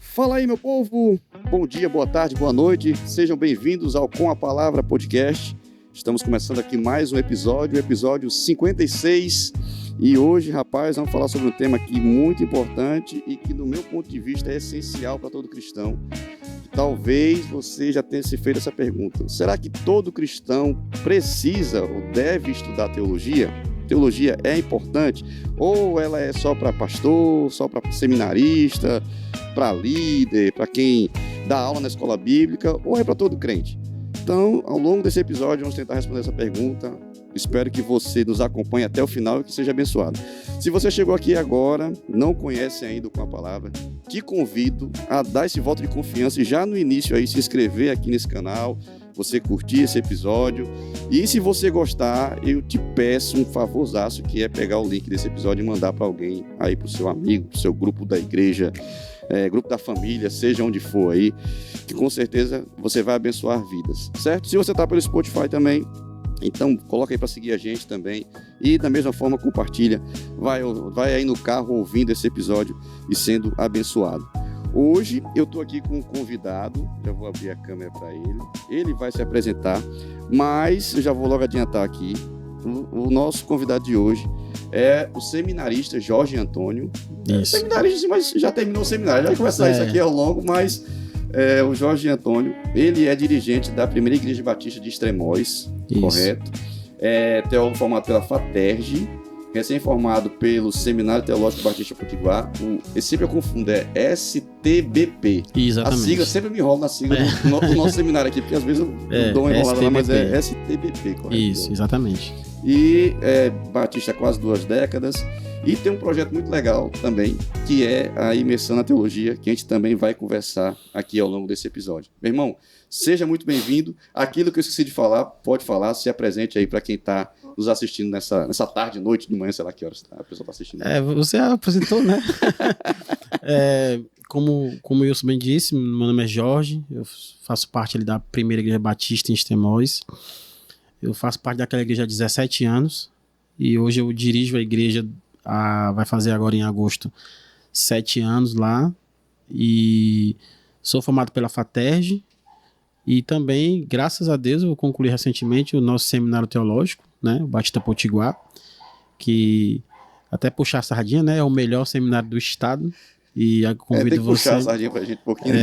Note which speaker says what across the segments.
Speaker 1: Fala aí, meu povo! Bom dia, boa tarde, boa noite. Sejam bem-vindos ao Com a Palavra Podcast. Estamos começando aqui mais um episódio, o episódio 56. E hoje, rapaz, vamos falar sobre um tema aqui muito importante e que, do meu ponto de vista, é essencial para todo cristão. Talvez você já tenha se feito essa pergunta. Será que todo cristão precisa ou deve estudar teologia? Teologia é importante? Ou ela é só para pastor, só para seminarista, para líder, para quem dá aula na escola bíblica, ou é para todo crente? Então, ao longo desse episódio, vamos tentar responder essa pergunta. Espero que você nos acompanhe até o final e que seja abençoado. Se você chegou aqui agora, não conhece ainda Com a Palavra, te convido a dar esse voto de confiança e já no início aí se inscrever aqui nesse canal, você curtir esse episódio. E se você gostar, eu te peço um favorzaço, que é pegar o link desse episódio e mandar para alguém aí, para o seu amigo, para o seu grupo da igreja, grupo da família, seja onde for aí, que com certeza você vai abençoar vidas, certo? Se você está pelo Spotify também, então coloca aí para seguir a gente também e da mesma forma compartilha, vai aí no carro ouvindo esse episódio e sendo abençoado. Hoje eu estou aqui com um convidado, já vou abrir a câmera para ele vai se apresentar, mas eu já vou logo adiantar aqui, o nosso convidado de hoje é o seminarista Jorge Antônio.
Speaker 2: Isso.
Speaker 1: Seminarista, mas já terminou o seminário, já vai conversar isso aqui ao longo, mas o Jorge Antônio, ele é dirigente da Primeira Igreja Batista de Extremóis, correto? Teólogo formado pela FATERJ, recém-formado pelo Seminário Teológico Batista Potiguar, sempre eu confundo, é STBP.
Speaker 2: Exatamente.
Speaker 1: A sigla, sempre me enrolo na sigla do nosso seminário aqui, porque às vezes eu dou uma enrolada lá, mas é STBP, correto?
Speaker 2: Isso, exatamente.
Speaker 1: E Batista há quase 2 décadas, e tem um projeto muito legal também, que é a imersão na teologia, que a gente também vai conversar aqui ao longo desse episódio. Meu irmão, seja muito bem-vindo. Aquilo que eu esqueci de falar, pode falar, se apresente aí para quem está nos assistindo nessa tarde, noite, de manhã, sei lá que horas a pessoa está assistindo.
Speaker 2: Você apresentou, né? Como o Wilson bem disse, meu nome é Jorge, eu faço parte ali da Primeira Igreja Batista em Extremóis. Eu faço parte daquela igreja há 17 anos e hoje eu dirijo a igreja, vai fazer agora em agosto 7 anos lá, e sou formado pela FATERJ e também, graças a Deus, eu concluí recentemente o nosso seminário teológico, né, o Batista Potiguar, que até puxar a sardinha, né, é o melhor seminário do estado, e convido
Speaker 1: tem que
Speaker 2: você...
Speaker 1: puxar a sardinha pra gente um pouquinho.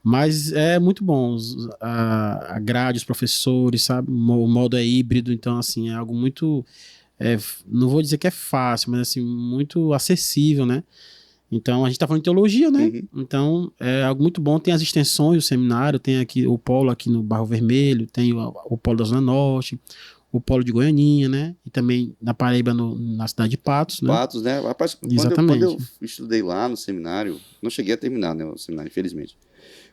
Speaker 2: Mas é muito bom, a grade, os professores, sabe, o modo é híbrido, então assim, é algo muito, não vou dizer que é fácil, mas assim, muito acessível, né? Então a gente tá falando de teologia, né?
Speaker 1: Uhum.
Speaker 2: Então é algo muito bom, tem as extensões do seminário, tem aqui o polo aqui no Barro Vermelho, tem o polo da Zona Norte, o polo de Goianinha, né? E também na Paraíba, na cidade de Patos, né?
Speaker 1: Patos, né? Rapaz,
Speaker 2: Exatamente.
Speaker 1: Quando eu estudei lá no seminário, não cheguei a terminar, né, o seminário, infelizmente.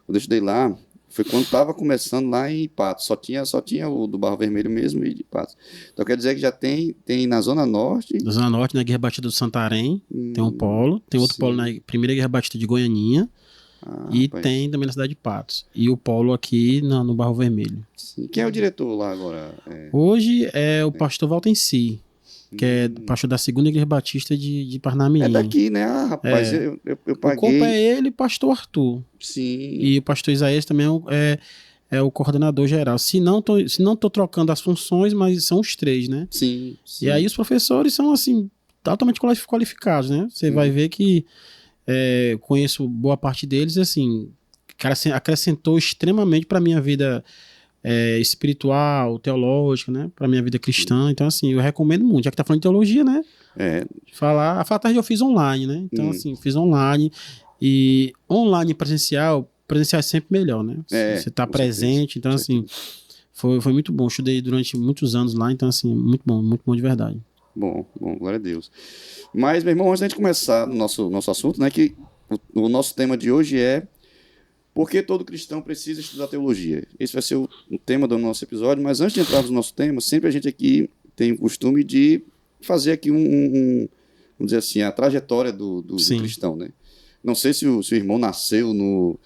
Speaker 1: Quando eu estudei lá, foi quando estava começando lá em Patos, só tinha o do Barro Vermelho mesmo e de Patos. Então quer dizer que já tem na Zona Norte.
Speaker 2: Na Zona Norte, na Guerra Batista do Santarém, tem um polo, tem outro polo na Primeira Guerra Batista de Goianinha, e rapaz, tem também na cidade de Patos. E o polo aqui no Barro Vermelho.
Speaker 1: Sim. Quem é o diretor lá agora?
Speaker 2: Hoje é o pastor Valtenci, que é pastor da Segunda Igreja Batista de Parnamirim.
Speaker 1: É daqui, né? Rapaz, eu paguei.
Speaker 2: O corpo é ele e o pastor Arthur.
Speaker 1: Sim.
Speaker 2: E o pastor Isaías também é o coordenador geral. Se não tô trocando as funções, mas são os 3, né?
Speaker 1: Sim.
Speaker 2: E aí os professores são, assim, totalmente qualificados, né? Você vai ver que conheço boa parte deles, assim, cara, acrescentou extremamente para minha vida espiritual, teológica, né? Para minha vida cristã. Então, assim, eu recomendo muito. Já que tá falando de teologia, né? A FATERJ eu fiz online, né? Então, assim, fiz online. E online e presencial é sempre melhor, né? Você tá presente. Então, assim, foi muito bom. Eu estudei durante muitos anos lá. Então, assim, muito bom de verdade.
Speaker 1: Bom, glória a Deus. Mas, meu irmão, antes da gente começar no nosso assunto, né? Que o nosso tema de hoje é: por que todo cristão precisa estudar teologia? Esse vai ser o tema do nosso episódio, mas antes de entrarmos no nosso tema, sempre a gente aqui tem o costume de fazer aqui vamos dizer assim, a trajetória do cristão, né? Não sei se o irmão nasceu no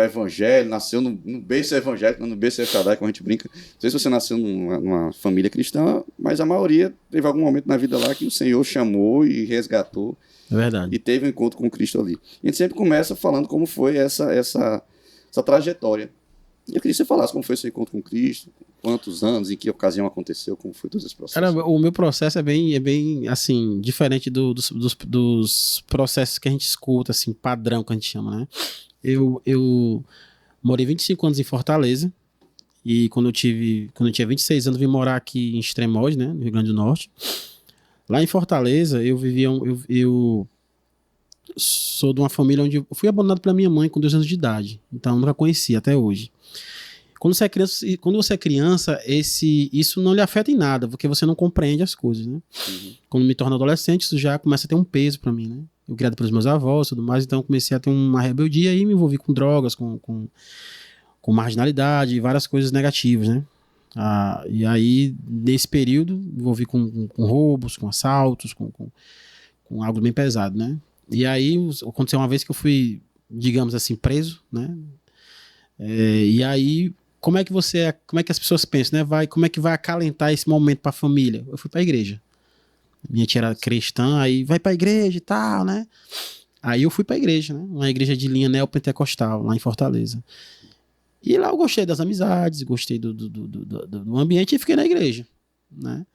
Speaker 1: evangelho, nasceu no berço evangélico, no berço refratário, como a gente brinca. Não sei se você nasceu numa família cristã, mas a maioria teve algum momento na vida lá que o Senhor chamou e resgatou.
Speaker 2: É verdade.
Speaker 1: E teve um encontro com Cristo ali. A gente sempre começa falando como foi essa trajetória. E eu queria que você falasse como foi esse encontro com Cristo, quantos anos, em que ocasião aconteceu, como foi todo esse processo.
Speaker 2: Cara, o meu processo é bem assim, diferente dos processos que a gente escuta, assim, padrão que a gente chama, né? Eu morei 25 anos em Fortaleza, e quando eu tinha 26 anos, vim morar aqui em Extremóis, né, no Rio Grande do Norte. Lá em Fortaleza, eu sou de uma família onde eu fui abandonado pela minha mãe com 2 anos de idade, então eu nunca conheci até hoje. Quando você é criança, isso não lhe afeta em nada, porque você não compreende as coisas, né?
Speaker 1: Uhum.
Speaker 2: Quando me torno adolescente, isso já começa a ter um peso pra mim, né? Eu criado pelos meus avós e tudo mais, então eu comecei a ter uma rebeldia e me envolvi com drogas, com marginalidade e várias coisas negativas, né? E aí, nesse período, me envolvi com roubos, com assaltos, com algo bem pesado, né? E aí, aconteceu uma vez que eu fui, digamos assim, preso, né? E aí, como é que as pessoas pensam, né? Como é que vai acalentar esse momento pra família? Eu fui pra igreja. Minha tia era cristã, aí vai pra igreja e tal, né? Aí eu fui pra igreja, né? Uma igreja de linha neopentecostal, lá em Fortaleza. E lá eu gostei das amizades, gostei do ambiente e fiquei na igreja, né?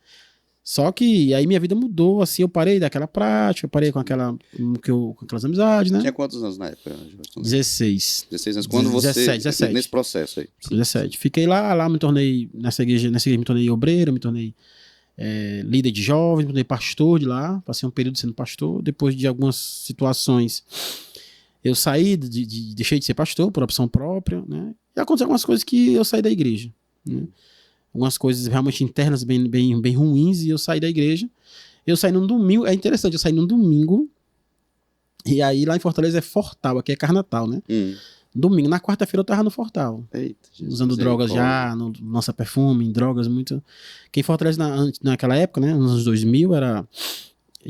Speaker 2: Só que aí minha vida mudou, assim, eu parei daquela prática, eu parei com aquelas amizades, né?
Speaker 1: Tinha quantos anos na época?
Speaker 2: 16.
Speaker 1: 16 anos. Quando você...
Speaker 2: 17.
Speaker 1: Nesse processo aí.
Speaker 2: 17. Fiquei lá me tornei, nessa igreja me tornei obreiro, me tornei líder de jovens, me tornei pastor de lá, passei um período sendo pastor. Depois de algumas situações, eu saí, deixei de ser pastor por opção própria, né? E aconteceu algumas coisas que eu saí da igreja, né? Algumas coisas realmente internas bem ruins, e eu saí da igreja. Eu saí num domingo, é interessante, eu saí num domingo, e aí lá em Fortaleza é Fortal, aqui é Carnatal, né? Domingo, na quarta-feira eu tava no Fortal.
Speaker 1: Eita, Jesus,
Speaker 2: usando drogas já, lança perfume, drogas muito... Quem Fortaleza naquela época, né, nos anos 2000,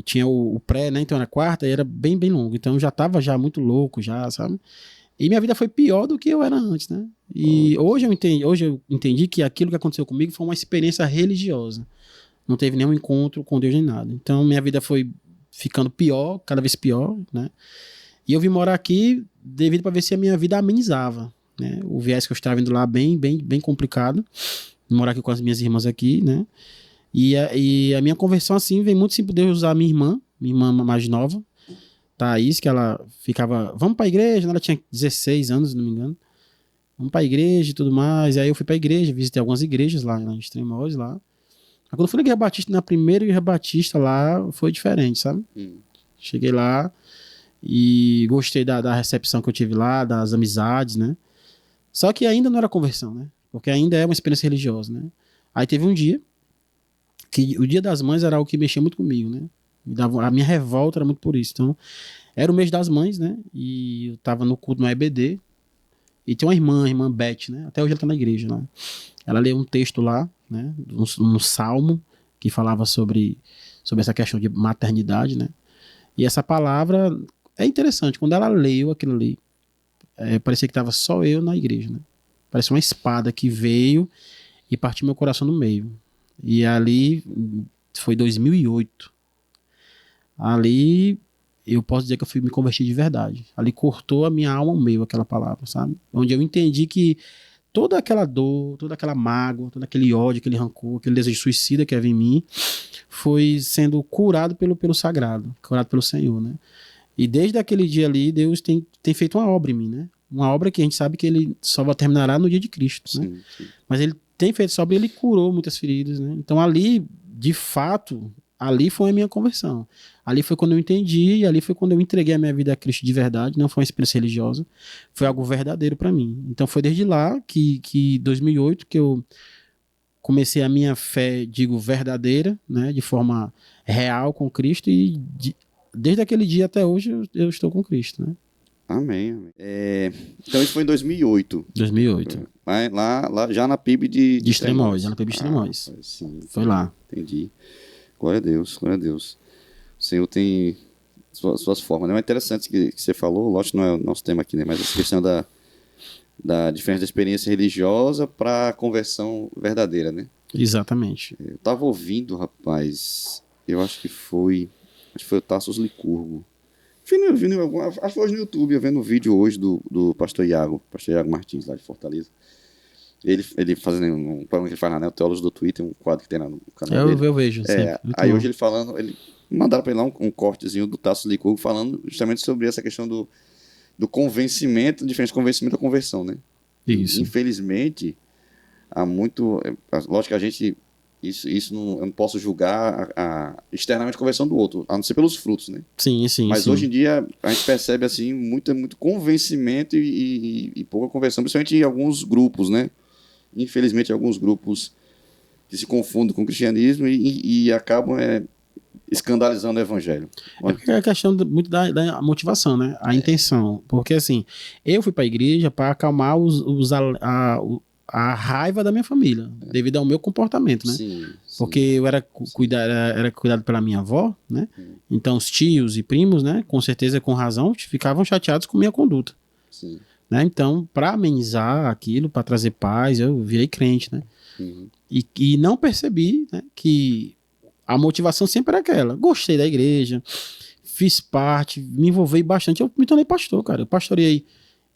Speaker 2: tinha o pré, né, então era quarta e era bem longo, então eu já tava já muito louco já, sabe? E minha vida foi pior do que eu era antes, né? E hoje eu entendi que aquilo que aconteceu comigo foi uma experiência religiosa. Não teve nenhum encontro com Deus nem nada. Então minha vida foi ficando pior, cada vez pior, né? E eu vim morar aqui devido para ver se a minha vida amenizava, né? O viés que eu estava indo lá bem complicado. Vim morar aqui com as minhas irmãs aqui, né? E a minha conversão, assim, vem muito simples. Deus usar a minha irmã mais nova, Thaís, que ela ficava, vamos pra igreja, ela tinha 16 anos, se não me engano. Vamos pra igreja e tudo mais. E aí eu fui pra igreja, visitei algumas igrejas lá em Extremóis, lá. Aí quando eu fui na Igreja Batista, na primeira Igreja Batista lá, foi diferente, sabe? Cheguei lá e gostei da recepção que eu tive lá, das amizades, né? Só que ainda não era conversão, né? Porque ainda é uma experiência religiosa, né? Aí teve um dia, que o Dia das Mães era algo que mexia muito comigo, né? A minha revolta era muito por isso. Então, era o mês das mães, né? E eu tava no culto no EBD. E tem uma irmã, a irmã Beth, né? Até hoje ela tá na igreja, né? Ela leu um texto lá, né? Um salmo que falava sobre essa questão de maternidade, né? E essa palavra é interessante. Quando ela leu aquilo ali, parecia que tava só eu na igreja, né? Parecia uma espada que veio e partiu meu coração no meio. E ali foi 2008. Ali eu posso dizer que eu me converti de verdade. Ali cortou a minha alma ao meio, aquela palavra, sabe? Onde eu entendi que toda aquela dor, toda aquela mágoa, todo aquele ódio, aquele rancor, aquele desejo suicida que havia em mim, foi sendo curado pelo sagrado, curado pelo Senhor, né? E desde aquele dia ali, Deus tem feito uma obra em mim, né? Uma obra que a gente sabe que ele só terminará no dia de Cristo, né? Sim. Mas ele tem feito essa obra e ele curou muitas feridas, né? Então ali, de fato, ali foi a minha conversão. Ali foi quando eu entendi, e ali foi quando eu entreguei a minha vida a Cristo de verdade. Não foi uma experiência religiosa, foi algo verdadeiro para mim. Então foi desde lá, que 2008, que eu comecei a minha fé, digo, verdadeira, né? De forma real com Cristo, e desde aquele dia até hoje eu estou com Cristo, né?
Speaker 1: Amém. Então isso foi em 2008.
Speaker 2: 2008.
Speaker 1: Lá já na PIB de
Speaker 2: Extremóis, já na PIB de Extremóis.
Speaker 1: Sim,
Speaker 2: foi lá.
Speaker 1: Entendi. Glória a Deus, glória a Deus. O Senhor tem suas formas, né? Mas é interessante que você falou, lógico que não é o nosso tema aqui, né? Mas essa questão da diferença da experiência religiosa para a conversão verdadeira, né?
Speaker 2: Exatamente.
Speaker 1: Eu tava ouvindo, rapaz, acho que foi o Tassos Licurgo. Acho que foi hoje no YouTube, eu vendo um vídeo hoje do pastor Iago Martins, lá de Fortaleza. Ele fazendo um programa que ele faz lá, né? O Teólogos do Twitter, um quadro que tem lá no canal dele.
Speaker 2: Eu vejo,
Speaker 1: aí hoje ele falando, mandaram para ele lá um cortezinho do Tassos Licurgo falando justamente sobre essa questão do convencimento, diferente convencimento da conversão, né?
Speaker 2: Isso.
Speaker 1: Infelizmente, há muito... Lógico que a gente... Isso eu não posso julgar externamente a conversão do outro, a não ser pelos frutos, né?
Speaker 2: Sim.
Speaker 1: Mas hoje em dia a gente percebe assim muito convencimento e pouca conversão, principalmente em alguns grupos, né? Infelizmente, alguns grupos que se confundem com o cristianismo e acabam escandalizando o evangelho.
Speaker 2: É a questão muito da motivação, né? A intenção. Porque assim, eu fui para a igreja para acalmar a raiva da minha família, devido ao meu comportamento, né?
Speaker 1: Sim.
Speaker 2: Porque eu era cuidado pela minha avó, né? Então os tios e primos, né? Com certeza, com razão, ficavam chateados com minha conduta.
Speaker 1: Sim.
Speaker 2: Né? Então, para amenizar aquilo, para trazer paz, eu virei crente, né? E não percebi, né, que a motivação sempre era aquela. Gostei da igreja, fiz parte, me envolvi bastante. Eu me tornei pastor, cara. Eu pastoreei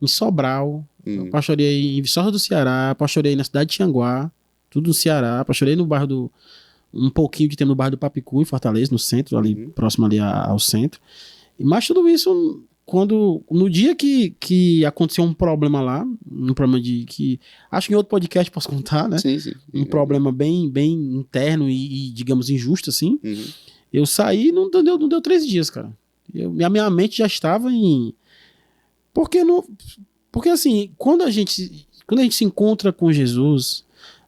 Speaker 2: em Sobral, eu pastoreei em Viçosa do Ceará, pastoreei na cidade de Tianguá, tudo no Ceará, pastoreei no bairro um pouquinho de tempo no bairro do Papicu, em Fortaleza, no centro, ali próximo ali ao centro. Mas tudo isso, no dia que aconteceu um problema lá, um problema acho que em outro podcast posso contar, né?
Speaker 1: Sim.
Speaker 2: Um problema bem interno e digamos, injusto, assim. Eu saí, não deu 3 dias, cara. Minha mente já estava em... Porque assim, quando a gente se encontra com Jesus,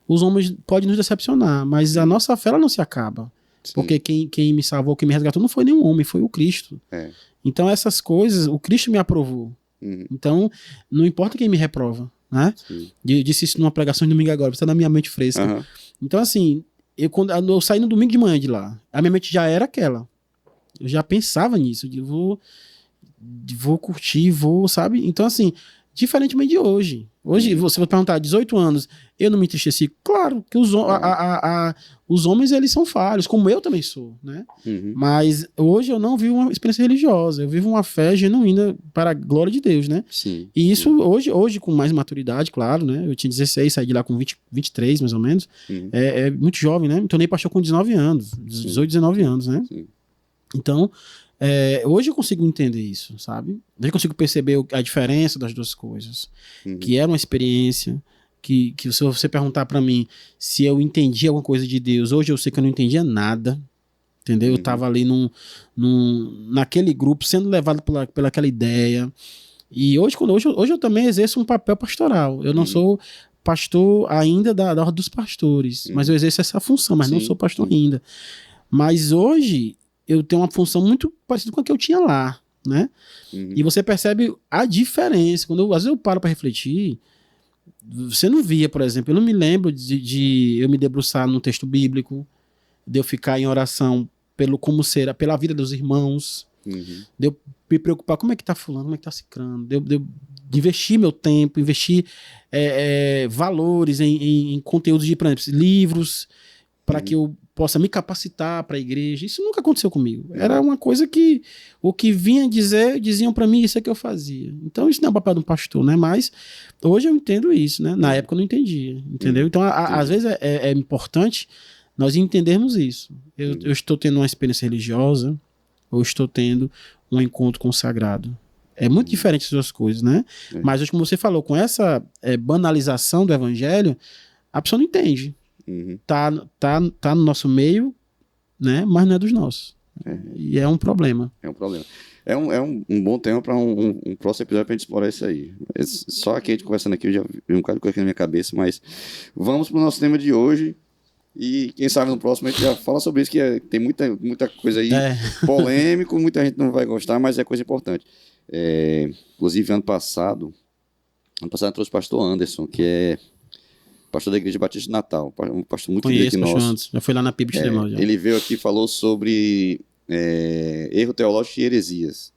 Speaker 2: os homens podem nos decepcionar, mas a nossa fé ela não se acaba. Sim. Porque quem me salvou, quem me resgatou não foi nenhum homem, foi o Cristo. Então essas coisas, o Cristo me aprovou. Então, não importa quem me reprova, né? Disse isso numa pregação de domingo agora, está na minha mente fresca. Então assim, quando eu saí no domingo de manhã de lá, a minha mente já era aquela. Eu já pensava nisso, vou curtir, sabe? Então assim, diferentemente de hoje. Hoje, você vai perguntar, 18 anos, eu não me entristeci? Claro que os homens, eles são falhos, como eu também sou, né? Mas hoje eu não vivo uma experiência religiosa, eu vivo uma fé genuína para a glória de Deus, né?
Speaker 1: Sim.
Speaker 2: E isso hoje com mais maturidade, claro, né? Eu tinha 16, saí de lá com 23, mais ou menos. É muito jovem, né? Me tornei pastor com 19 anos, 18, 19 anos, né? Sim. Então... hoje eu consigo entender isso, sabe? Hoje eu consigo perceber a diferença das duas coisas. Que era uma experiência que se você perguntar pra mim se eu entendi alguma coisa de Deus, hoje eu sei que eu não entendia nada, entendeu? Eu tava ali naquele grupo sendo levado pela aquela ideia. E hoje eu também exerço um papel pastoral. Eu não sou pastor ainda da ordem dos pastores, mas eu exerço essa função, mas não sou pastor ainda. Mas hoje eu tenho uma função muito parecida com a que eu tinha lá, né? E você percebe a diferença. Às vezes eu paro para refletir, você não via, por exemplo, eu não me lembro de eu me debruçar num texto bíblico, de eu ficar em oração pela vida dos irmãos, de eu me preocupar como é que tá fulano, como é que tá cicrano, de investir meu tempo, investir valores em conteúdos de, por exemplo, livros, para que eu possa me capacitar para a igreja. Isso nunca aconteceu comigo. Era uma coisa que o que diziam para mim, isso é que eu fazia. Então isso não é o papel de um pastor, né? Mas hoje eu entendo isso, né? Na época eu não entendia, entendeu? Então às vezes é importante nós entendermos isso. Eu estou tendo uma experiência religiosa ou estou tendo um encontro consagrado. É muito diferente as duas coisas, né? Mas hoje, como você falou, com essa banalização do evangelho, a pessoa não entende. Tá no nosso meio, né? Mas não é dos nossos. E é um problema.
Speaker 1: É um problema. É um bom tema para um próximo episódio para a gente explorar isso aí. Só aqui a gente conversando aqui, eu já vi um bocado de coisa aqui na minha cabeça, mas vamos para o nosso tema de hoje. E quem sabe no próximo a gente já fala sobre isso, que tem muita coisa aí polêmico, muita gente não vai gostar, mas é coisa importante. Inclusive, ano passado eu trouxe o pastor Anderson, que é pastor da Igreja Batista de Natal, um pastor muito querido nosso.
Speaker 2: Já foi lá na PIB de
Speaker 1: Ele veio aqui e falou sobre Erro Teológico e Heresias.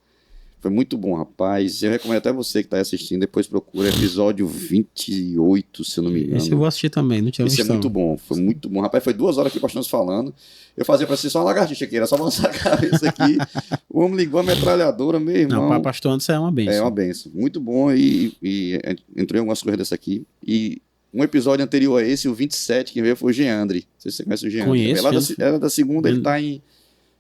Speaker 1: Foi muito bom, rapaz. Eu recomendo até você que está assistindo, depois procura episódio 28, se eu não me engano.
Speaker 2: Esse eu vou assistir também, não tinha visto.
Speaker 1: Esse é muito bom, foi muito bom. Rapaz, foi 2 horas aqui pastor falando. Eu fazia pra ser só uma lagartixa aqui, era só balançar a cabeça aqui. O homem ligou a metralhadora, meu irmão.
Speaker 2: Não, para pastor Anderson é uma benção.
Speaker 1: É uma benção. Muito bom e entrou em algumas coisas dessa aqui. E um episódio anterior a esse, o 27, quem veio foi o Geandre. Não sei se você conhece o Geandre.
Speaker 2: Conheço.
Speaker 1: Era da segunda, ele tá em...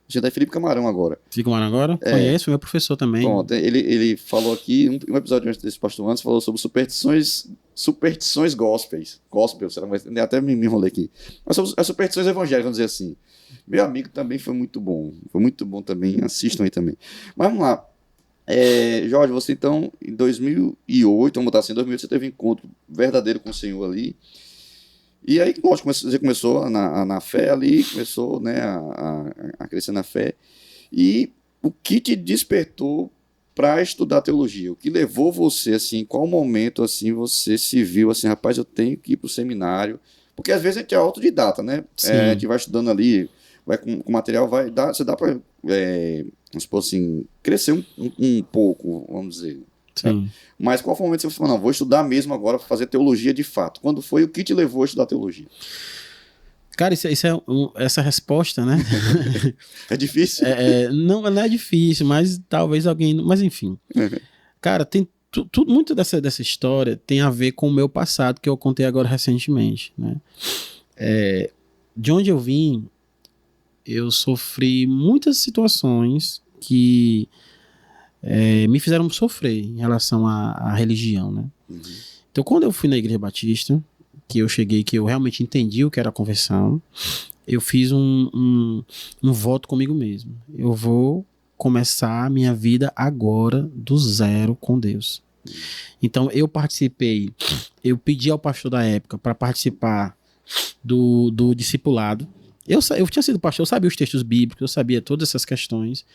Speaker 1: A gente tá em Felipe Camarão agora.
Speaker 2: Felipe Camarão agora? Conheço, foi meu professor também.
Speaker 1: Pronto, ele falou aqui, um episódio antes desse pastor Anderson, falou sobre superstições gospels. Gospel, será que até me enrolei aqui. Mas sobre as superstições evangélicas, vamos dizer assim. Meu amigo também foi muito bom. Foi muito bom também, assistam aí também. Mas vamos lá. Jorge, você então, em 2008, vamos botar assim, em 2008 você teve um encontro verdadeiro com o Senhor ali. E aí, lógico, você começou na fé ali, começou, né, a crescer na fé. E o que te despertou para estudar teologia? O que levou você, assim, qual momento, assim, você se viu, assim, rapaz, eu tenho que ir para o seminário? Porque às vezes a gente é autodidata, né? A gente vai estudando ali, vai com material, você dá para, vamos supor assim, crescer um pouco, vamos dizer.
Speaker 2: Sim.
Speaker 1: Mas qual foi o momento que você falou, não, vou estudar mesmo agora para fazer teologia de fato? Quando foi o que te levou a estudar teologia?
Speaker 2: Cara, essa resposta, né?
Speaker 1: É difícil?
Speaker 2: Não é difícil, mas talvez alguém... Mas enfim. Cara, tem muito dessa história tem a ver com o meu passado, que eu contei agora recentemente, né? De onde eu vim, eu sofri muitas situações que me fizeram sofrer em relação à religião, né?
Speaker 1: Uhum.
Speaker 2: Então, quando eu fui na Igreja Batista, que eu cheguei, que eu realmente entendi o que era a conversão, eu fiz um voto comigo mesmo. Eu vou começar a minha vida agora do zero com Deus. Então, eu pedi ao pastor da época para participar do discipulado. Eu tinha sido pastor, eu sabia os textos bíblicos, eu sabia todas essas questões,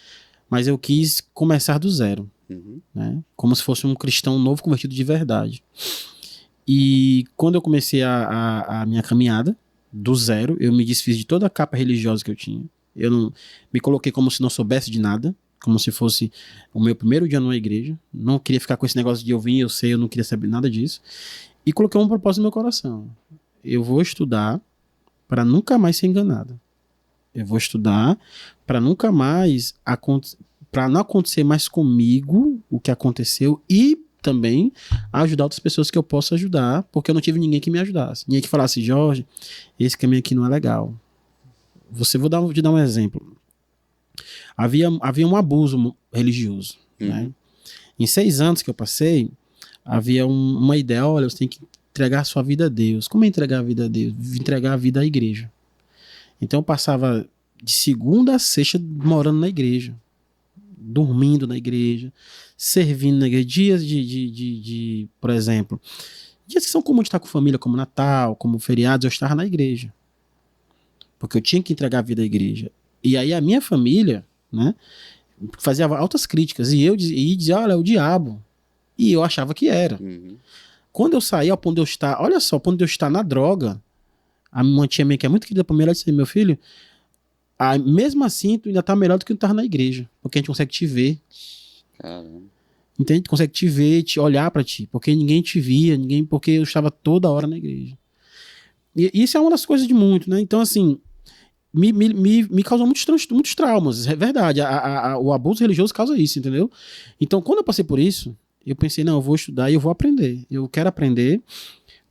Speaker 2: mas eu quis começar do zero, né? Como se fosse um cristão novo convertido de verdade. E quando eu comecei a minha caminhada do zero, eu me desfiz de toda a capa religiosa que eu tinha. Eu não me coloquei como se não soubesse de nada, como se fosse o meu primeiro dia numa igreja. Não queria ficar com esse negócio de eu vim, eu sei, eu não queria saber nada disso. E coloquei um propósito no meu coração. Eu vou estudar para nunca mais ser enganado. Eu vou estudar para nunca mais para não acontecer mais comigo o que aconteceu e também ajudar outras pessoas que eu possa ajudar, porque eu não tive ninguém que me ajudasse. Ninguém que falasse, Jorge, esse caminho aqui não é legal. Vou te dar um exemplo. Havia um abuso religioso. Né? Em 6 anos que eu passei, havia uma ideia, olha, você tem que entregar a sua vida a Deus. Como é entregar a vida a Deus? Entregar a vida à igreja. Então eu passava de segunda a sexta morando na igreja, dormindo na igreja, servindo na igreja. Dias de por exemplo, dias que são comuns de estar com família, como Natal, como feriados, eu estava na igreja. Porque eu tinha que entregar a vida à igreja. E aí a minha família, né, fazia altas críticas. E eu dizia, olha, é o diabo. E eu achava que era. Quando eu saí ao ponto de eu estar, olha só, ao ponto de eu estar na droga, uma tia minha que é muito querida pra mim, ela disse, meu filho, mesmo assim tu ainda tá melhor do que tu tava na igreja, porque a gente consegue te ver.
Speaker 1: Caramba.
Speaker 2: Entende? Consegue te ver, te olhar pra ti, porque ninguém te via, porque eu estava toda hora na igreja. E isso é uma das coisas de muito, né? Então, assim, me causou muitos traumas, é verdade. O abuso religioso causa isso, entendeu? Então, quando eu passei por isso, eu pensei, não, eu vou estudar e eu vou aprender. Eu quero aprender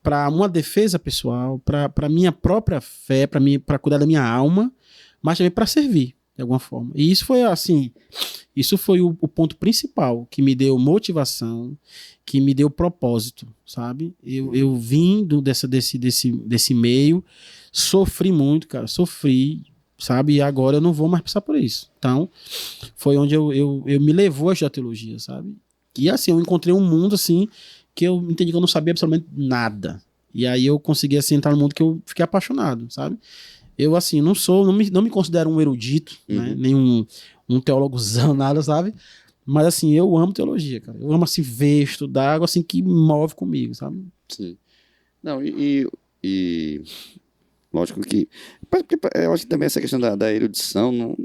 Speaker 2: para uma defesa pessoal, para minha própria fé, para cuidar da minha alma, mas também para servir, de alguma forma. E isso foi assim, isso foi o ponto principal que me deu motivação, que me deu propósito, sabe? Eu vim desse meio, sofri muito, cara, sabe? E agora eu não vou mais passar por isso. Então, foi onde eu me levou a estudar teologia, sabe? E assim, eu encontrei um mundo assim, que eu entendi que eu não sabia absolutamente nada. E aí eu consegui assim, entrar no mundo que eu fiquei apaixonado, sabe? Eu assim, não me considero um erudito, né? Nem um teólogozão, nada, sabe? Mas assim, eu amo teologia, cara. Eu amo assim, ver, estudar, algo assim que move comigo, sabe?
Speaker 1: Sim. Não, e lógico que... Eu acho que também essa questão da erudição, não,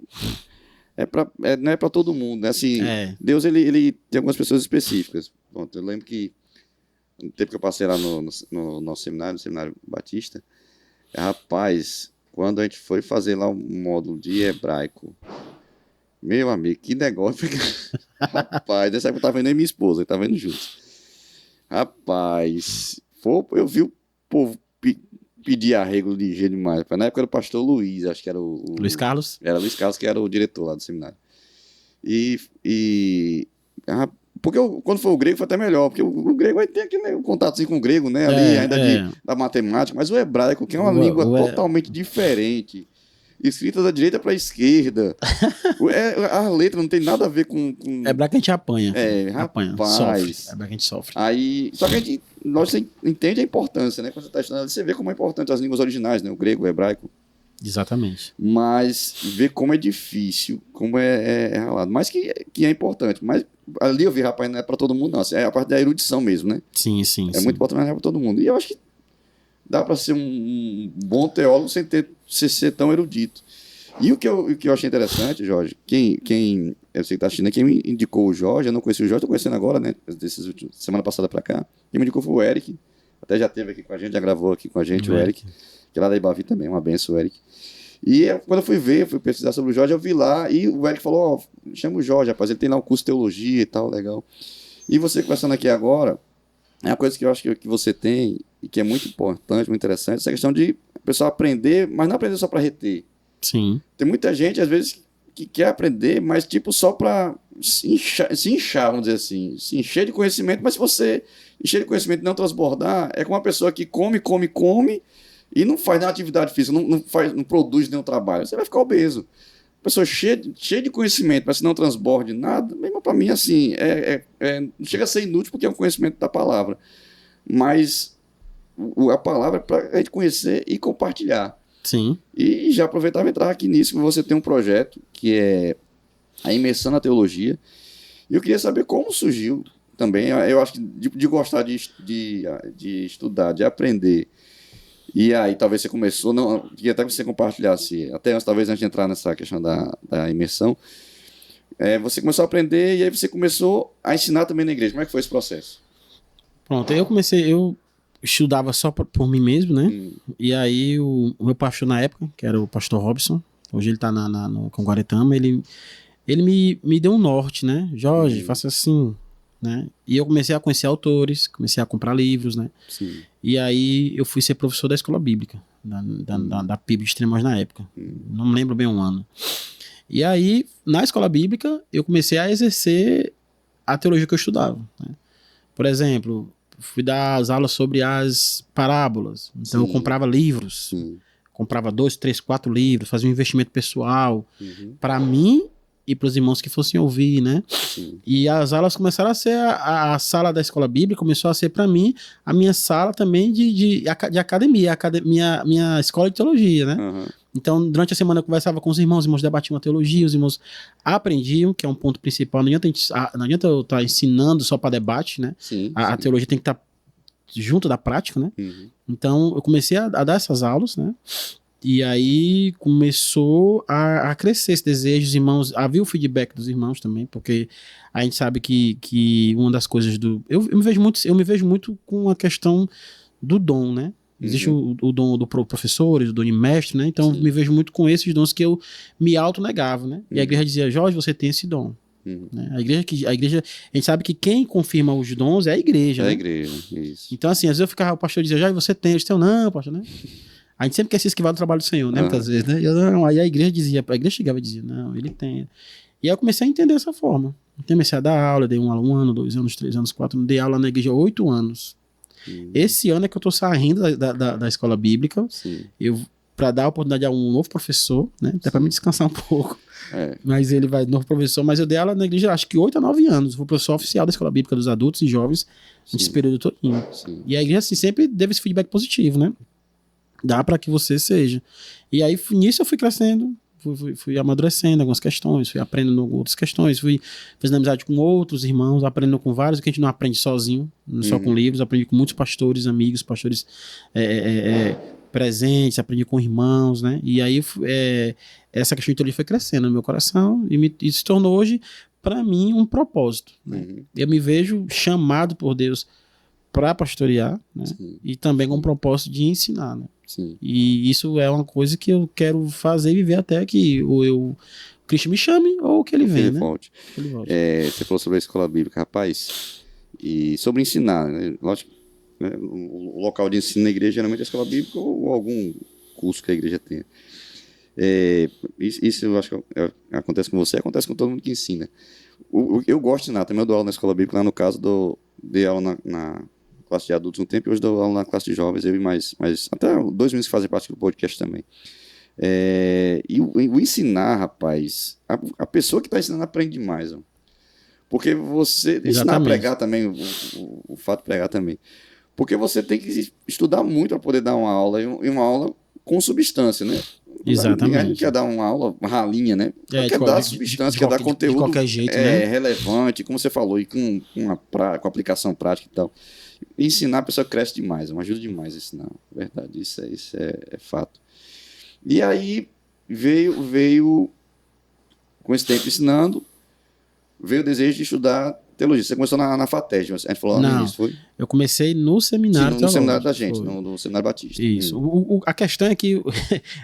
Speaker 1: não é para todo mundo, né? Assim,
Speaker 2: É.
Speaker 1: Deus, ele tem algumas pessoas específicas. Pronto, eu lembro que no tempo que eu passei lá no nosso seminário, no Seminário Batista, rapaz, quando a gente foi fazer lá um módulo de hebraico, meu amigo, que negócio. Rapaz, nessa época eu tava vendo aí minha esposa, eu tava vendo juntos. Rapaz, eu vi o povo pedir arrego ligeiro demais. Na época era o pastor Luiz, acho que era
Speaker 2: Luiz Carlos?
Speaker 1: Era Luiz Carlos, que era o diretor lá do seminário. Porque quando foi o grego foi até melhor, porque o grego aí tem aquele contatozinho com o grego, né? Ali ainda da matemática, mas o hebraico, que é uma língua totalmente diferente, escrita da direita para a esquerda. A letra não tem nada a ver com...
Speaker 2: Hebraico a gente apanha.
Speaker 1: Rapaz.
Speaker 2: Sofre. Hebraico a gente sofre.
Speaker 1: Aí, só que a gente entende a importância, né? Quando você está estudando, você vê como é importante as línguas originais, né? O grego, o hebraico.
Speaker 2: Exatamente.
Speaker 1: Mas ver como é difícil, como é ralado. Mas que é importante. Mas ali eu vi, rapaz, não é para todo mundo, não. É a parte da erudição mesmo, né?
Speaker 2: Sim.
Speaker 1: Muito importante, mas não é para todo mundo. E eu acho que dá para ser um bom teólogo sem ser tão erudito. E o que eu achei interessante, Jorge, eu sei que está assistindo, quem me indicou o Jorge, eu não conheci o Jorge, estou conhecendo agora, né? Semana passada para cá. Quem me indicou foi o Eric. Até já esteve aqui com a gente, já gravou aqui com a gente, o Eric. Que é lá da Ibavi também, uma benção, o Eric. E quando eu fui pesquisar sobre o Jorge, eu vi lá, e o Eric falou, chama o Jorge, rapaz, ele tem lá um curso de teologia e tal, legal. E você conversando aqui agora, é uma coisa que eu acho que você tem, e que é muito importante, muito interessante, essa questão de o pessoal aprender, mas não aprender só para reter.
Speaker 2: Sim.
Speaker 1: Tem muita gente, às vezes, que quer aprender, mas tipo só para se inchar, vamos dizer assim, se encher de conhecimento, mas se você encher de conhecimento e não transbordar, é como uma pessoa que come, e não faz nenhuma atividade física, não produz nenhum trabalho. Você vai ficar obeso. Pessoa cheia de conhecimento, mas se não transborde nada, mesmo para mim, assim, não chega a ser inútil porque é um conhecimento da palavra. Mas a palavra é para a gente conhecer e compartilhar.
Speaker 2: Sim.
Speaker 1: E já aproveitava e entrar aqui nisso, que você tem um projeto que é a imersão na teologia. E eu queria saber como surgiu também. Eu acho que de gostar de estudar, de aprender. E aí, talvez você começou, queria até que você compartilhasse, até antes, talvez antes de entrar nessa questão da imersão, você começou a aprender e aí você começou a ensinar também na igreja. Como é que foi esse processo?
Speaker 2: Pronto, eu estudava só por mim mesmo, né? E aí o meu pastor na época, que era o pastor Robson, hoje ele tá com Guaretama, ele me deu um norte, né? Jorge, faça assim, né? E eu comecei a conhecer autores, comecei a comprar livros, né?
Speaker 1: Sim.
Speaker 2: E aí eu fui ser professor da escola bíblica, da PIB de Extremoz na época. Não me lembro bem um ano. E aí, na escola bíblica, eu comecei a exercer a teologia que eu estudava, né? Por exemplo, fui dar as aulas sobre as parábolas. Então eu comprava livros. Comprava 2, 3, 4 livros, fazia um investimento pessoal para mim e para os irmãos que fossem ouvir, né?
Speaker 1: Sim.
Speaker 2: E as aulas começaram a ser, a sala da escola bíblica começou a ser para mim a minha sala também de academia, minha escola de teologia, né?
Speaker 1: Uhum.
Speaker 2: Então, durante a semana eu conversava com os irmãos debatiam a teologia, os irmãos aprendiam, que é um ponto principal. Não adianta eu estar ensinando só para debate, né?
Speaker 1: Sim,
Speaker 2: a teologia tem que estar junto da prática, né? Então, eu comecei a dar essas aulas, né? E aí começou a crescer esse desejo, os irmãos, havia o feedback dos irmãos também, porque a gente sabe que uma das coisas eu me vejo muito com a questão do dom, né? Existe o dom do professor, o dom de mestre, né? Então me vejo muito com esses dons que eu me auto-negava, né? E a igreja dizia, Jorge, você tem esse dom. Né? A igreja, a gente sabe que quem confirma os dons é a igreja.
Speaker 1: É a
Speaker 2: né?
Speaker 1: igreja, isso.
Speaker 2: Então assim, às vezes o pastor dizia, Jorge, você tem, eu disse, não, pastor, né? A gente sempre quer se esquivar do trabalho do Senhor, né? Muitas vezes, né? Aí a igreja chegava e dizia, não, ele tem. E aí eu comecei a entender dessa forma. Comecei a dar aula, dei um ano, 2 anos, 3 anos, 4 anos, dei aula na igreja há 8 anos. Esse ano é que eu tô saindo da escola bíblica, para dar a oportunidade a um novo professor, né? Até para me descansar um pouco. Mas ele vai, novo professor, mas eu dei aula na igreja, acho que 8 a 9 anos. Fui professor oficial da escola bíblica dos adultos e jovens nesse período todinho. E a igreja, assim, sempre deu esse feedback positivo, né? Dá para que você seja. E aí, nisso eu fui crescendo, fui amadurecendo algumas questões, fui aprendendo outras questões, fui fazendo amizade com outros irmãos, aprendendo com vários, que a gente não aprende sozinho, só com livros, aprendi com muitos pastores, amigos, pastores presentes, aprendi com irmãos, né? E aí essa questão de teologia foi crescendo no meu coração e se tornou hoje, para mim, um propósito. Né? Eu me vejo chamado por Deus para pastorear, né? E também com o propósito de ensinar, né?
Speaker 1: Sim.
Speaker 2: E isso é uma coisa que eu quero fazer e viver até que o Cristo me chame ou que ele venha, né?
Speaker 1: Volte. Você falou sobre a escola bíblica, rapaz, e sobre ensinar, né? Lógico, né? O local de ensino na igreja geralmente é a escola bíblica ou algum curso que a igreja tenha. Isso eu acho que acontece com você, acontece com todo mundo que ensina. Eu gosto de ensinar, também eu dou aula na escola bíblica, lá no caso dei aula na classe de adultos um tempo e hoje dou aula na classe de jovens, eu e mais até 2 meninos que fazem parte do podcast também. E o ensinar, rapaz, a pessoa que está ensinando aprende demais, ó. Porque você ensinar a pregar também, o fato de pregar também, porque você tem que estudar muito para poder dar uma aula, e uma aula com substância, né?
Speaker 2: Exatamente.
Speaker 1: A gente quer dar uma aula ralinha, né? Quer dar substância, quer dar conteúdo
Speaker 2: de qualquer jeito, né?
Speaker 1: Relevante, como você falou, e com aplicação prática e tal. E ensinar, a pessoa cresce demais, ajuda demais a ensinar, verdade, isso é fato. E aí veio com esse tempo ensinando, veio o desejo de estudar teologia. Você começou na FATED, a gente falou no início, foi?
Speaker 2: Eu comecei no seminário.
Speaker 1: Sim, no seminário da gente, no Seminário Batista.
Speaker 2: Isso. A questão é que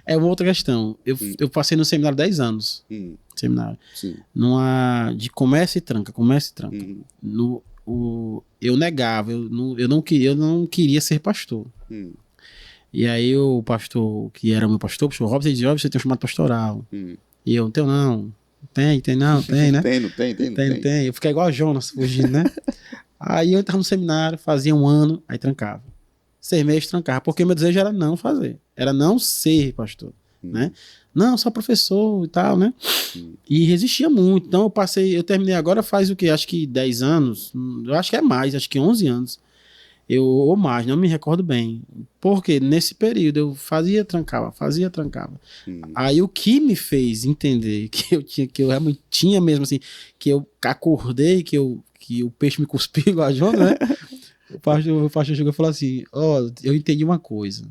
Speaker 2: é uma outra questão. Eu passei no seminário 10 anos. Seminário.
Speaker 1: Sim.
Speaker 2: De comércio e tranca. Eu negava, eu não queria ser pastor. E aí o pastor, que era o meu pastor, o pastor Robson, ele dizia: você tem um chamado pastoral. E eu, não tenho não. Tem, né? Tem. Eu fiquei igual a Jonas, fugindo, né? Aí eu entrava no seminário, fazia 1 ano, aí trancava. 6 meses trancava, porque meu desejo era não fazer. Era não ser pastor, né? Não, só professor e tal, né? E resistia muito. Então eu terminei agora faz o quê? Acho que 10 anos, eu acho que é mais, acho que 11 anos. Ou mais, não me recordo bem. Porque nesse período eu fazia, trancava. Aí o que me fez entender que eu realmente tinha mesmo assim, que eu acordei, que o peixe me cuspiu igual a Jonas, né? O pastor chegou e falou assim: eu entendi uma coisa.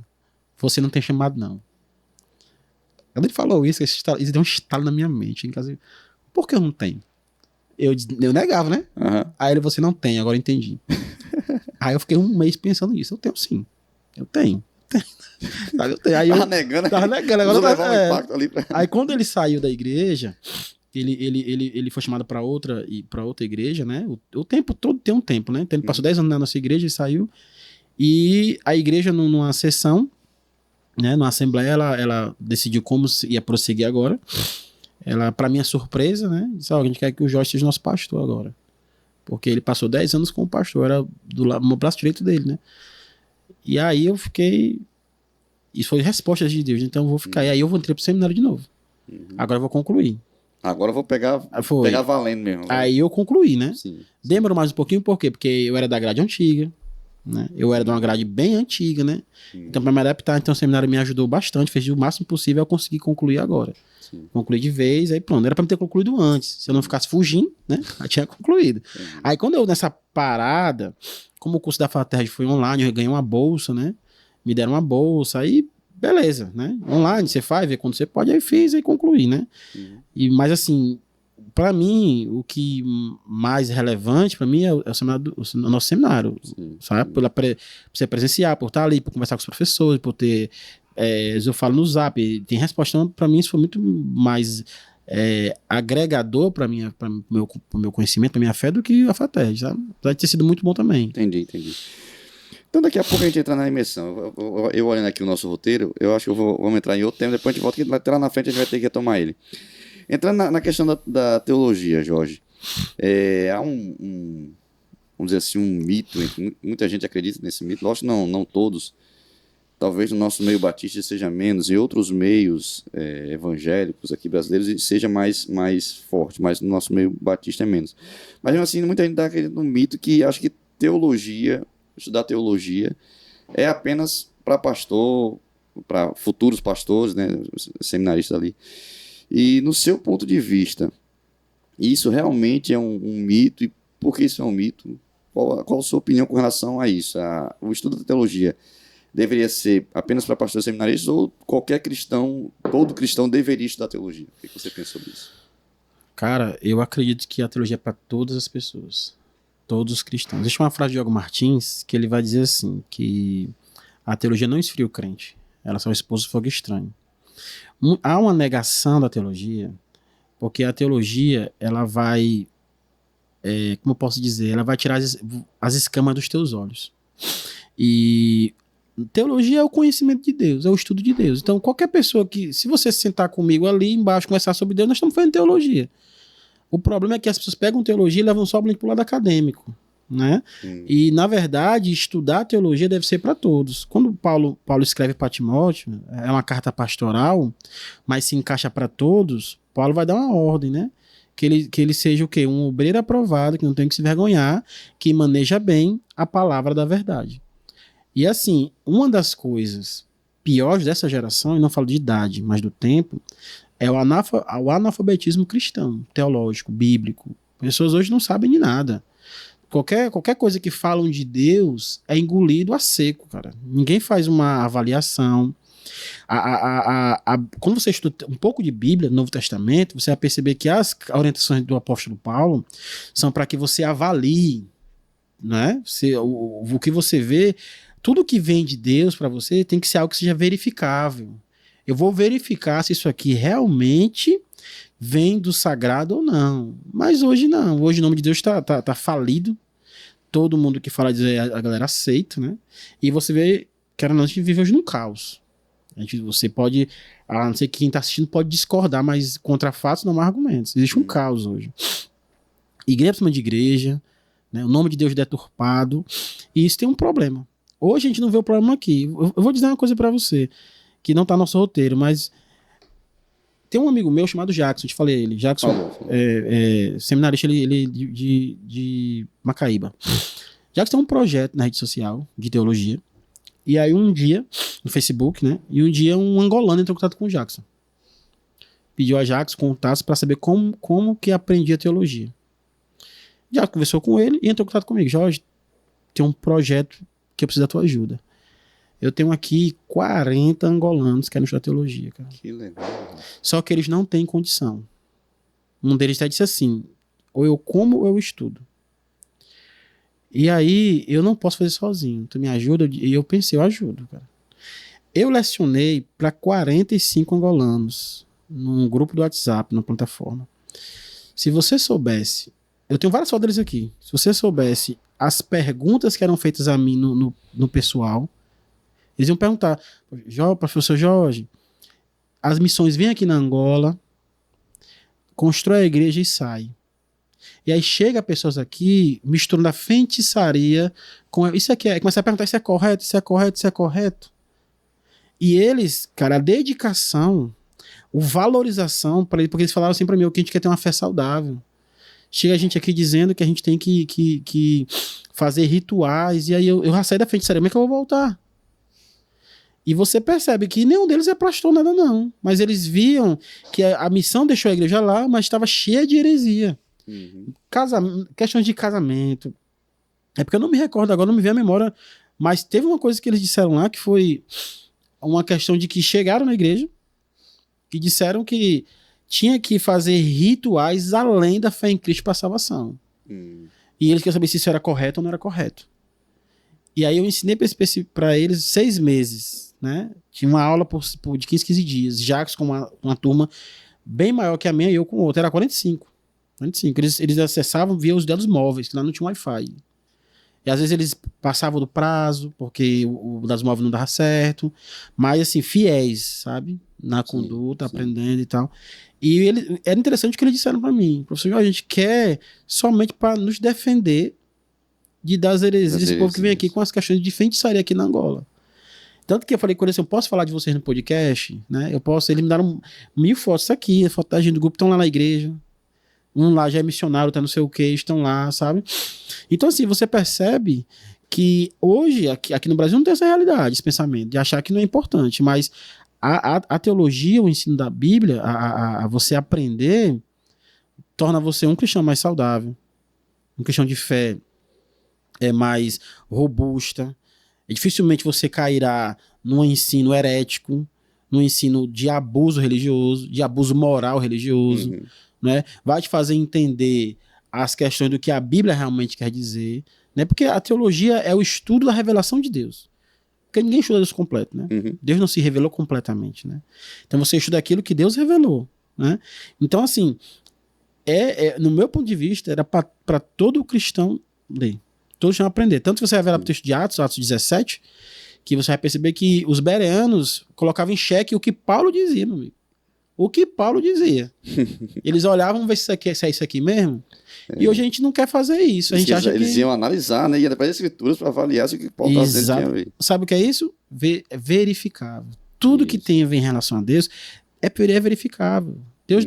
Speaker 2: Você não tem chamado, não. Quando ele falou isso deu um estalo na minha mente. Em casa, por que eu não tenho? Eu negava, né? Aí você não tem, agora eu entendi. Aí eu fiquei 1 mês pensando nisso. Eu tenho sim. Eu tenho. Aí
Speaker 1: tava negando.
Speaker 2: Agora impacto ali Aí quando ele saiu da igreja, ele foi chamado para outra igreja, né? O tempo todo tem um tempo, né? Então ele passou 10 anos na nossa igreja e saiu. E a igreja, numa sessão, né, numa assembleia, ela decidiu como ia prosseguir agora. Ela, para minha surpresa, né, disse: a gente quer que o Jorge seja nosso pastor agora. Porque ele passou 10 anos como pastor, era no braço direito dele, né? E aí eu fiquei... Isso foi resposta de Deus, então eu vou ficar. E aí eu entrei pro seminário de novo. Agora eu vou concluir.
Speaker 1: Agora eu vou pegar valendo mesmo.
Speaker 2: Aí eu concluí, né?
Speaker 1: Sim.
Speaker 2: Demorou mais um pouquinho, por quê? Porque eu era da grade antiga, né? Eu era de uma grade bem antiga, né? Então, para me adaptar, então o seminário me ajudou bastante, fez o máximo possível, eu consegui concluir agora. Concluí de vez, aí pronto. Era para me ter concluído antes. Se eu não ficasse fugindo, né? Eu tinha concluído. Aí quando eu, nessa parada, como o curso da FATERJ foi online, eu ganhei uma bolsa, né? Me deram uma bolsa, aí beleza, né? Online, você faz, vê quando você pode, aí fiz, aí concluí, né? Mas assim, para mim, o que mais relevante para mim é o nosso seminário, sabe? Por você presenciar, por estar ali, por conversar com os professores, por ter... eu falo no Zap, tem resposta. Então, para mim isso foi muito mais agregador para o meu conhecimento, para minha fé, do que a FATERJ, sabe? Apesar de ter sido muito bom também.
Speaker 1: Entendi. Então daqui a pouco a gente entra na imersão. Eu olhando aqui o nosso roteiro, eu acho que vamos entrar em outro tema, depois a gente volta, que até lá na frente a gente vai ter que retomar ele. Entrando na questão da teologia, Jorge, há vamos dizer assim, um mito, muita gente acredita nesse mito, lógico, não todos, talvez no nosso meio batista seja menos, em outros meios evangélicos aqui brasileiros seja mais forte, mas no nosso meio batista é menos. Mas mesmo assim, muita gente está acreditando no mito que acha que estudar teologia é apenas para pastor, para futuros pastores, né, seminaristas ali. E no seu ponto de vista, isso realmente é um mito? E por que isso é um mito? Qual a sua opinião com relação a isso? O estudo da teologia deveria ser apenas para pastores seminaristas ou qualquer cristão, todo cristão deveria estudar teologia? O que você pensa sobre isso?
Speaker 2: Cara, eu acredito que a teologia é para todas as pessoas, todos os cristãos. Existe uma frase de Diogo Martins que ele vai dizer assim, que a teologia não esfria o crente, ela só expôs o fogo estranho. Há uma negação da teologia, porque a teologia, ela vai, como eu posso dizer, ela vai tirar as escamas dos teus olhos. E teologia é o conhecimento de Deus, é o estudo de Deus. Então, qualquer pessoa que, se você sentar comigo ali embaixo, conversar sobre Deus, nós estamos fazendo teologia. O problema é que as pessoas pegam teologia e levam só para o lado acadêmico, né? E, na verdade, estudar teologia deve ser para todos. Quando Paulo escreve para Timóteo, é uma carta pastoral, mas se encaixa para todos, Paulo vai dar uma ordem, né? Que ele seja o quê? Um obreiro aprovado, que não tem que se vergonhar, que maneja bem a palavra da verdade. E assim, uma das coisas piores dessa geração, e não falo de idade, mas do tempo, é o analfabetismo cristão, teológico, bíblico. Pessoas hoje não sabem de nada. Qualquer coisa que falam de Deus é engolido a seco, cara. Ninguém faz uma avaliação. Quando você estuda um pouco de Bíblia, Novo Testamento, você vai perceber que as orientações do apóstolo Paulo são para que você avalie, né? O que você vê, tudo que vem de Deus para você tem que ser algo que seja verificável. Eu vou verificar se isso aqui realmente vem do sagrado ou não. Mas hoje não. Hoje o nome de Deus tá falido. Todo mundo que fala disso, a galera aceita, né? E você vê, cara, a gente vive hoje num caos. Você pode, a não ser que quem tá assistindo pode discordar, mas contra fatos não há argumentos. Existe um caos hoje. Igreja por cima de igreja, né? O nome de Deus deturpado. E isso tem um problema. Hoje a gente não vê o problema aqui. Eu vou dizer uma coisa pra você, que não tá no nosso roteiro, mas tem um amigo meu chamado Jackson, te falei ele. Jackson é seminarista, ele de Macaíba. Jackson tem um projeto na rede social de teologia. E aí um dia, no Facebook, né? E um dia um angolano entrou em contato com o Jackson. Pediu a Jackson contatos para saber como que aprendia teologia. Já conversou com ele e entrou em contato comigo. Jorge, tem um projeto que eu preciso da tua ajuda. Eu tenho aqui 40 angolanos que querem estudar teologia, cara.
Speaker 1: Que legal.
Speaker 2: Só que eles não têm condição. Um deles até disse assim, ou eu como ou eu estudo. E aí, eu não posso fazer sozinho. Tu me ajuda? E eu pensei, eu ajudo, cara. Eu lecionei para 45 angolanos num grupo do WhatsApp, na plataforma. Se você soubesse, eu tenho várias fotos deles aqui. Se você soubesse as perguntas que eram feitas a mim no pessoal, eles iam perguntar, professor Jorge, as missões vêm aqui na Angola, constrói a igreja e sai. E aí chega pessoas aqui misturando a feitiçaria com isso aqui. Começa a perguntar se é correto, se é correto, se é correto. E eles, cara, a dedicação, a valorização para eles, porque eles falaram assim para mim, que a gente quer ter uma fé saudável. Chega a gente aqui dizendo que a gente tem que fazer rituais, e aí eu já saí da feitiçaria, como é que eu vou voltar? E você percebe que nenhum deles é pastor nada não, mas eles viam que a missão deixou a igreja lá, mas estava cheia de heresia. Questões de casamento. É porque eu não me recordo agora, não me vem a memória, mas teve uma coisa que eles disseram lá que foi uma questão de que chegaram na igreja e disseram que tinha que fazer rituais além da fé em Cristo para salvação. E eles queriam saber se isso era correto ou não era correto. E aí eu ensinei para eles 6 meses, né? Tinha uma aula de 15 dias, Jacques com uma turma bem maior que a minha e eu com outra, era 45. Eles acessavam via os dados móveis, que lá não tinha Wi-Fi. E às vezes eles passavam do prazo, porque o dados móveis não dava certo, mas assim, fiéis, sabe? Na conduta, aprendendo e tal. E era interessante o que eles disseram para mim, professor, a gente quer somente para nos defender das heresias desse povo que vem aqui com as questões de feitiçaria aqui na Angola. Tanto que eu falei com eles, eu posso falar de vocês no podcast, né? Eles me deram 1000 fotos, isso aqui, a foto da gente do grupo, estão lá na igreja. Um lá já é missionário, tá não sei o que, estão lá, sabe? Então, assim, você percebe que hoje, aqui no Brasil, não tem essa realidade, esse pensamento, de achar que não é importante, mas a teologia, o ensino da Bíblia, a você aprender, torna você um cristão mais saudável, um cristão de fé mais robusta, E dificilmente você cairá num ensino herético, num ensino de abuso religioso, de abuso moral religioso, né? Vai te fazer entender as questões do que a Bíblia realmente quer dizer, né? Porque a teologia é o estudo da revelação de Deus. Porque ninguém estuda Deus completo, né? Deus não se revelou completamente, né? Então você estuda aquilo que Deus revelou, né? Então, assim, no meu ponto de vista, era para todo cristão ler. Todos vão aprender. Tanto que você vai ver lá pro texto de Atos 17, que você vai perceber que os bereanos colocavam em xeque o que Paulo dizia, meu amigo. O que Paulo dizia. Eles olhavam, ver se é isso aqui mesmo. E hoje a gente não quer fazer isso. A gente acha
Speaker 1: eles
Speaker 2: que...
Speaker 1: iam analisar, né? Ia depois das escrituras para avaliar se o que Paulo está dizendo tinha a ver.
Speaker 2: Sabe o que é isso? Verificável. Tudo que tem a ver em relação a Deus é verificável. Deus,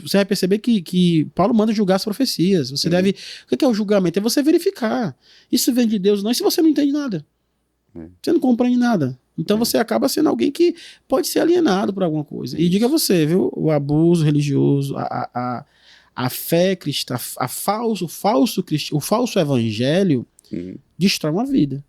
Speaker 2: você vai perceber que Paulo manda julgar as profecias. Você deve... O que é o julgamento? É você verificar. Isso vem de Deus, não. E se você não entende nada? Você não compreende nada. Então você acaba sendo alguém que pode ser alienado por alguma coisa. E diga você, viu? O abuso religioso, a fé cristã, o falso evangelho destrói uma vida.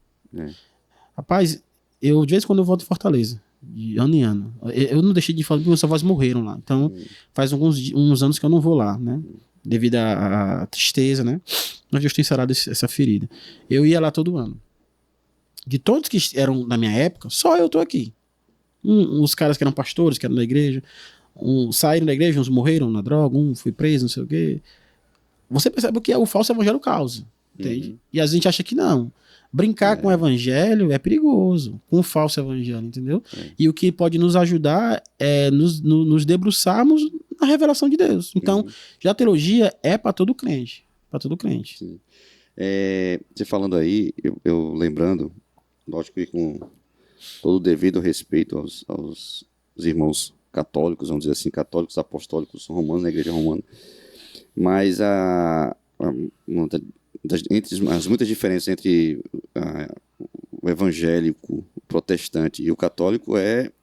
Speaker 2: Rapaz, de vez em quando eu volto em Fortaleza, de ano em ano. Eu não deixei de falar porque meus avós morreram lá. Então faz uns anos que eu não vou lá, né? Devido à tristeza, né? Mas Deus tem sarado essa ferida. Eu ia lá todo ano. De todos que eram da minha época, só eu tô aqui. Os caras que eram pastores, que eram da igreja, saíram da igreja, uns morreram na droga, foi preso, não sei o quê. Você percebe o que é o falso evangelho causa, entende? E a gente acha que não. Brincar com o evangelho é perigoso, com o falso evangelho, entendeu? E o que pode nos ajudar é nos debruçarmos na revelação de Deus. Então, já a teologia é para todo crente. Para todo crente.
Speaker 1: Sim. Você falando aí, eu lembrando, lógico que com todo o devido respeito aos irmãos católicos, vamos dizer assim, católicos apostólicos romanos, na igreja romana, mas entre as muitas diferenças entre o evangélico, o protestante e o católico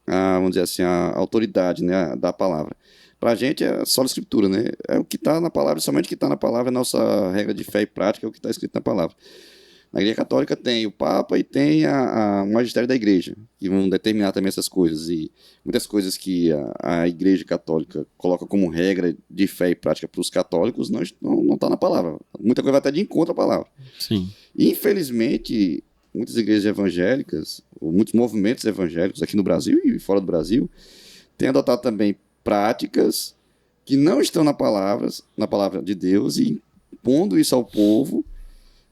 Speaker 1: vamos dizer assim, a autoridade, né, da palavra. Para a gente é só a escritura, né? É o que está na palavra, somente o que está na palavra é a nossa regra de fé e prática, é o que está escrito na palavra. Na igreja católica tem o Papa e tem o magistério da igreja, que vão determinar também essas coisas. E muitas coisas que a igreja católica coloca como regra de fé e prática para os católicos não está na palavra. Muita coisa vai até de encontro à palavra.
Speaker 2: Sim.
Speaker 1: E, infelizmente, muitas igrejas evangélicas, ou muitos movimentos evangélicos aqui no Brasil e fora do Brasil, têm adotado também práticas que não estão na palavra de Deus e impondo isso ao povo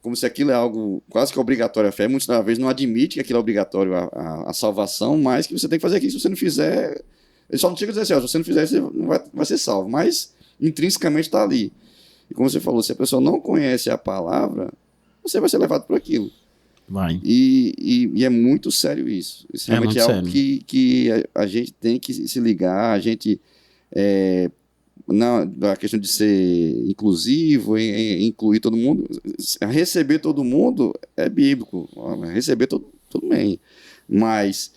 Speaker 1: como se aquilo é algo quase que obrigatório à fé. Muitas vezes não admite que aquilo é obrigatório à salvação, mas que você tem que fazer aquilo. Se você não fizer, ele só não chega a dizer assim, se você não fizer, você não vai ser salvo, mas intrinsecamente está ali. E como você falou, se a pessoa não conhece a palavra, você vai ser levado por aquilo.
Speaker 2: Vai.
Speaker 1: E é muito sério isso. Isso realmente é algo que a gente tem que se ligar, a gente, na questão de ser inclusivo, incluir todo mundo, receber todo mundo é bíblico, receber todo bem, mas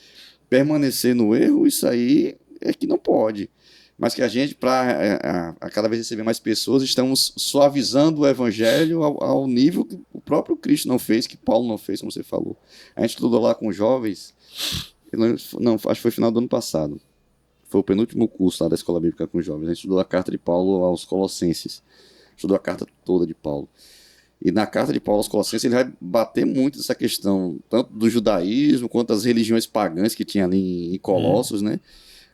Speaker 1: permanecer no erro, isso aí é que não pode. Mas que a gente, para cada vez receber mais pessoas, estamos suavizando o evangelho ao nível que o próprio Cristo não fez, que Paulo não fez, como você falou. A gente estudou lá com jovens, acho que foi final do ano passado, foi o penúltimo curso lá da Escola Bíblica com jovens. A gente estudou a carta de Paulo aos Colossenses, estudou a carta toda de Paulo. E na carta de Paulo aos Colossenses ele vai bater muito dessa questão, tanto do judaísmo, quanto das religiões pagãs que tinha ali em Colossos, né?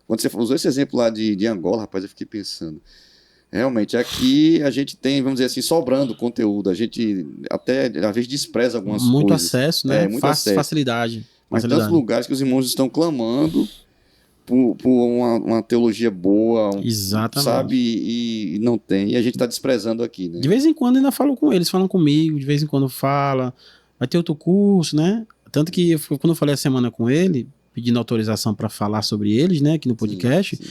Speaker 1: Quando você usou esse exemplo lá de Angola, rapaz, eu fiquei pensando. Realmente, aqui a gente tem, vamos dizer assim, sobrando conteúdo. A gente até, às vezes, despreza algumas coisas.
Speaker 2: Muito acesso, né?
Speaker 1: Muito acesso.
Speaker 2: Facilidade.
Speaker 1: Mas tantos lugares que os irmãos estão clamando por uma teologia boa,
Speaker 2: exatamente,
Speaker 1: sabe? E não tem. E a gente está desprezando aqui, né?
Speaker 2: De vez em quando ainda falo com eles, falam comigo, de vez em quando fala. Vai ter outro curso, né? Tanto que quando eu falei a semana com ele, pedindo autorização para falar sobre eles, né, aqui no podcast, sim.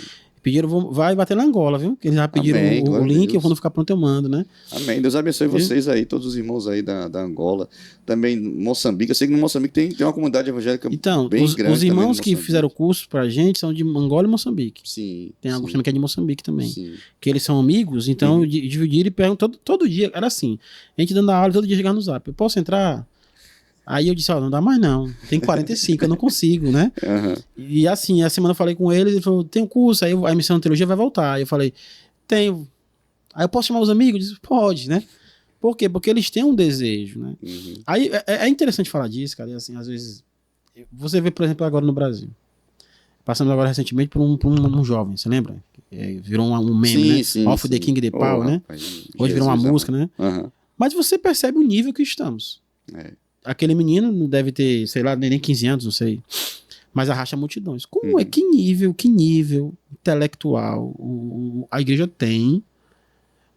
Speaker 2: Pediram, vai bater na Angola, viu? Eles já pediram o link, quando ficar pronto eu mando, né?
Speaker 1: Amém. Deus abençoe vocês aí, todos os irmãos aí da Angola. Também Moçambique. Eu sei que no Moçambique tem uma comunidade evangélica bem grande.
Speaker 2: Os irmãos que fizeram o curso pra gente são de Angola e Moçambique.
Speaker 1: Sim.
Speaker 2: Tem alguns também que é de Moçambique também.
Speaker 1: Sim.
Speaker 2: Que eles são amigos, então dividiram e perguntam todo dia. Era assim, a gente dando a aula, todo dia chegava no zap. Eu posso entrar? Aí eu disse, ó, não dá mais não, tem 45, eu não consigo, né? E assim, a semana eu falei com ele falou, tem um curso, aí a missão de teologia vai voltar. Aí eu falei, tenho. Aí eu posso chamar os amigos? Eu disse, pode, né? Por quê? Porque eles têm um desejo, né? Aí é interessante falar disso, cara, e assim, às vezes, você vê, por exemplo, agora no Brasil, passamos agora recentemente por um jovem, você lembra? Virou um meme,
Speaker 1: sim,
Speaker 2: né? Off
Speaker 1: sim.
Speaker 2: the King the Power, né?
Speaker 1: Rapaz,
Speaker 2: hoje virou uma
Speaker 1: Jesus,
Speaker 2: música, né? Mas você percebe o nível que estamos. Aquele menino não deve ter, sei lá, nem 15 anos, não sei. Mas arrasta multidões. Como é? Que nível intelectual a igreja tem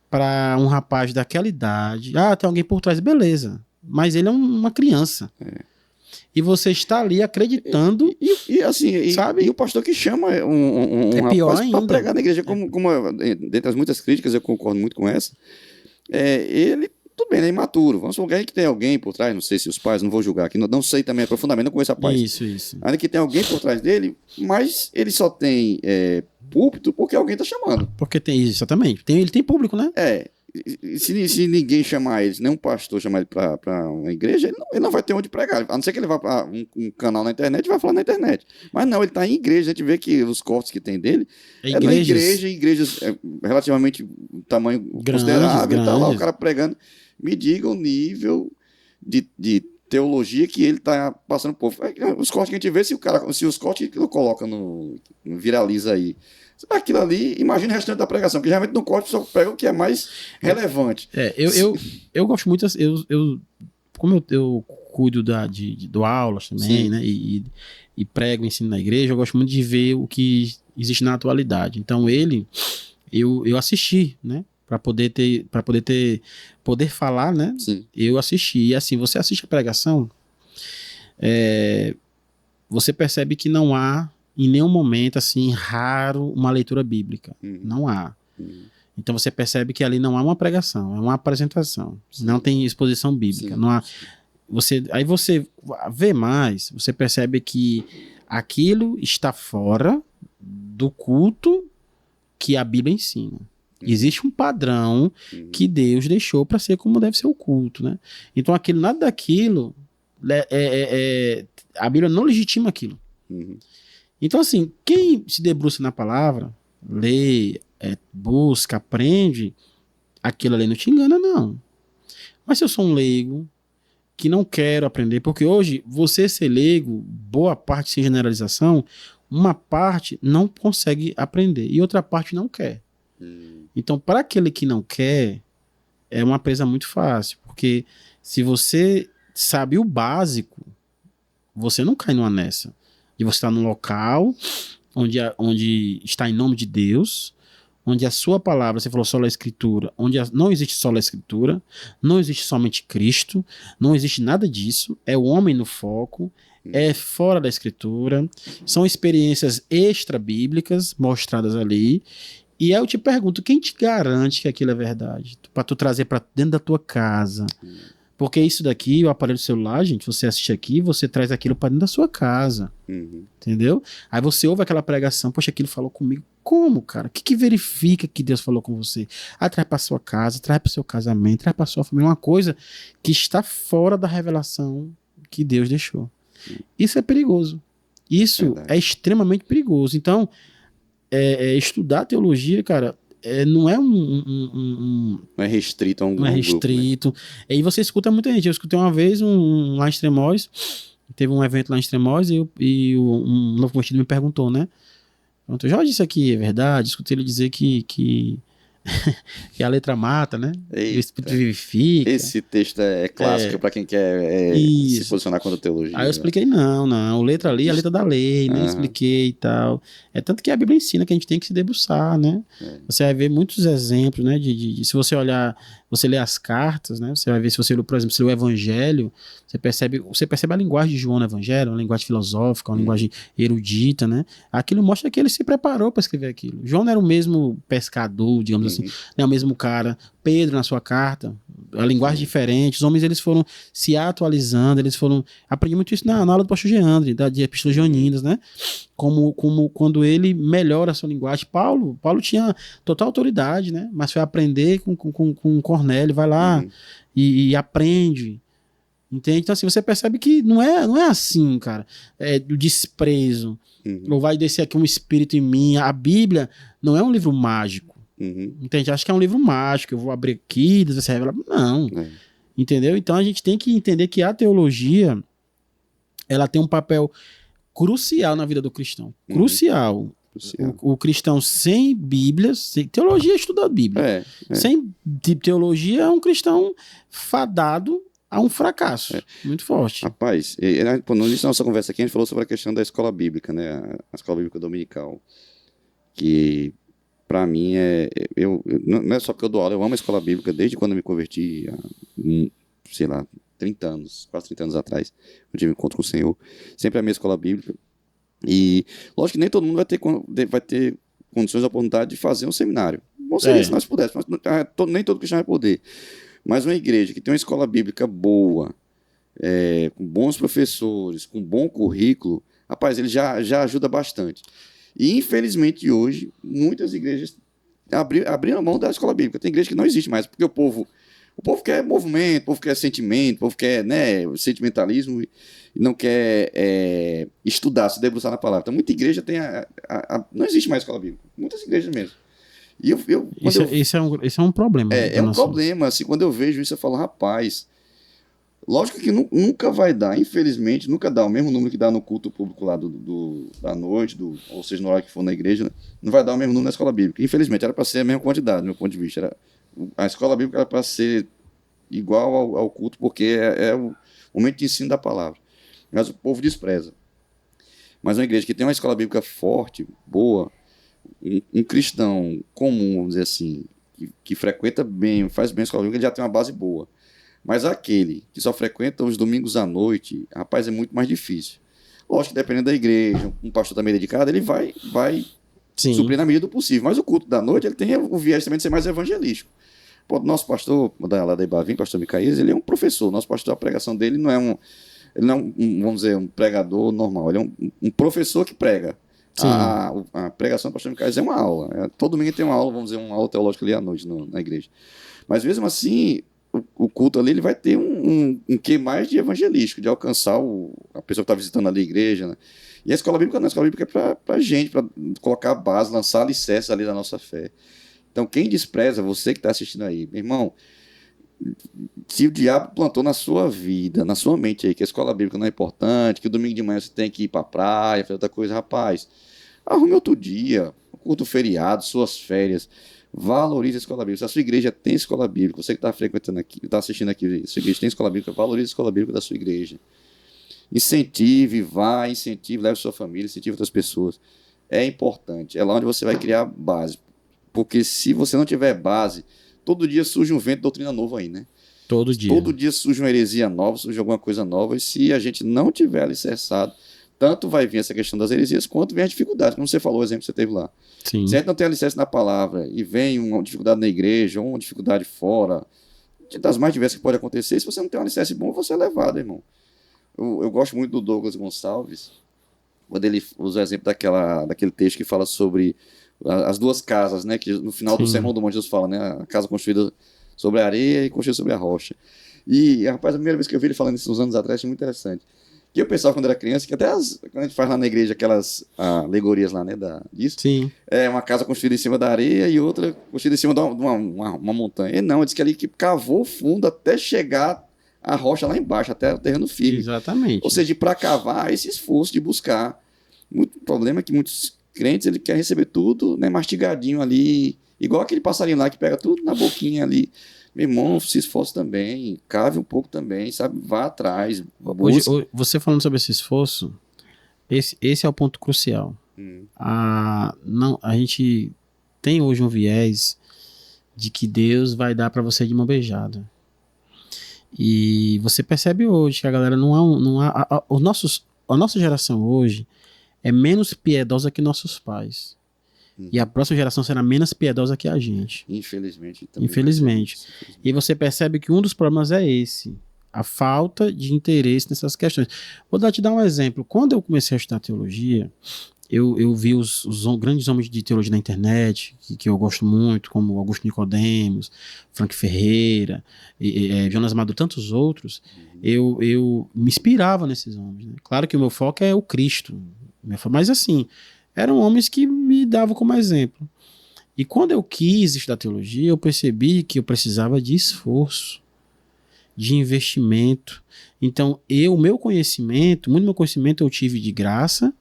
Speaker 2: para um rapaz daquela idade? Ah, tem alguém por trás, beleza. Mas ele é uma criança. E você está ali acreditando.
Speaker 1: E assim,
Speaker 2: sabe?
Speaker 1: E o pastor que chama um rapaz para pregar na igreja, como dentre as muitas críticas, eu concordo muito com essa. Ele, tudo bem, é imaturo. Vamos supor que tem alguém por trás, não sei se os pais, não vou julgar aqui, não sei também profundamente, não conheço a paz.
Speaker 2: Isso.
Speaker 1: Ainda que tem alguém por trás dele, mas ele só tem púlpito porque alguém está chamando.
Speaker 2: Porque tem isso, exatamente. Ele tem público, né?
Speaker 1: Se ninguém chamar ele, se nenhum pastor chamar ele para uma igreja, ele não vai ter onde pregar. A não ser que ele vá para um canal na internet e vai falar na internet. Mas não, ele está em igreja. A gente vê que os cortes que tem dele na igrejas relativamente tamanho considerável. Tá lá o cara pregando. Me diga o nível de teologia que ele está passando pro povo. Os cortes que a gente vê, se os cortes que ele coloca viraliza aí, aquilo ali, imagina o restante da pregação, que geralmente no corte só pega o que é mais relevante.
Speaker 2: Eu gosto muito, como eu cuido do aulas também, né, e prego, ensino na igreja, eu gosto muito de ver o que existe na atualidade. Então eu assisti, né, para poder falar, né?
Speaker 1: Sim.
Speaker 2: Eu assisti. E assim, você assiste a pregação, você percebe que não há em nenhum momento, assim, raro, uma leitura bíblica. Não há. Então você percebe que ali não há uma pregação, é uma apresentação. Não tem exposição bíblica. Não há. Aí você vê mais, você percebe que aquilo está fora do culto que a Bíblia ensina. Existe um padrão que Deus deixou para ser como deve ser o culto, né? Então nada daquilo, a Bíblia não legitima aquilo. Então assim, quem se debruça na palavra, lê, busca, aprende, aquilo ali não te engana, não. Mas se eu sou um leigo que não quero aprender, porque hoje você ser leigo, boa parte sem generalização, uma parte não consegue aprender e outra parte não quer. Então, para aquele que não quer, é uma presa muito fácil, porque se você sabe o básico, você não cai numa nessa. E você está num local onde está em nome de Deus, onde a sua palavra, você falou só a escritura, onde não existe só a escritura, não existe somente Cristo, não existe nada disso, é o homem no foco, é fora da escritura, são experiências extra-bíblicas mostradas ali. E aí eu te pergunto, quem te garante que aquilo é verdade? Para tu trazer para dentro da tua casa. Porque isso daqui, o aparelho celular, gente, você assiste aqui, você traz aquilo para dentro da sua casa. Entendeu? Aí você ouve aquela pregação, poxa, aquilo falou comigo. Como, cara? O que verifica que Deus falou com você? Traz para sua casa, traz para o seu casamento, traz para sua família. Uma coisa que está fora da revelação que Deus deixou. Isso é perigoso. Isso é extremamente perigoso. Então, estudar teologia, cara, não é não
Speaker 1: é restrito a um
Speaker 2: grupo. Não é restrito. Né? E você escuta muita gente. Eu escutei uma vez lá em Extremoz, teve um evento lá em Extremoz e um novo convertido me perguntou, né? Pronto, Jorge, isso aqui é verdade? Escutei ele dizer que a letra mata, né?
Speaker 1: Eita.
Speaker 2: O Espírito vivifica.
Speaker 1: Esse texto é clássico para quem quer se posicionar contra a teologia.
Speaker 2: Aí eu expliquei, não, letra ali é a letra da lei, né? Expliquei e tal. Tanto que a Bíblia ensina que a gente tem que se debruçar, né? Você vai ver muitos exemplos, né? Se você olhar, você lê as cartas, né? Você vai ver, se você lê, por exemplo, se lê o Evangelho, você percebe a linguagem de João no Evangelho, uma linguagem filosófica, uma linguagem erudita, né? Aquilo mostra que ele se preparou para escrever aquilo. João não era o mesmo pescador, digamos assim, não é o mesmo cara. Pedro, na sua carta, a linguagem diferente, os homens eles foram se atualizando, aprendi muito isso na aula do pastor Geandre, de Epístolas Joaninas, né? Como quando ele melhora a sua linguagem. Paulo tinha total autoridade, né? Mas foi aprender com Cornélio, vai lá e aprende. Entende? Então, assim, você percebe que não é assim, cara. É do desprezo. Ou vai descer aqui um espírito em mim. A Bíblia não é um livro mágico. Entende? Acho que é um livro mágico. Eu vou abrir aqui, Deus vai se revelar. Não. Entendeu? Então, a gente tem que entender que a teologia, ela tem um papel crucial na vida do cristão. Crucial. O cristão sem Bíblia, sem teologia, estuda a Bíblia. Sem teologia, é um cristão fadado a um fracasso muito forte.
Speaker 1: Rapaz, no início da nossa conversa aqui, a gente falou sobre a questão da escola bíblica, né? A escola bíblica dominical. Que, pra mim, não é só porque eu dou aula, eu amo a escola bíblica desde quando eu me converti, sei lá, 30 anos, quase 30 anos atrás, eu tive um encontro com o Senhor. Sempre a minha escola bíblica. E, lógico que nem todo mundo vai ter condições, oportunidade de fazer um seminário. Bom seria se nós pudéssemos, mas nem todo cristão vai poder. Mas uma igreja que tem uma escola bíblica boa, com bons professores, com bom currículo, rapaz, ele já ajuda bastante. E, infelizmente, hoje, muitas igrejas abriram mão da escola bíblica. Tem igreja que não existe mais, porque o povo quer movimento, o povo quer sentimento, o povo quer, né, sentimentalismo e não quer estudar, se debruçar na palavra. Então, muita igreja tem não existe mais escola bíblica. Muitas igrejas mesmo. E
Speaker 2: Esse é um problema.
Speaker 1: É um problema. Assim, quando eu vejo isso, eu falo, rapaz, lógico que nunca vai dar, infelizmente, nunca dá o mesmo número que dá no culto público lá da noite, ou seja, na hora que for na igreja, né? Não vai dar o mesmo número na escola bíblica. Infelizmente, era para ser a mesma quantidade, do meu ponto de vista. A escola bíblica era para ser igual ao culto, porque é o momento de ensino da palavra. Mas o povo despreza. Mas uma igreja que tem uma escola bíblica forte, boa, um cristão comum, vamos dizer assim, que frequenta bem, faz bem a escola bíblica, ele já tem uma base boa. Mas aquele que só frequenta os domingos à noite, rapaz, é muito mais difícil. Lógico que dependendo da igreja, um pastor também dedicado, ele vai suprir na medida do possível. Mas o culto da noite, ele tem o viés também de ser mais evangelístico. Pô, nosso pastor, lá da Ibavim, pastor Micaías, ele é um professor. Nosso pastor, a pregação dele não é vamos dizer, um pregador normal. Ele é um professor que prega. A pregação do pastor Micaías é uma aula. Todo domingo tem uma aula, vamos dizer, uma aula teológica ali à noite na igreja. Mas mesmo assim, o culto ali, ele vai ter um quê mais de evangelístico, de alcançar a pessoa que está visitando ali a igreja, né? E a escola bíblica não, a escola bíblica é para gente, para colocar a base, lançar alicerces ali da nossa fé. Então, quem despreza, você que está assistindo aí, meu irmão, se o diabo plantou na sua vida, na sua mente aí, que a escola bíblica não é importante, que o domingo de manhã você tem que ir para a praia, fazer outra coisa, rapaz, arrume outro dia, curta o feriado, suas férias, valorize a escola bíblica. Se a sua igreja tem escola bíblica, você que está frequentando aqui, está assistindo aqui, sua igreja tem escola bíblica, valorize a escola bíblica da sua igreja. Incentive, leve sua família, incentive outras pessoas. É importante, é lá onde você vai criar base. Porque se você não tiver base, todo dia surge um vento de doutrina novo aí, né?
Speaker 2: Todo dia.
Speaker 1: Todo dia surge uma heresia nova, surge alguma coisa nova, e se a gente não tiver alicerçado, tanto vai vir essa questão das heresias, quanto vem as dificuldades, como você falou, o exemplo que você teve lá.
Speaker 2: Sim.
Speaker 1: Se a gente não tem alicerce na palavra, e vem uma dificuldade na igreja, ou uma dificuldade fora, das mais diversas que pode acontecer, se você não tem um alicerce bom, você é levado, irmão. Eu gosto muito do Douglas Gonçalves, quando ele usa o exemplo daquele texto que fala sobre as duas casas, né, que no final do Sermão do Monte Jesus fala, né, a casa construída sobre a areia e construída sobre a rocha. E, rapaz, a primeira vez que eu vi ele falando isso uns anos atrás, achei muito interessante. Que eu pensava quando era criança, que até quando a gente faz lá na igreja aquelas alegorias lá, né, disso, é uma casa construída em cima da areia e outra construída em cima de uma montanha. E não, ele disse que ali que cavou fundo até chegar a rocha lá embaixo, até o terreno firme.
Speaker 2: Exatamente.
Speaker 1: Ou seja, para cavar, esse esforço de buscar. O problema é que muitos crentes, ele quer receber tudo, né, mastigadinho ali, igual aquele passarinho lá que pega tudo na boquinha ali. Meu irmão, se esforce também, cave um pouco também, sabe? Vá atrás.
Speaker 2: Hoje, você falando sobre esse esforço, esse é o ponto crucial. A gente tem hoje um viés de que Deus vai dar para você de mão beijada. E você percebe hoje que a galera a nossa geração hoje é menos piedosa que nossos pais. E a próxima geração será menos piedosa que a gente.
Speaker 1: Infelizmente.
Speaker 2: Infelizmente. E você percebe que um dos problemas é esse. A falta de interesse nessas questões. Vou te dar um exemplo. Quando eu comecei a estudar teologia, eu vi os grandes homens de teologia na internet, que eu gosto muito, como Augusto Nicodemos, Frank Ferreira, Jonas Maduro, tantos outros, eu me inspirava nesses homens. Né? Claro que o meu foco é o Cristo, mas assim, eram homens que me davam como exemplo. E quando eu quis estudar teologia, eu percebi que eu precisava de esforço, de investimento. Então, muito meu conhecimento eu tive de graça,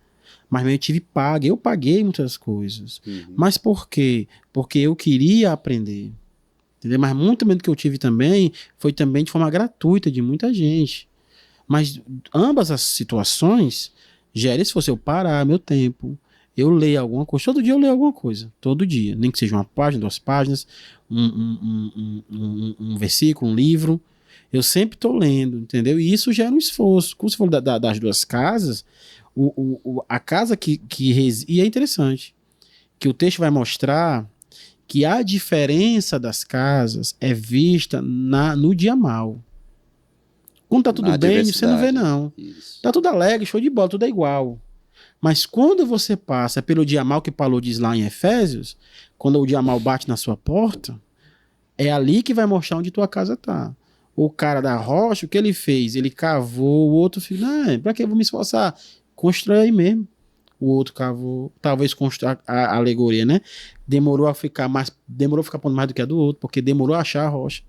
Speaker 2: mas eu tive pago. Eu paguei muitas coisas. Mas por quê? Porque eu queria aprender. Entendeu? Mas muito menos que eu tive também, foi também de forma gratuita de muita gente. Mas ambas as situações, gera se fosse eu parar meu tempo, eu leio alguma coisa. Todo dia eu leio alguma coisa. Todo dia. Nem que seja uma página, 2 páginas, um versículo, um livro. Eu sempre estou lendo, entendeu? E isso gera um esforço. Como você falou das 2 casas, a casa e é interessante, que o texto vai mostrar que a diferença das casas é vista no dia mal. Quando tá tudo bem, você não vê não. Isso. Tá tudo alegre, show de bola, tudo é igual. Mas quando você passa pelo dia mal que Paulo diz lá em Efésios, quando o dia mal bate na sua porta, é ali que vai mostrar onde tua casa tá. O cara da rocha, o que ele fez? Ele cavou, o outro fez, pra que eu vou me esforçar? Constrói aí mesmo. O outro cavou, talvez construir a alegoria, né? Demorou a ficar pondo mais do que a do outro, porque demorou a achar a rocha.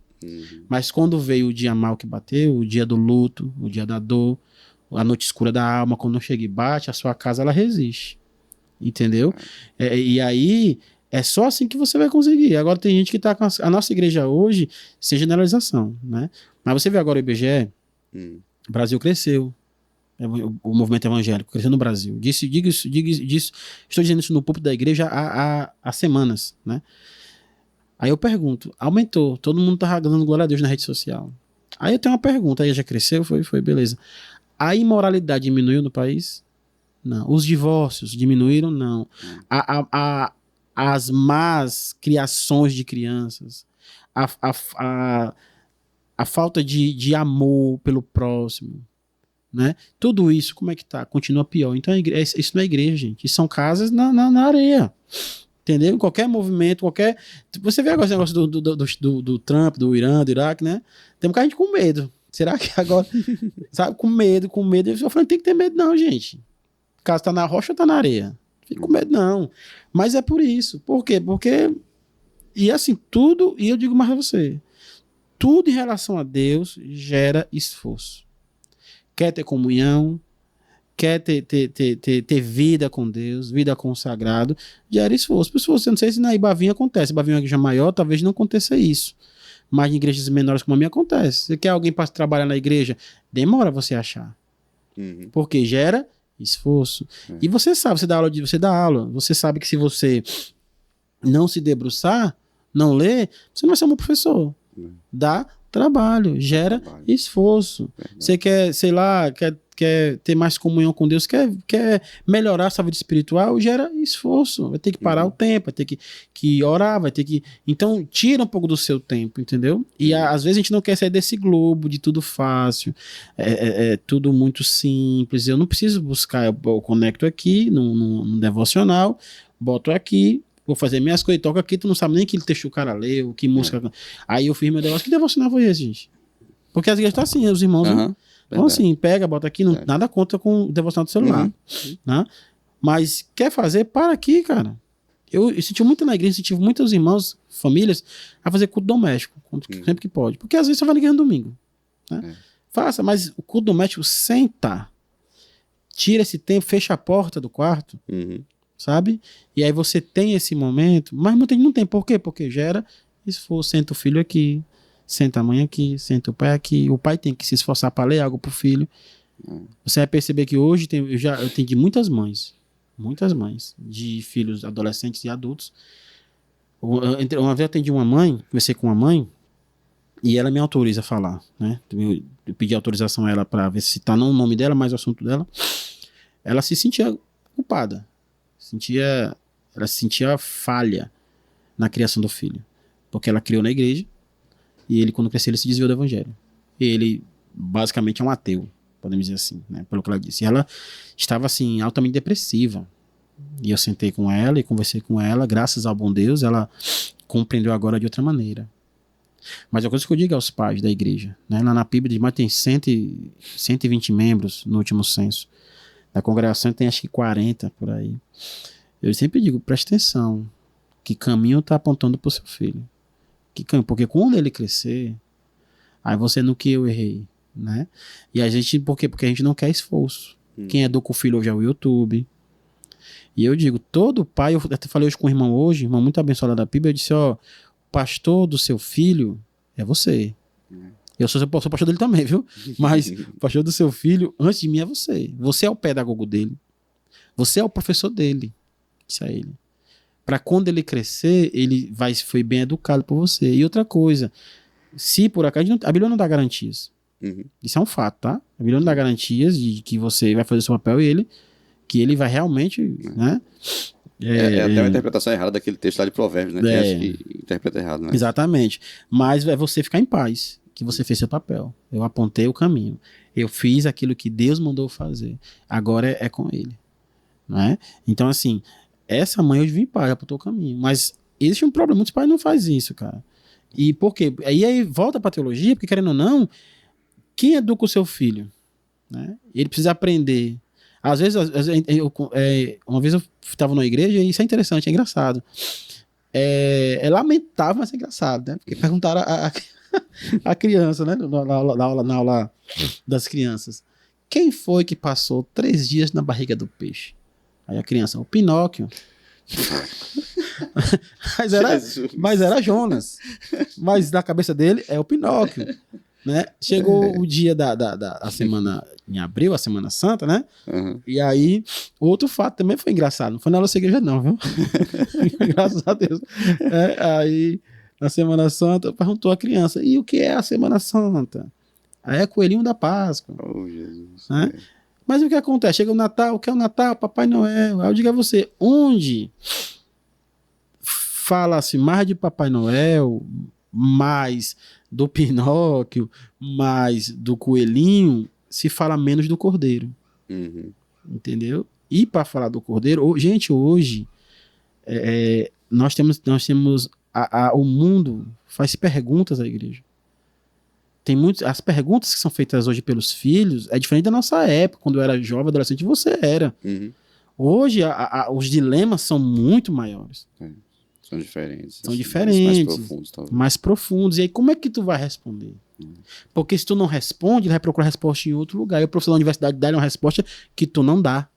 Speaker 2: Mas quando veio o dia mal que bateu, o dia do luto, o dia da dor, a noite escura da alma, quando eu chego e bate, a sua casa ela resiste. Entendeu? E aí é só assim que você vai conseguir. Agora tem gente que tá com a nossa igreja hoje, sem generalização, né? Mas você vê agora o IBGE, o Brasil cresceu. O movimento evangélico cresceu no Brasil. Digo isso, estou dizendo isso no púlpito da igreja há semanas, né? Aí eu pergunto, aumentou, todo mundo tá dando glória a Deus na rede social. Aí eu tenho uma pergunta, aí já cresceu, foi beleza. A imoralidade diminuiu no país? Não. Os divórcios diminuíram? Não. As más criações de crianças, a falta de amor pelo próximo, né? Tudo isso, como é que tá? Continua pior. Então isso não é igreja, gente. Isso são casas na areia. Entendeu? Qualquer movimento, você vê agora esse negócio do Trump, do Irã, do Iraque, né? Tem muita gente com medo. Será que agora, sabe, com medo. Eu falei, não tem que ter medo não, gente. O caso tá na rocha ou tá na areia? Não fica com medo não. Mas é por isso. Por quê? Porque, e assim, tudo, e eu digo mais a você, tudo em relação a Deus gera esforço. Quer ter comunhão, quer ter vida com Deus, vida com o sagrado, gera esforço. Por isso, você não sei se na Ibavinha acontece. Ibavinha é uma igreja maior, talvez não aconteça isso. Mas em igrejas menores como a minha acontece. Você quer alguém para trabalhar na igreja? Demora você achar. Porque gera esforço. E você sabe, você dá aula. Você sabe que se você não se debruçar, não ler, você não vai ser um bom professor. Dá trabalho, gera esforço. Você quer, sei lá, quer ter mais comunhão com Deus, quer melhorar a sua vida espiritual, gera esforço. Vai ter que parar o tempo, vai ter que orar, vai ter que... Então, tira um pouco do seu tempo, entendeu? E às vezes a gente não quer sair desse globo de tudo fácil, tudo muito simples. Eu não preciso buscar, eu conecto aqui no devocional, boto aqui, vou fazer minhas coisas, toco aqui, tu não sabe nem que texto o cara leu, que música... Aí eu fiz meu negócio, que devocional foi esse, gente? Porque as igrejas estão assim, os irmãos... Então assim, pega, bota aqui, nada contra com o devocional do celular, né? Mas quer fazer, para aqui, cara. Eu senti muito na igreja, senti muitos irmãos, famílias, a fazer culto doméstico, sempre que pode. Porque às vezes você vai na igreja no domingo, né? Faça, mas o culto doméstico, senta, tira esse tempo, fecha a porta do quarto, sabe? E aí você tem esse momento, mas muita gente não tem. Por quê? Porque gera esforço, senta o filho aqui, senta a mãe aqui, senta o pai aqui. O pai tem que se esforçar para ler algo pro filho. Você vai perceber que hoje eu atendi muitas mães, de filhos adolescentes e adultos. Uma vez eu atendi uma mãe, conversei com uma mãe, e ela me autoriza a falar, né? Eu pedi autorização a ela para ver se tá não o nome dela, mas o assunto dela. Ela se sentia culpada. Ela se sentia falha na criação do filho. Porque ela criou na igreja, e ele, quando cresceu, ele se desviou do evangelho. Ele, basicamente, é um ateu, podemos dizer assim, né? Pelo que ela disse. E ela estava, assim, altamente depressiva. E eu sentei com ela e conversei com ela, graças ao bom Deus, ela compreendeu agora de outra maneira. Mas a coisa que eu digo aos pais da igreja, né? Lá na PIB de mais tem 120 membros no último censo. Na congregação tem acho que 40 por aí. Eu sempre digo, preste atenção, que caminho está apontando para o seu filho. Porque quando ele crescer, aí você no que eu errei, né? E a gente, por quê? Porque a gente não quer esforço. Quem educa o filho hoje é o YouTube. E eu digo, todo pai, eu até falei hoje com o irmão muito abençoado da PIB, eu disse, ó, pastor do seu filho é você. Eu sou pastor dele também, viu? Mas o pastor do seu filho, antes de mim, é você. Você é o pedagogo dele. Você é o professor dele. Isso é ele. Para quando ele crescer, ele foi bem educado por você. E outra coisa, se por acaso, a Bíblia não dá garantias. Isso é um fato, tá? A Bíblia não dá garantias de que você vai fazer o seu papel e que ele vai realmente, né?
Speaker 1: É até uma interpretação errada daquele texto lá de Provérbios, né? Tem gente que interpreta errado, né?
Speaker 2: Exatamente. Mas é você ficar em paz, que você fez seu papel. Eu apontei o caminho. Eu fiz aquilo que Deus mandou fazer. Agora é com ele. Né? Então, assim, essa mãe hoje vim em paz, apontou o caminho. Mas existe um problema. Muitos pais não fazem isso, cara. E por quê? Aí volta pra teologia, porque querendo ou não, quem educa o seu filho? Né? Ele precisa aprender. Às vezes, uma vez eu estava numa igreja e isso é interessante, é engraçado. É lamentável, mas é engraçado, né? Porque perguntaram a criança, né? Na aula das crianças. Quem foi que passou 3 dias na barriga do peixe? Aí a criança, o Pinóquio. mas era Jonas. Mas na cabeça dele é o Pinóquio. Né? Chegou o dia da semana em abril, a Semana Santa, né? E aí, outro fato também foi engraçado. Não foi na nossa igreja, não, viu? Graças a Deus. Aí, na Semana Santa, perguntou a criança: e o que é a Semana Santa? Aí é coelhinho da Páscoa.
Speaker 1: Oh, Jesus.
Speaker 2: Né? Mas o que acontece? Chega o Natal, o que é o Natal? Papai Noel. Aí eu digo a você: onde fala-se mais de Papai Noel, mais do Pinóquio, mais do coelhinho, se fala menos do cordeiro. Entendeu? E para falar do cordeiro, gente, hoje nós temos o mundo faz perguntas à igreja. Tem as perguntas que são feitas hoje pelos filhos é diferente da nossa época, quando eu era jovem, adolescente, você era. Hoje os dilemas são muito maiores.
Speaker 1: São diferentes.
Speaker 2: São diferentes.
Speaker 1: Mais profundos, talvez.
Speaker 2: Mais profundos. E aí, como é que tu vai responder? Porque se tu não responde, ele vai procurar resposta em outro lugar. E o professor da universidade dá uma resposta que tu não dá.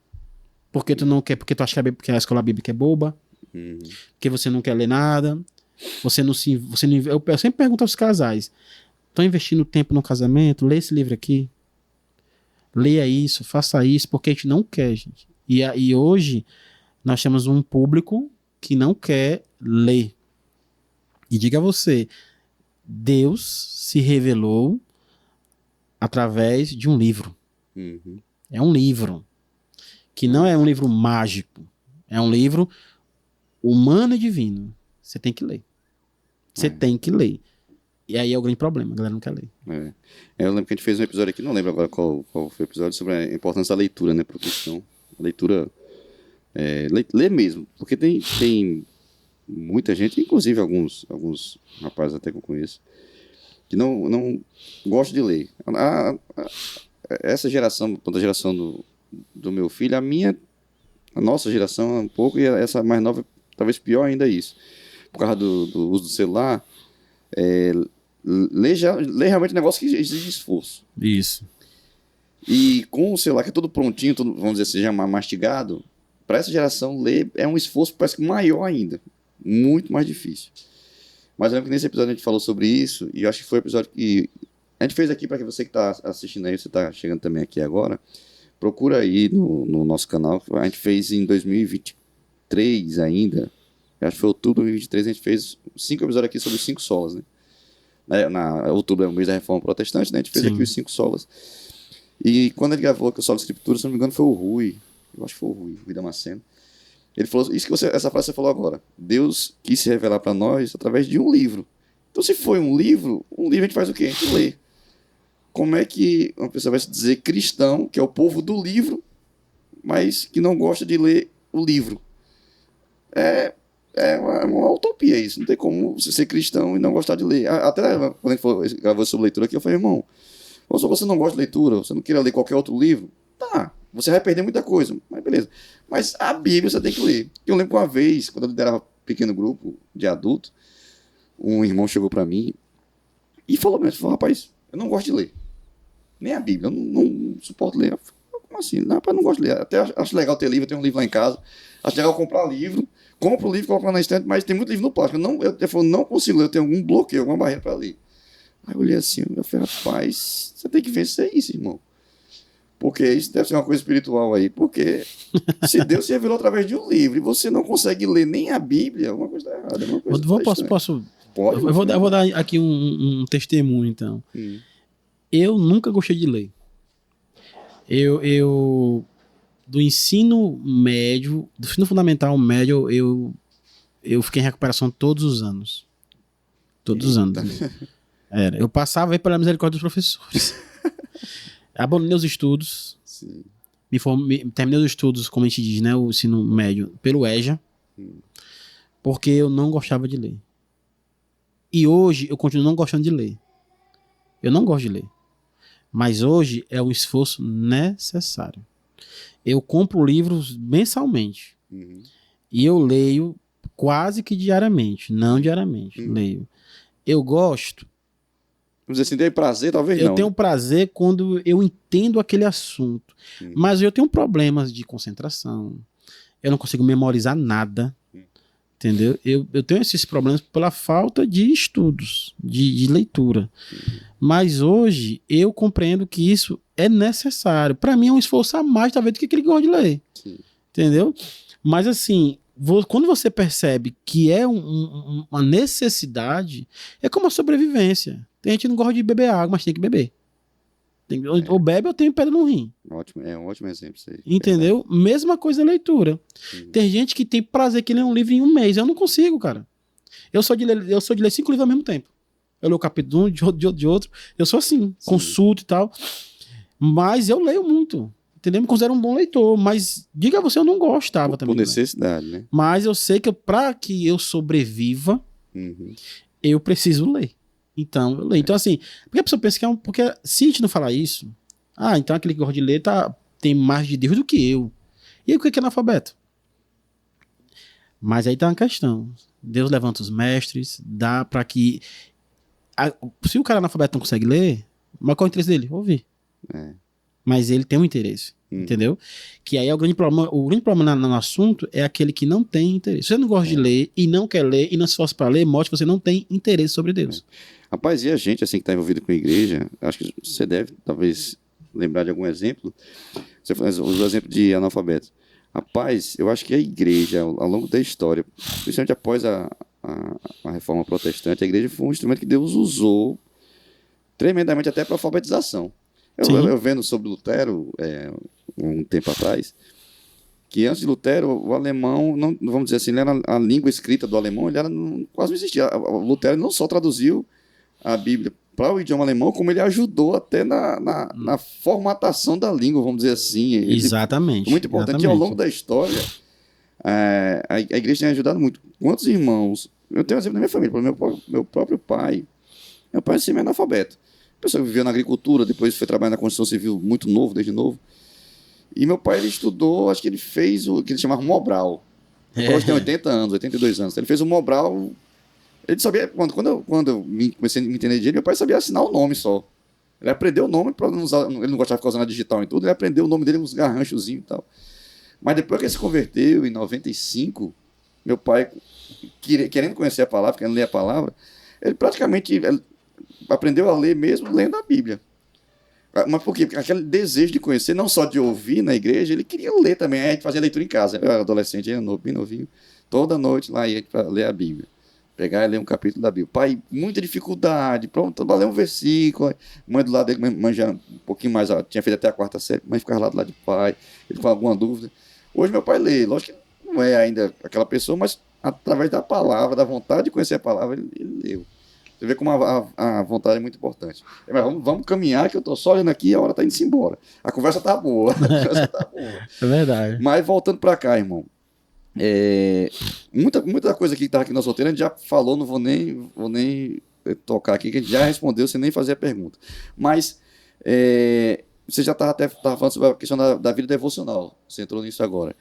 Speaker 2: Porque tu não quer, porque tu acha que a escola bíblica é boba. Porque você não quer ler nada. Eu sempre pergunto aos casais: estão investindo tempo no casamento? Lê esse livro aqui. Leia isso, faça isso, porque a gente não quer, gente. E hoje nós temos um público que não quer ler. E diga a você, Deus se revelou através de um livro. É um livro que não é um livro mágico, é um livro humano e divino. Você tem que ler. Você tem que ler. E aí é o grande problema, a galera não quer ler.
Speaker 1: Eu lembro que a gente fez um episódio aqui, não lembro agora qual foi o episódio, sobre a importância da leitura, né, para a questão. A leitura... ler mesmo, porque tem muita gente, inclusive alguns rapazes até que eu conheço, que não gostam de ler. Essa geração, a geração do meu filho, a nossa geração é um pouco, e essa mais nova, talvez pior ainda isso. Por causa do uso do celular, ler realmente um negócio que exige esforço.
Speaker 2: Isso.
Speaker 1: E com o celular que é todo prontinho, vamos dizer assim, já mastigado, para essa geração, ler é um esforço parece que maior ainda. Muito mais difícil. Mas eu lembro que nesse episódio a gente falou sobre isso, e eu acho que foi o episódio que a gente fez aqui para que você que está assistindo aí, você está chegando também aqui agora, procura aí no nosso canal. A gente fez em 2023 ainda, acho que foi outubro de 2023, a gente fez 5 episódios aqui sobre os 5 solas, né? Outubro é o mês da Reforma Protestante, né? A gente fez aqui os 5 solas. E quando ele gravou aqui o Solo Escritura, se não me engano foi o Rui, eu acho que foi o Rui Damasceno. Ele falou isso essa frase que você falou agora. Deus quis se revelar para nós através de um livro. Então, se foi um livro a gente faz o quê? A gente lê. Como é que uma pessoa vai se dizer cristão, que é o povo do livro, mas que não gosta de ler o livro. É uma utopia isso. Não tem como você ser cristão e não gostar de ler. Até quando a gente gravou sobre leitura aqui, eu falei, irmão, ou se você não gosta de leitura, você não queira ler qualquer outro livro, tá, você vai perder muita coisa, mas beleza. Mas a Bíblia você tem que ler. Eu lembro que uma vez, quando eu liderava um pequeno grupo de adulto, um irmão chegou para mim e falou, rapaz, eu não gosto de ler. Nem a Bíblia, eu não suporto ler. Eu falei, como assim? Não, rapaz, eu não gosto de ler. Até acho legal ter livro, eu tenho um livro lá em casa. Acho legal comprar livro. Compro o livro, coloco lá na estante, mas tem muito livro no plástico. Eu não consigo ler, eu tenho algum bloqueio, alguma barreira para ler. Aí eu olhei assim, eu falei, rapaz, você tem que vencer isso, irmão. Porque isso deve ser uma coisa espiritual aí. Porque se Deus se revelou através de um livro e você não consegue ler nem a Bíblia, alguma coisa está errada.
Speaker 2: Pode? Eu vou dar aqui um testemunho, então. Eu nunca gostei de ler. Eu do ensino médio, do ensino fundamental médio, eu fiquei em recuperação todos os anos. Todos os anos. Eu passava aí pela misericórdia dos professores. Abandonei os estudos.
Speaker 1: Sim.
Speaker 2: Terminei os estudos, como a gente diz, né? O ensino médio, pelo EJA. Porque eu não gostava de ler. E hoje eu continuo não gostando de ler. Eu não gosto de ler. Mas hoje é um esforço necessário. Eu compro livros mensalmente. E eu leio quase que diariamente. Não diariamente. Leio. Eu gosto.
Speaker 1: Vamos dizer assim, tem prazer, talvez não.
Speaker 2: Eu tenho prazer quando eu entendo aquele assunto. Mas eu tenho problemas de concentração. Eu não consigo memorizar nada. Entendeu? Eu tenho esses problemas pela falta de estudos, de leitura. Mas hoje eu compreendo que isso é necessário. Para mim é um esforço a mais, talvez, do que aquele que gosta de ler.
Speaker 1: Sim.
Speaker 2: Entendeu? Mas assim, quando você percebe que é uma necessidade, é como a sobrevivência. Tem gente que não gosta de beber água, mas tem que beber. Ou bebe ou tem pedra no rim.
Speaker 1: É um ótimo exemplo isso aí.
Speaker 2: Entendeu? Mesma coisa a leitura. Tem gente que tem prazer que lê um livro em um mês. Eu não consigo, cara. Eu sou de ler 5 livros ao mesmo tempo. Eu leio o capítulo de outro. Eu sou assim, consulto e tal. Mas eu leio muito. Entendeu? Me considero um bom leitor. Mas, diga a você, eu não gostava também.
Speaker 1: Por necessidade, né?
Speaker 2: Mas eu sei que para que eu sobreviva, eu preciso ler. Então, eu leio. Então, assim, porque a pessoa pensa que porque se a gente não falar isso, então aquele que gosta de ler tem mais de Deus do que eu. E aí, o que é analfabeto? Mas aí tá uma questão. Deus levanta os mestres, dá para que... se o cara analfabeto não consegue ler, mas qual é o interesse dele? Ouvir. Mas ele tem um interesse, entendeu? Que aí é o grande problema. O grande problema no assunto é aquele que não tem interesse. Se você não gosta de ler e não quer ler e não se esforça para ler, mostra que você não tem interesse sobre Deus.
Speaker 1: Rapaz, e a gente, assim, que está envolvido com a igreja, acho que você deve, talvez, lembrar de algum exemplo. Você faz o exemplo de analfabeto. Rapaz, eu acho que a igreja, ao longo da história, principalmente após a reforma protestante, a igreja foi um instrumento que Deus usou tremendamente até para a alfabetização. Eu vendo sobre Lutero, um tempo atrás, que antes de Lutero, o alemão, não vamos dizer assim, a língua escrita do alemão, quase não existia. O Lutero não só traduziu a Bíblia para o idioma alemão, como ele ajudou até na formatação da língua, vamos dizer assim.
Speaker 2: Exatamente.
Speaker 1: Muito importante. E ao longo da história, a igreja tem ajudado muito. Quantos irmãos... Eu tenho um exemplo da minha família, meu próprio pai. Meu pai é semi-analfabeto. A pessoa viveu na agricultura, depois foi trabalhar na construção civil muito novo, desde novo. E meu ele estudou, acho que ele fez o que ele chamava Mobral. Hoje tem 80 anos, 82 anos. Ele fez o Mobral. Ele sabia, quando eu comecei a me entender de ele, meu pai sabia assinar o nome só. Ele aprendeu o nome, para não usar, ele não gostava de ficar usando a digital e tudo, ele aprendeu o nome dele, uns garranchozinhos e tal. Mas depois que ele se converteu, em 95, meu pai, querendo conhecer a palavra, querendo ler a palavra, ele praticamente aprendeu a ler mesmo lendo a Bíblia. Mas por quê? Porque aquele desejo de conhecer, não só de ouvir na igreja, ele queria ler também. Aí a gente fazia leitura em casa. Eu era adolescente, ainda bem novinho. Toda noite lá ia para ler a Bíblia. Pegar e ler um capítulo da Bíblia. Pai, muita dificuldade. Pronto, para ler um versículo. Mãe do lado dele, mãe já um pouquinho mais, tinha feito até a 4ª série, mas ficava lá do lado de pai. Ele com alguma dúvida. Hoje meu pai lê. Lógico que não é ainda aquela pessoa, mas através da palavra, da vontade de conhecer a palavra, ele leu. Você vê como a vontade é muito importante. Mas vamos caminhar, que eu estou só olhando aqui e a hora está indo embora. A conversa está boa.
Speaker 2: É verdade.
Speaker 1: Mas voltando para cá, irmão. Muita coisa que está aqui no nosso roteiro a gente já falou, não vou nem tocar aqui, que a gente já respondeu sem nem fazer a pergunta. Mas você já estava falando sobre a questão da vida devocional, você entrou nisso agora.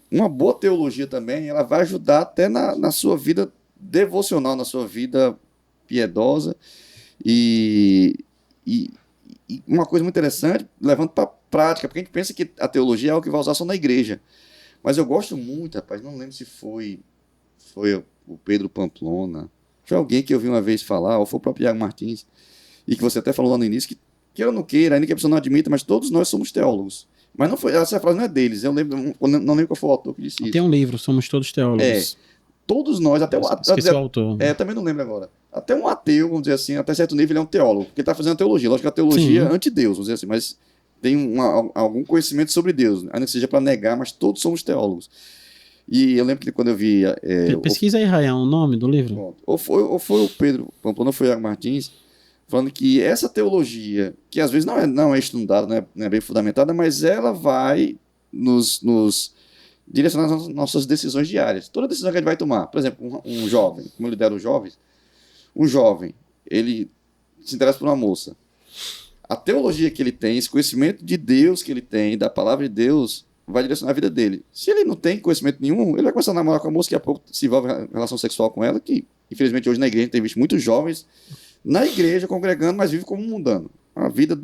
Speaker 1: Uma boa teologia também, ela vai ajudar até na sua vida devocional, na sua vida piedosa. E uma coisa muito interessante, levando para a prática, porque a gente pensa que a teologia é algo que vai usar só na igreja. Mas eu gosto muito, rapaz, não lembro se foi o Pedro Pamplona, foi alguém que eu vi uma vez falar, ou foi o próprio Iago Martins, e que você até falou lá no início, que eu não queira, ainda que a pessoa não admita, mas todos nós somos teólogos. Mas não foi, essa frase não é deles, eu não lembro qual foi o autor que disse isso.
Speaker 2: Tem um livro, Somos Todos Teólogos.
Speaker 1: Todos nós, até
Speaker 2: esqueci o autor.
Speaker 1: Também não lembro agora. Até um ateu, vamos dizer assim, até certo nível ele é um teólogo, porque ele está fazendo teologia. Lógico que a teologia é anti-Deus, vamos dizer assim, mas tem algum conhecimento sobre Deus, ainda que seja para negar, mas todos somos teólogos. E eu lembro que quando eu vi...
Speaker 2: Pesquisa aí, Ryan, o nome do livro.
Speaker 1: Ou foi o Pedro Pamplona, ou foi o Iago Martins, falando que essa teologia, que às vezes não é estudada, não é bem fundamentada, mas ela vai nos direcionar as nossas decisões diárias. Toda decisão que a gente vai tomar. Por exemplo, um jovem, como eu lidero os jovens, um jovem, ele se interessa por uma moça. A teologia que ele tem, esse conhecimento de Deus que ele tem, da palavra de Deus, vai direcionar a vida dele. Se ele não tem conhecimento nenhum, ele vai começar a namorar com a moça, que a pouco se envolve em relação sexual com ela, que infelizmente hoje na igreja a gente tem visto muitos jovens na igreja congregando, mas vive como mundano. A vida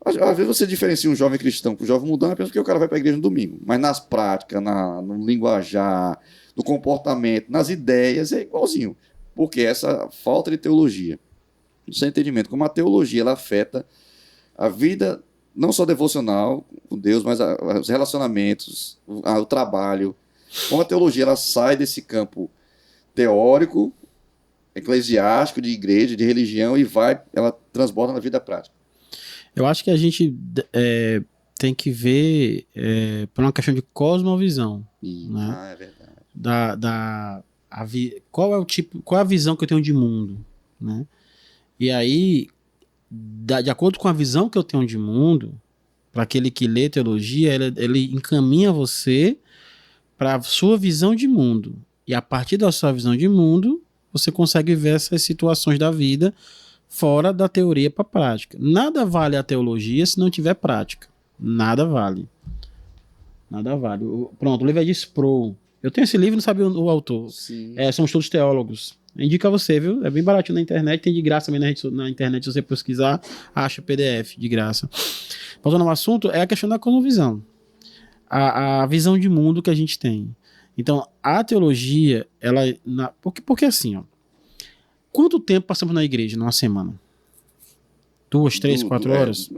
Speaker 1: Às vezes você diferencia um jovem cristão para um jovem mundano apenas porque o cara vai para a igreja no domingo. Mas nas práticas, no linguajar, no comportamento, nas ideias, é igualzinho. Porque essa falta de teologia, sem entendimento, como a teologia ela afeta a vida não só devocional com Deus, mas os relacionamentos, o trabalho. Como a teologia ela sai desse campo teórico, eclesiástico, de igreja, de religião, e ela transborda na vida prática.
Speaker 2: Eu acho que a gente tem que ver por uma questão de cosmovisão. Né?
Speaker 1: É verdade.
Speaker 2: Qual é a visão que eu tenho de mundo? Né? E aí, de acordo com a visão que eu tenho de mundo, para aquele que lê teologia, ele encaminha você para a sua visão de mundo. E a partir da sua visão de mundo, você consegue ver essas situações da vida fora da teoria para a prática. Nada vale a teologia se não tiver prática. Nada vale. Nada vale. Pronto, o livro é de Sproul. Eu tenho esse livro, não sabia o autor.
Speaker 1: Sim.
Speaker 2: Somos Todos Teólogos. Indico a você, viu? É bem baratinho na internet, tem de graça também na internet, se você pesquisar, acha PDF de graça. Voltando ao assunto, é a questão da cosmovisão. A visão de mundo que a gente tem. Então, a teologia, porque assim, ó, quanto tempo passamos na igreja numa semana? 2, 3, 4 horas?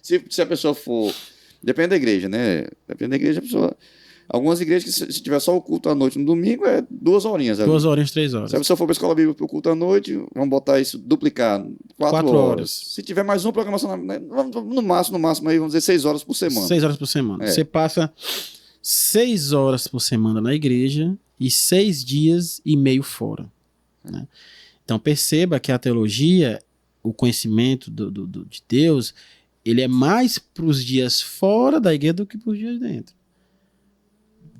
Speaker 1: Se a pessoa for... Depende da igreja, né? Depende da igreja, a pessoa... Algumas igrejas que se tiver só o culto à noite no domingo, 2 horinhas.
Speaker 2: 2 horinhas, 3 horas.
Speaker 1: Se a pessoa for para a escola bíblica para o culto à noite, vamos botar isso, duplicar, 4 horas. Se tiver mais uma programação, no máximo aí, vamos dizer 6 horas por semana.
Speaker 2: 6 horas por semana. Você passa 6 horas por semana na igreja e 6 dias e meio fora. Né? Então perceba que a teologia, o conhecimento de Deus, ele é mais para os dias fora da igreja do que para os dias dentro.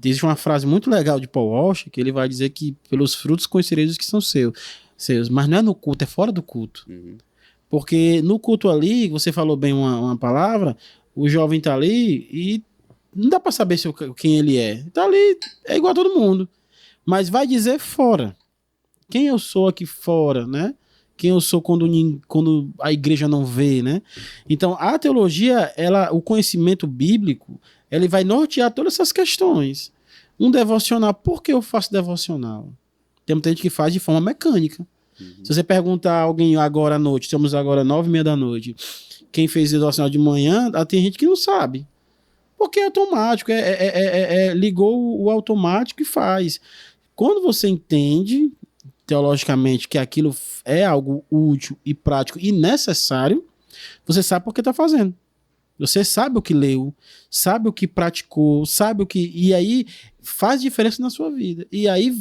Speaker 2: Existe uma frase muito legal de Paul Walsh, que ele vai dizer que pelos frutos conhecereis os que são seus, mas não é no culto, é fora do culto.
Speaker 1: Uhum.
Speaker 2: Porque no culto ali, você falou bem uma palavra, o jovem tá ali e não dá para saber quem ele é. Tá ali, é igual a todo mundo. Mas vai dizer fora. Quem eu sou aqui fora, né? Quem eu sou quando a igreja não vê, né? Então, a teologia, o conhecimento bíblico, ele vai nortear todas essas questões. Um devocional, por que eu faço devocional? Tem muita gente que faz de forma mecânica. Uhum. Se você perguntar a alguém agora à noite, estamos agora 9h30 da noite, quem fez devocional de manhã, tem gente que não sabe. Porque é automático, ligou o automático e faz. Quando você entende teologicamente que aquilo é algo útil e prático e necessário, você sabe por que está fazendo. Você sabe o que leu, sabe o que praticou, sabe o que... E aí faz diferença na sua vida. E aí,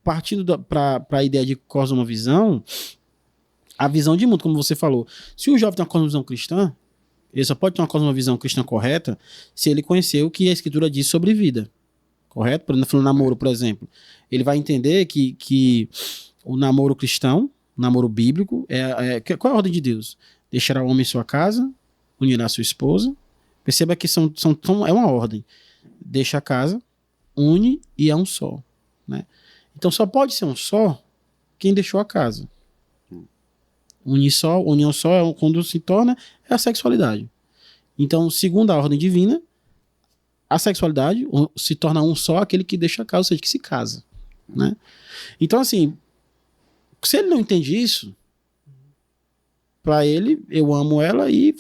Speaker 2: partindo para a ideia de cosmovisão, a visão de mundo, como você falou, se o jovem tem uma cosmovisão cristã, Ele só pode ter uma cosmovisão cristã correta se ele conhecer o que a Escritura diz sobre vida. Correto? Por exemplo, no namoro, por exemplo. Ele vai entender que o namoro cristão, o namoro bíblico, qual é a ordem de Deus? Deixará o homem em sua casa, unirá sua esposa. Perceba que é uma ordem. Deixa a casa, une e é um só. Né? Então só pode ser um só quem deixou a casa. União só, quando se torna, é a sexualidade. Então, segundo a ordem divina, a sexualidade se torna um só aquele que deixa a casa, ou seja, que se casa. Né? Então, assim, se ele não entende isso, para ele, eu amo ela e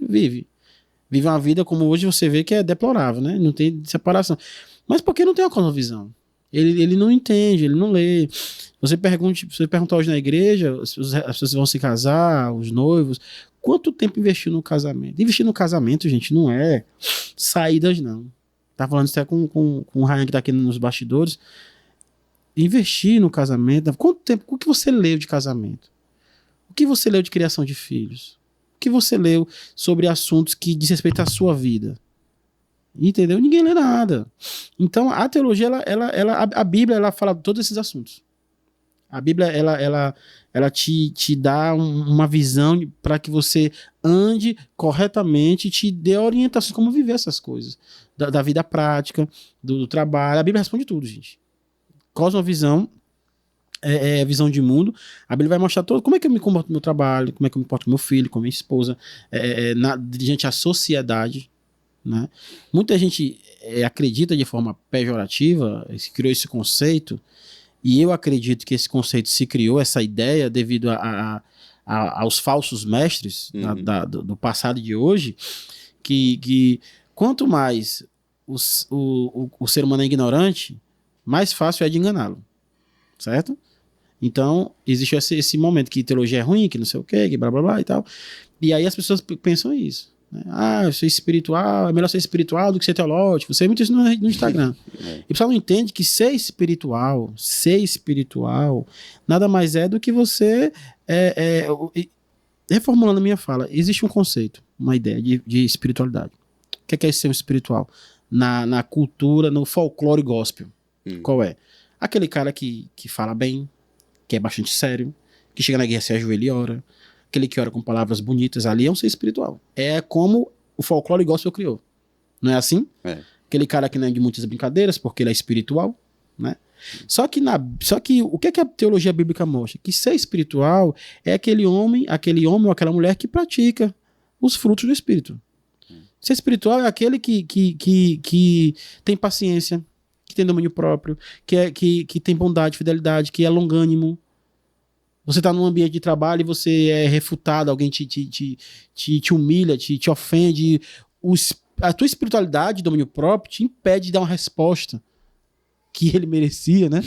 Speaker 2: vive. Vive uma vida como hoje você vê que é deplorável, né? Não tem separação. Mas por que não tem uma cosmovisão? Ele não entende, ele não lê. Você pergunta hoje na igreja, as pessoas vão se casar, os noivos, quanto tempo investiu no casamento? Investir no casamento, gente, não é saídas, não. Tá falando isso até com o Ryan que tá aqui nos bastidores. Investir no casamento, quanto tempo, o que você leu de casamento? O que você leu de criação de filhos? O que você leu sobre assuntos que diz respeito à sua vida? Entendeu? Ninguém lê nada. Então, a teologia, a Bíblia, ela fala de todos esses assuntos. A Bíblia, ela te dá uma visão para que você ande corretamente e te dê orientações como viver essas coisas. Da vida prática, do trabalho. A Bíblia responde tudo, gente. Cosmovisão, visão de mundo. A Bíblia vai mostrar como é que eu me comporto no meu trabalho, como é que eu me comporto com meu filho, com minha esposa, diante da sociedade. Né? Muita gente acredita de forma pejorativa, criou esse conceito, e eu acredito que esse conceito se criou, essa ideia, devido aos falsos mestres do passado e de hoje, que quanto mais o ser humano é ignorante, mais fácil é de enganá-lo, certo? Então, existe esse momento que teologia é ruim, que não sei o quê, que blá blá blá e tal, e aí as pessoas pensam isso. Ah, ser espiritual, é melhor ser espiritual do que ser teológico. Você vê muito isso no Instagram. E o pessoal não entende que ser espiritual, nada mais é do que você. Reformulando a minha fala, existe um conceito, uma ideia de espiritualidade. O que é ser um espiritual? Na cultura, no folclore gospel. Qual é? Aquele cara que fala bem, que é bastante sério, que chega na guerra, se ajoelha e ora. Aquele que ora com palavras bonitas, ali é um ser espiritual. É como o folclore gospel criou. Não é assim? Aquele cara que não é de muitas brincadeiras, porque ele é espiritual, né? Só que o que a teologia bíblica mostra? Que ser espiritual é aquele homem ou aquela mulher que pratica os frutos do espírito. Ser espiritual é aquele que tem paciência, que tem domínio próprio, que tem bondade, fidelidade, que é longânimo. Você está num ambiente de trabalho e você é refutado, alguém te humilha, te ofende. A tua espiritualidade, domínio próprio, te impede de dar uma resposta que ele merecia, né?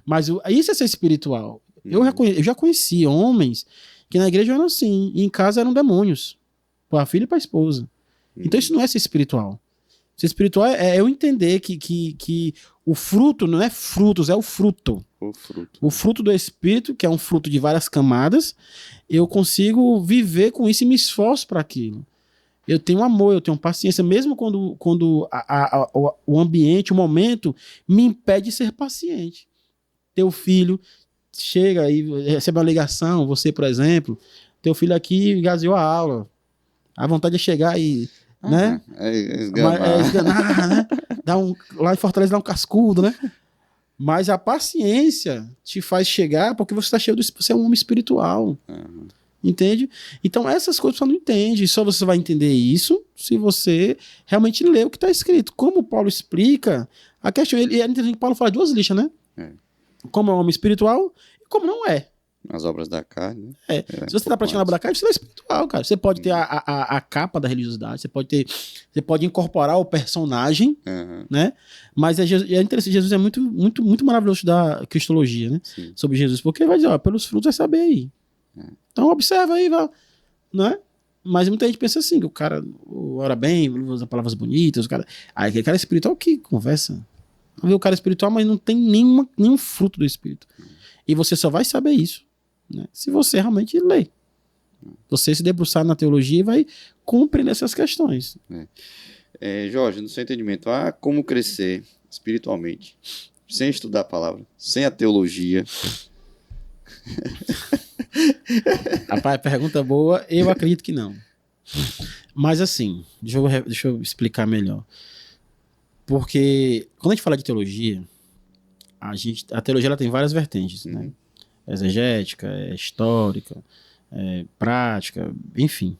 Speaker 2: Mas isso é ser espiritual. Eu já conheci homens que na igreja eram assim, e em casa eram demônios, para a filha e para a esposa. Então isso não é ser espiritual. Ser espiritual é eu entender que o fruto não é frutos, é o fruto. O fruto do Espírito, que é um fruto de várias camadas, eu consigo viver com isso e me esforço para aquilo. Eu tenho amor, eu tenho paciência, mesmo quando o ambiente, o momento, me impede de ser paciente. Teu filho chega e recebe uma ligação, você, por exemplo, teu filho aqui gaseou a aula. A vontade é chegar e... né? Esganar, né? Lá em Fortaleza dá um cascudo, né? Mas a paciência te faz chegar porque você está cheio você é um homem espiritual. Entende? Então essas coisas você não entende. Só você vai entender isso se você realmente ler o que está escrito. Como Paulo explica a questão, é interessante que Paulo fala de duas listas, né? Como é um homem espiritual e como não é.
Speaker 1: As obras da carne. Né?
Speaker 2: Se você está praticando a obra da carne, você não é espiritual, cara. Você pode ter a capa da religiosidade, você pode incorporar o personagem, né? Mas é interessante, Jesus é muito, muito, muito maravilhoso da cristologia, né? Sim. Sobre Jesus, porque ele vai dizer, pelos frutos vai saber aí. Então observa aí, né? Mas muita gente pensa assim, que o cara ora bem, usa palavras bonitas, aquele cara espiritual que conversa. Não vê o cara espiritual, mas não tem nenhum fruto do espírito. E você só vai saber isso, né, se você realmente ler. Você se debruçar na teologia e vai compreender essas questões.
Speaker 1: Jorge, no seu entendimento, como crescer espiritualmente sem estudar a palavra, sem a teologia?
Speaker 2: Rapaz, pergunta boa, eu acredito que não. Mas assim, deixa eu explicar melhor. Porque quando a gente fala de teologia, a teologia ela tem várias vertentes, né? Exegética, histórica, prática, enfim.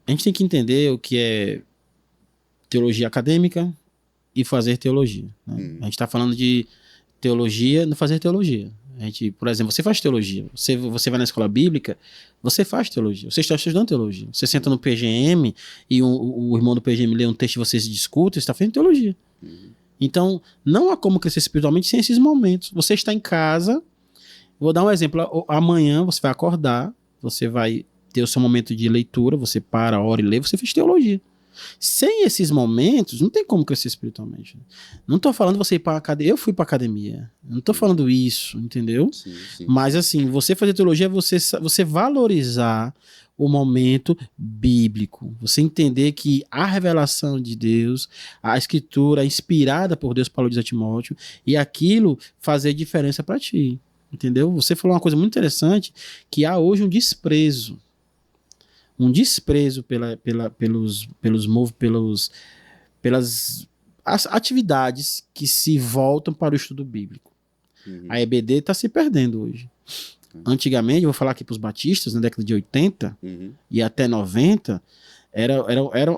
Speaker 2: A gente tem que entender o que é teologia acadêmica e fazer teologia, né? A gente está falando de teologia, não fazer teologia. A gente, por exemplo, você faz teologia, você vai na escola bíblica, você faz teologia, você está estudando teologia. Você senta no PGM e o irmão do PGM lê um texto e você se discute, você está fazendo teologia. Então, não há como crescer espiritualmente sem esses momentos. Você está em casa, vou dar um exemplo, amanhã você vai acordar, você vai ter o seu momento de leitura, você para, ora e lê, você fez teologia. Sem esses momentos, não tem como crescer espiritualmente. Não tô falando você ir pra academia. Eu fui pra academia. Não tô falando isso, entendeu?
Speaker 1: Sim.
Speaker 2: Mas assim, você fazer teologia é você valorizar o momento bíblico. Você entender que a revelação de Deus, a escritura inspirada por Deus, Paulo diz a Timóteo, e aquilo fazer diferença para ti. Entendeu? Você falou uma coisa muito interessante, que há hoje um desprezo pelas atividades que se voltam para o estudo bíblico. A EBD está se perdendo hoje. Antigamente, eu vou falar aqui para os batistas, na década de 80 e até 90, era,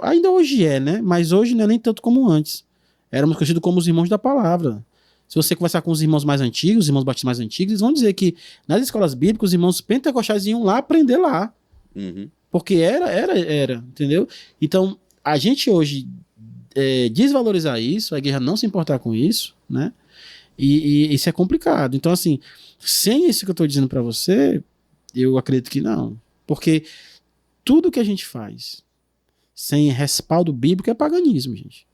Speaker 2: ainda hoje né? Mas hoje não é nem tanto como antes. Éramos conhecidos como os irmãos da palavra. Se você conversar com os irmãos mais antigos, os irmãos batistas mais antigos, eles vão dizer que nas escolas bíblicas, os irmãos pentecostais iam lá aprender lá. Porque era, entendeu? Então, a gente hoje desvalorizar isso, a igreja não se importar com isso, né? E isso é complicado. Então, assim, sem isso que eu estou dizendo para você, eu acredito que não. Porque tudo que a gente faz sem respaldo bíblico é paganismo, gente.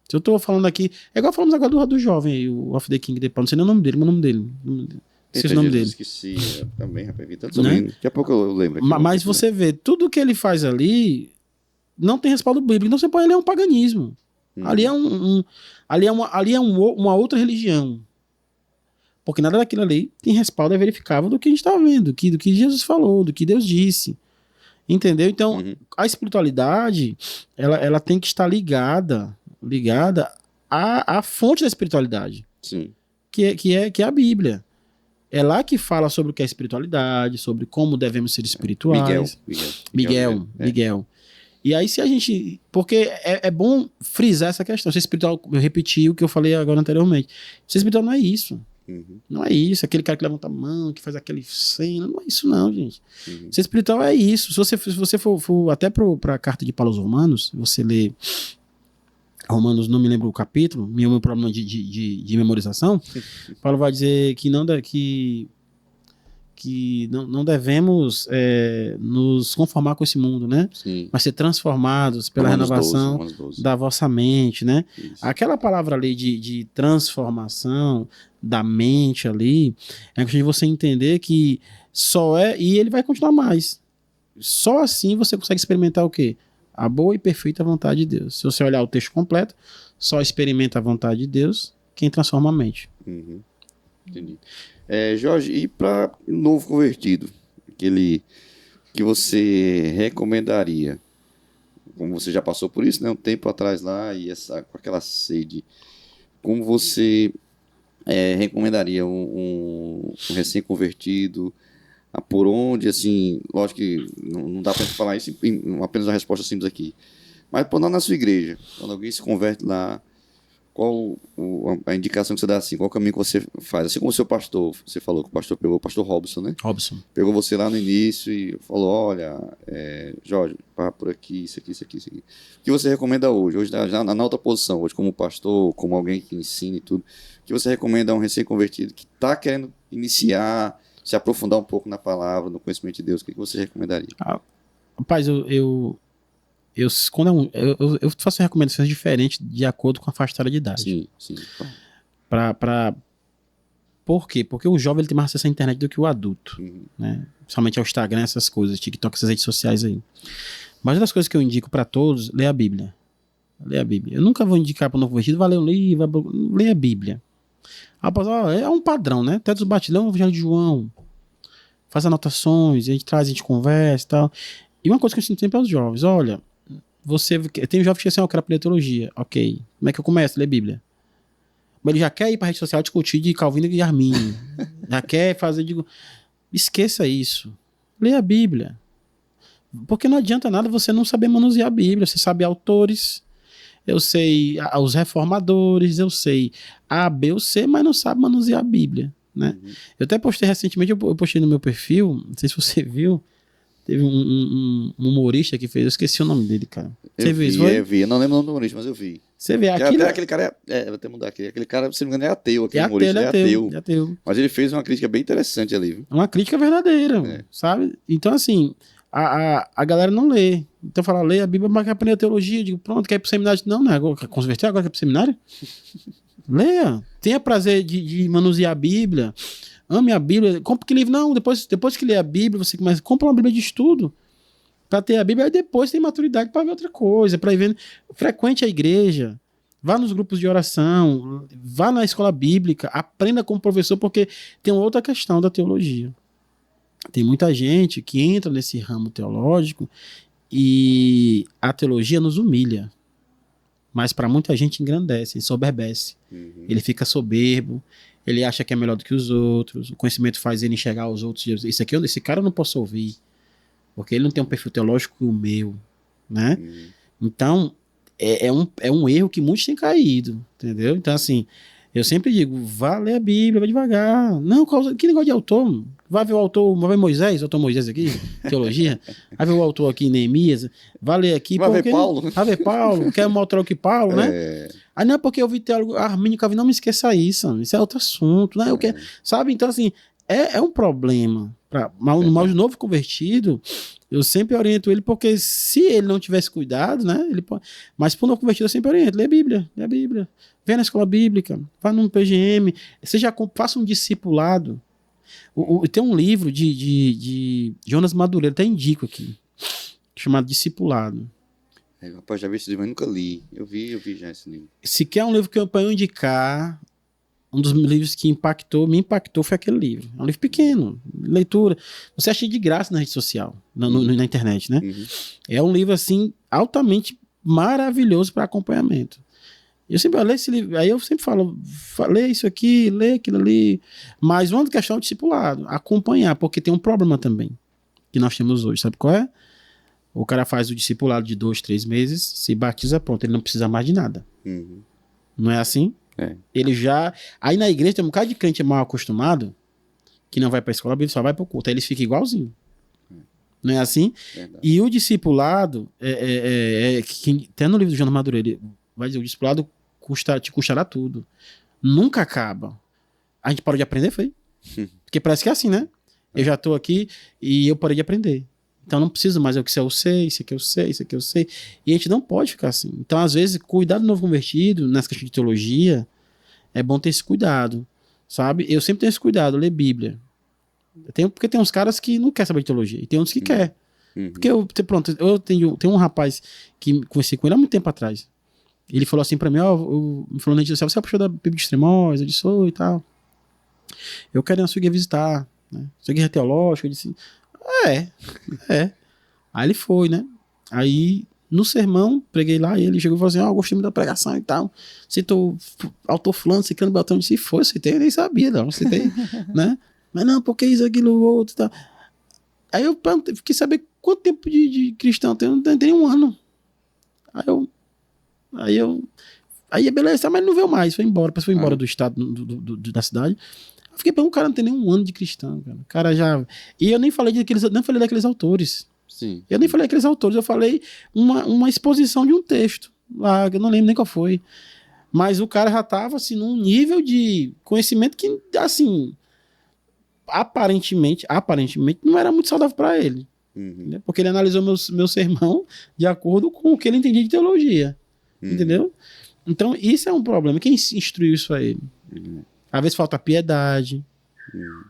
Speaker 2: Se eu estou falando aqui, é igual falamos agora do jovem aí, o Off the King, não sei nem o nome dele, mas o nome dele. Esqueci o nome dele.
Speaker 1: Esqueci também, rapaz. Né? Daqui a pouco eu lembro. Aqui,
Speaker 2: mas você vê, tudo que ele faz ali não tem respaldo bíblico. Então você pode ali é um paganismo. Ali é uma outra religião. Porque nada daquilo ali tem respaldo, é verificável do que a gente está vendo, do que Jesus falou, do que Deus disse. Entendeu? Então, a espiritualidade, ela tem que estar ligada à fonte da espiritualidade.
Speaker 1: Sim.
Speaker 2: Que é a Bíblia. É lá que fala sobre o que é espiritualidade, sobre como devemos ser espirituais. Miguel. E aí se a gente... Porque é bom frisar essa questão. Ser espiritual, eu repeti o que eu falei agora anteriormente. Ser espiritual não é isso. Não é isso. Aquele cara que levanta a mão, que faz aquele cena. Não é isso não, gente. Ser espiritual é isso. Se você for até para a carta de Paulo aos Romanos, você lê Romanos, não me lembro o capítulo, meu problema de memorização, Paulo vai dizer que não devemos nos conformar com esse mundo, né?
Speaker 1: Sim.
Speaker 2: Mas ser transformados pela renovação da vossa mente, né? Isso. Aquela palavra ali de transformação da mente ali, é questão de você entender que e ele vai continuar mais. Só assim você consegue experimentar o quê? A boa e perfeita vontade de Deus. Se você olhar o texto completo, só experimenta a vontade de Deus quem transforma a mente.
Speaker 1: Entendi. Jorge, e para o novo convertido, aquele que você recomendaria, como você já passou por isso, né, um tempo atrás lá, e com aquela sede, como você recomendaria um recém-convertido, por onde, assim, lógico que não dá para falar isso em apenas uma resposta simples aqui, mas por lá na sua igreja, quando alguém se converte lá, qual a indicação que você dá assim, qual o caminho que você faz? Assim como o seu pastor, você falou que o pastor pegou o pastor Robson, né?
Speaker 2: Robson.
Speaker 1: Pegou você lá no início e falou, olha, Jorge, pá por aqui, isso aqui. O que você recomenda hoje? Hoje já na outra posição, hoje como pastor, como alguém que ensina e tudo, o que você recomenda a um recém-convertido que está querendo iniciar, se aprofundar um pouco na palavra, no conhecimento de Deus, o que você recomendaria?
Speaker 2: Rapaz, eu faço recomendações diferentes de acordo com a faixa etária de idade.
Speaker 1: Sim.
Speaker 2: Por quê? Porque o jovem ele tem mais acesso à internet do que o adulto,
Speaker 1: Uhum.
Speaker 2: né? Principalmente ao Instagram, essas coisas, TikTok, essas redes sociais aí. Mas uma das coisas que eu indico para todos, lê a Bíblia. Lê a Bíblia. Eu nunca vou indicar para o novo convertido, vai ler um livro, lê a Bíblia. Rapaz, ó, é um padrão, né? Tetos Batilhão, o Evangelho de João. Faz anotações, a gente conversa e tal. E uma coisa que eu sinto sempre aos jovens, olha, tem um jovem que diz assim, eu quero aprender teologia. Ok. Como é que eu começo? Lê a Bíblia. Mas ele já quer ir para a rede social discutir de Calvino e de Armínio. Já quer fazer, esqueça isso. Lê a Bíblia. Porque não adianta nada você não saber manusear a Bíblia. Você sabe autores, eu sei os reformadores, eu sei A, B ou C, mas não sabe manusear a Bíblia, né?
Speaker 1: Uhum.
Speaker 2: Eu até postei recentemente, eu postei no meu perfil, não sei se você viu, teve um humorista que fez, eu esqueci o nome dele, cara. Você viu isso?
Speaker 1: Eu vi. Eu não lembro o nome do humorista, mas eu vi.
Speaker 2: Você vê
Speaker 1: Que
Speaker 2: aquilo...
Speaker 1: até aquele cara vou até mudar aqui. Aquele cara, se não me engano, é ateu. Aquele
Speaker 2: É
Speaker 1: humorista
Speaker 2: ateu.
Speaker 1: é ateu. Mas ele fez uma crítica bem interessante ali, viu?
Speaker 2: Uma crítica verdadeira, sabe? Então, assim, a galera não lê. Então, fala, lê a Bíblia, mas quer aprender a teologia. Eu digo, pronto, quer ir pro seminário? Não, agora quer converter, agora quer ir pro seminário? Leia. Tenha prazer de manusear a Bíblia. Ame a Bíblia. Compre que livro. Não, depois que lê a Bíblia, você começa, compra uma Bíblia de estudo para ter a Bíblia, aí depois tem maturidade para ver outra coisa, para ir vendo. Frequente a igreja. Vá nos grupos de oração, vá na escola bíblica, aprenda como professor, porque tem outra questão da teologia. Tem muita gente que entra nesse ramo teológico e a teologia nos humilha. Mas para muita gente engrandece, ensoberbece.
Speaker 1: Uhum.
Speaker 2: Ele fica soberbo, ele acha que é melhor do que os outros, o conhecimento faz ele enxergar os outros. Esse cara eu não posso ouvir, porque ele não tem um perfil teológico como o meu, né?
Speaker 1: Uhum.
Speaker 2: Então, é um erro que muitos têm caído, entendeu? Então, assim, eu sempre digo, vá ler a Bíblia, vai devagar. Não, que negócio de autor? Vai ver o autor, vai ver Moisés, o autor Moisés aqui, teologia. Vai ver o autor aqui, Neemias. Vai ler aqui.
Speaker 1: Vai ver Paulo.
Speaker 2: Vai ver Paulo, quer um autor que Paulo, né? Aí não é porque eu vi teólogo Armínio Calvino, não me esqueça isso, isso é outro assunto, né? Eu quero, sabe? Então, assim, é um problema. Mas o novo convertido, eu sempre oriento ele, porque se ele não tivesse cuidado, né? Ele pode... Mas para o novo convertido, eu sempre oriento: lê a Bíblia. Vem na escola bíblica, vá no PGM, faça um discipulado. Tem um livro de Jonas Madureira, até indico aqui, chamado Discipulado.
Speaker 1: Rapaz, já vi esse livro, mas nunca li. Eu vi já esse livro.
Speaker 2: Se quer um livro que eu ponho indicar, um dos livros que me impactou foi aquele livro. É um livro pequeno, leitura. Você acha de graça na rede social, na internet, né?
Speaker 1: Uhum.
Speaker 2: É um livro, assim, altamente maravilhoso para acompanhamento. Eu sempre leio esse livro, aí eu sempre falo, lê isso aqui, lê aquilo ali. Mas uma questão é o discipulado, acompanhar, porque tem um problema também que nós temos hoje, sabe qual é? O cara faz o discipulado de 2, 3 meses, se batiza, pronto, ele não precisa mais de nada.
Speaker 1: Uhum.
Speaker 2: Não é assim? Ele já... Aí na igreja tem um bocado de crente mal acostumado, que não vai pra escola bíblica, só vai pro culto, aí eles ficam igualzinho. Não é assim?
Speaker 1: Verdade.
Speaker 2: E o discipulado, até no livro do Jonas Madureira, ele vai dizer, o discipulado te custará tudo. Nunca acaba. A gente parou de aprender, foi? Porque parece que é assim, né? Eu já tô aqui e eu parei de aprender. Então não preciso mais, isso eu sei, isso aqui eu sei, isso aqui eu sei. E a gente não pode ficar assim. Então, às vezes, cuidar do novo convertido, nessa questão de teologia, é bom ter esse cuidado, sabe? Eu sempre tenho esse cuidado, ler Bíblia. Porque tem uns caras que não querem saber de teologia, e tem outros que querem. Porque eu tenho um rapaz que conversei com ele há muito tempo atrás. Ele falou assim pra mim, me falou na rede social, você é puxou da Bíblia de Extremóis? Eu disse, oi e tal. Eu quero ir na sua igreja visitar, né? Sua igreja teológica. Eu disse, é. Aí ele foi, né? Aí, no sermão, preguei lá, e ele chegou e falou assim, eu gostei muito da pregação e tal. Citou autor fulano, ciclano, Beltrano. Eu disse, foi, citei, eu nem sabia, não, citei, né? Mas não, porque isso, aquilo, outro e tal. Aí eu fiquei saber quanto tempo de cristão tem. Eu não tenho um ano. Aí beleza, mas ele não veio mais, foi embora, foi embora do estado, da cidade. Eu fiquei pensando, o cara não tem nem um ano de cristão, cara. O cara já... E eu nem falei daqueles autores.
Speaker 1: Sim.
Speaker 2: Eu nem falei daqueles autores, eu falei uma exposição de um texto lá, eu não lembro nem qual foi. Mas o cara já tava, assim, num nível de conhecimento que, assim, aparentemente não era muito saudável para ele. Né? Porque ele analisou meu sermão de acordo com o que ele entendia de teologia. Entendeu? Então, isso é um problema. Quem instruiu isso a ele? Às vezes falta piedade,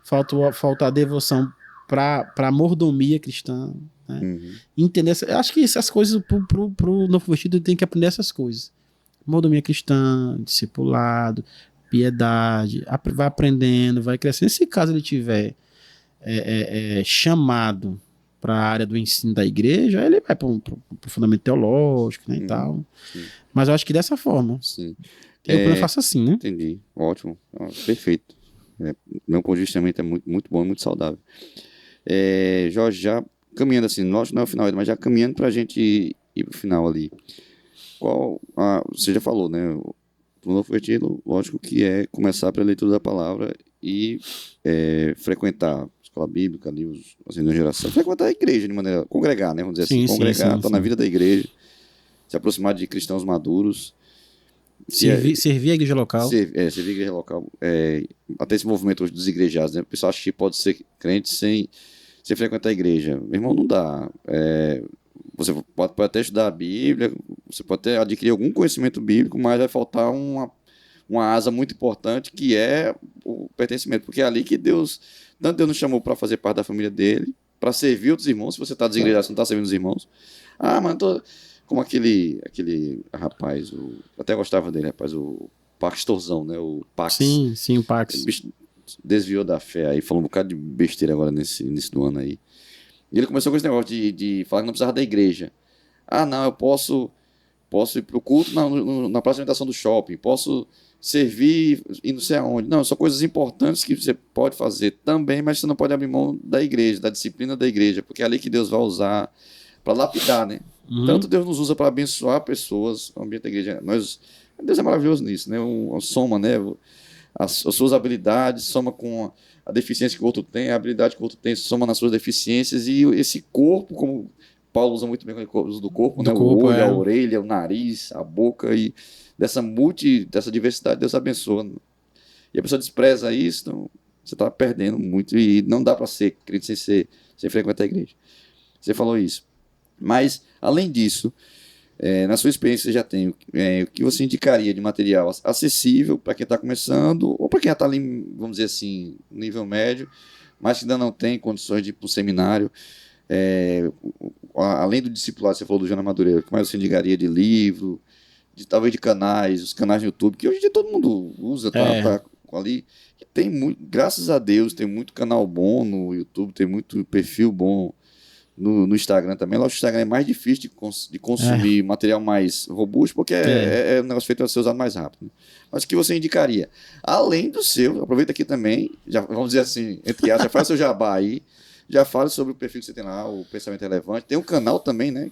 Speaker 2: falta a devoção para mordomia cristã. Né? Entender eu acho que essas coisas, pro novo convertido, tem que aprender essas coisas. Mordomia cristã, discipulado, piedade, vai aprendendo, vai crescendo. Se caso ele tiver chamado para a área do ensino da igreja, ele vai para o fundamento teológico, né, e tal.
Speaker 1: Sim.
Speaker 2: Mas eu acho que dessa forma.
Speaker 1: Sim.
Speaker 2: Eu faço assim, né?
Speaker 1: Entendi. Ótimo. Perfeito. Meu posicionamento é muito, muito bom e muito saudável. Jorge, já caminhando assim, lógico não é o final, mas já caminhando para a gente ir para o final ali. Você já falou, né? O novo convertido, lógico que é começar pela leitura da palavra e frequentar a escola bíblica, ali, assim, na geração, frequentar a igreja de maneira, congregar, né? Vamos dizer assim, congregar, estar na vida da igreja, se aproximar de cristãos maduros.
Speaker 2: Servir a igreja local.
Speaker 1: Servir a igreja local. Até esse movimento hoje dos igrejados, né? O pessoal acha que pode ser crente sem frequentar a igreja. Meu irmão, não dá. Você pode até estudar a Bíblia, você pode até adquirir algum conhecimento bíblico, mas vai faltar uma asa muito importante, que é o pertencimento, porque é ali que Deus nos chamou para fazer parte da família dele, para servir outros irmãos. Se você está desigrejado, você não está servindo os irmãos. Mas eu tô... Como aquele rapaz, eu até gostava dele, rapaz, o Pastorzão, né? O Pax.
Speaker 2: Sim, o Pax.
Speaker 1: Desviou da fé aí, falou um bocado de besteira agora nesse início do ano aí. E ele começou com esse negócio de falar que não precisava da igreja. Não, eu posso ir pro culto na praça de alimentação do shopping, posso servir e não sei aonde. Não, são coisas importantes que você pode fazer também, mas você não pode abrir mão da igreja, da disciplina da igreja, porque é ali que Deus vai usar para lapidar, né? Tanto Deus nos usa para abençoar pessoas, o ambiente da igreja. Deus é maravilhoso nisso, né? Soma, né? As suas habilidades, soma com a deficiência que o outro tem, a habilidade que o outro tem, soma nas suas deficiências, e esse corpo, como Paulo usa muito bem o uso do corpo, né? O olho, a orelha, o nariz, a boca, e dessa diversidade Deus abençoa. E a pessoa despreza isso, então você está perdendo muito, e não dá para ser crente sem frequentar a igreja. Você falou isso. Mas, além disso, na sua experiência você já tem, o que você indicaria de material acessível para quem está começando, ou para quem já está ali, vamos dizer assim, nível médio, mas que ainda não tem condições de ir para o seminário, além do discipulado, você falou do Jana Madureira, o que mais você indicaria de livro, talvez de canais, os canais no YouTube, que hoje em dia todo mundo usa, tá ali, e tem muito, graças a Deus, tem muito canal bom no YouTube, tem muito perfil bom no Instagram também. Lá o Instagram é mais difícil de consumir material mais robusto, porque é um negócio feito para ser usado mais rápido. Mas o que você indicaria? Além do seu, aproveita aqui também, já, vamos dizer assim, entre aspas, já faz seu jabá aí, já fale sobre o perfil que você tem lá, o Pensamento Relevante. Tem um canal também, né?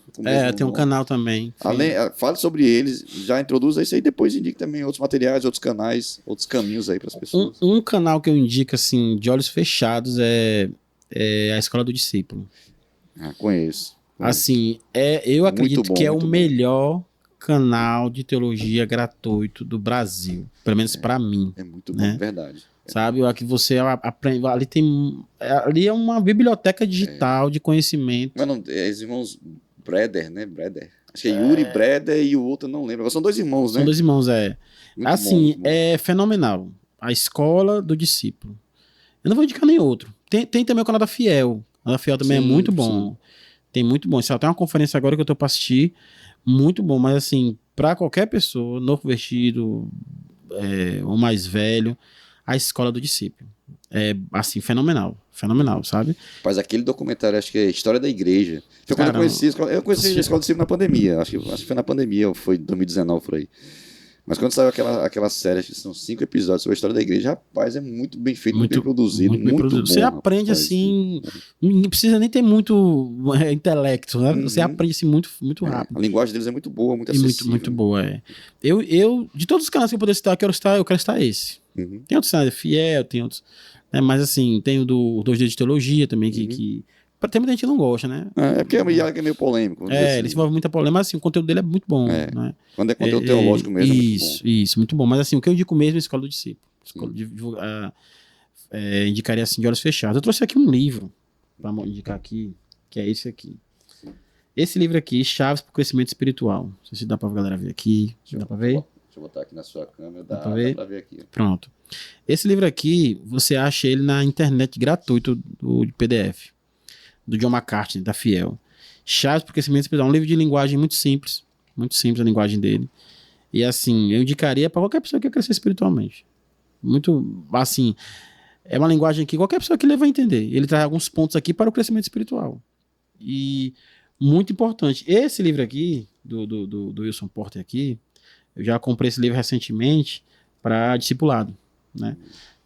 Speaker 2: Tem um canal também.
Speaker 1: Fale sobre eles, já introduza isso aí, depois indique também outros materiais, outros canais, outros caminhos aí para as pessoas.
Speaker 2: Um canal que eu indico, assim, de olhos fechados, é a Escola do Discípulo.
Speaker 1: Conheço.
Speaker 2: Assim, eu acredito que é o melhor canal de teologia gratuito do Brasil, pelo menos para mim.
Speaker 1: É muito bom,
Speaker 2: né?
Speaker 1: Verdade.
Speaker 2: Sabe, que você aprende, ali é uma biblioteca digital de conhecimento.
Speaker 1: Mas não, os irmãos Breder, né? Acho que é Yuri Breder e o outro, não lembro. São dois irmãos, né?
Speaker 2: São dois irmãos,
Speaker 1: Muito
Speaker 2: assim,
Speaker 1: bom.
Speaker 2: É fenomenal. A Escola do Discípulo. Eu não vou indicar nem outro. Tem também o canal da Fiel. O da Fiel também é muito bom. Sim. Tem muito bom. Tem uma conferência agora que eu tô pra assistir. Muito bom. Mas assim, pra qualquer pessoa, novo convertido, ou mais velho, a Escola do Discípulo. É, assim, fenomenal. Fenomenal, sabe?
Speaker 1: Mas aquele documentário, acho que é História da Igreja. Foi quando eu conheci a Escola do Discípulo na pandemia. Acho que foi na pandemia, ou foi 2019 por aí. Mas quando saiu aquela série, acho que são 5 episódios sobre a história da igreja, rapaz, é muito bem feito, muito bem produzido, muito bom.
Speaker 2: Você aprende assim, não precisa nem ter muito intelecto, né? Você aprende assim muito rápido.
Speaker 1: A linguagem deles é muito boa, muito acessível.
Speaker 2: Muito boa, Eu, de todos os canais que eu poder citar, eu quero citar esse. Tem outros canais, Fiel, tem outros, né? Mas assim, tem o do 2D de Teologia também, que tem muita gente que não gosta, né?
Speaker 1: Porque é meio polêmico.
Speaker 2: Ele se envolve muita polêmica, mas assim, o conteúdo dele é muito bom. Né?
Speaker 1: Quando é conteúdo teológico mesmo,
Speaker 2: Isso, muito bom. Mas assim, o que eu indico mesmo é a Escola do Discípulo. Indicaria assim, de olhos fechados. Eu trouxe aqui um livro, para indicar aqui, que é esse aqui. Esse livro aqui, Chaves para o Crescimento Espiritual. Não sei se dá para a galera ver aqui. Dá para ver?
Speaker 1: Deixa eu botar aqui na sua câmera,
Speaker 2: Dá
Speaker 1: dá pra ver aqui.
Speaker 2: Pronto. Esse livro aqui, você acha ele na internet gratuito do PDF, do John McCartney, da Fiel. Chaves para o Crescimento Espiritual. Um livro de linguagem muito simples a linguagem dele. E assim, eu indicaria para qualquer pessoa que quer crescer espiritualmente. Muito, assim, é uma linguagem que qualquer pessoa que lê vai entender. Ele traz alguns pontos aqui para o crescimento espiritual. E muito importante. Esse livro aqui, do Wilson Porter aqui, eu já comprei esse livro recentemente para discipulado, né?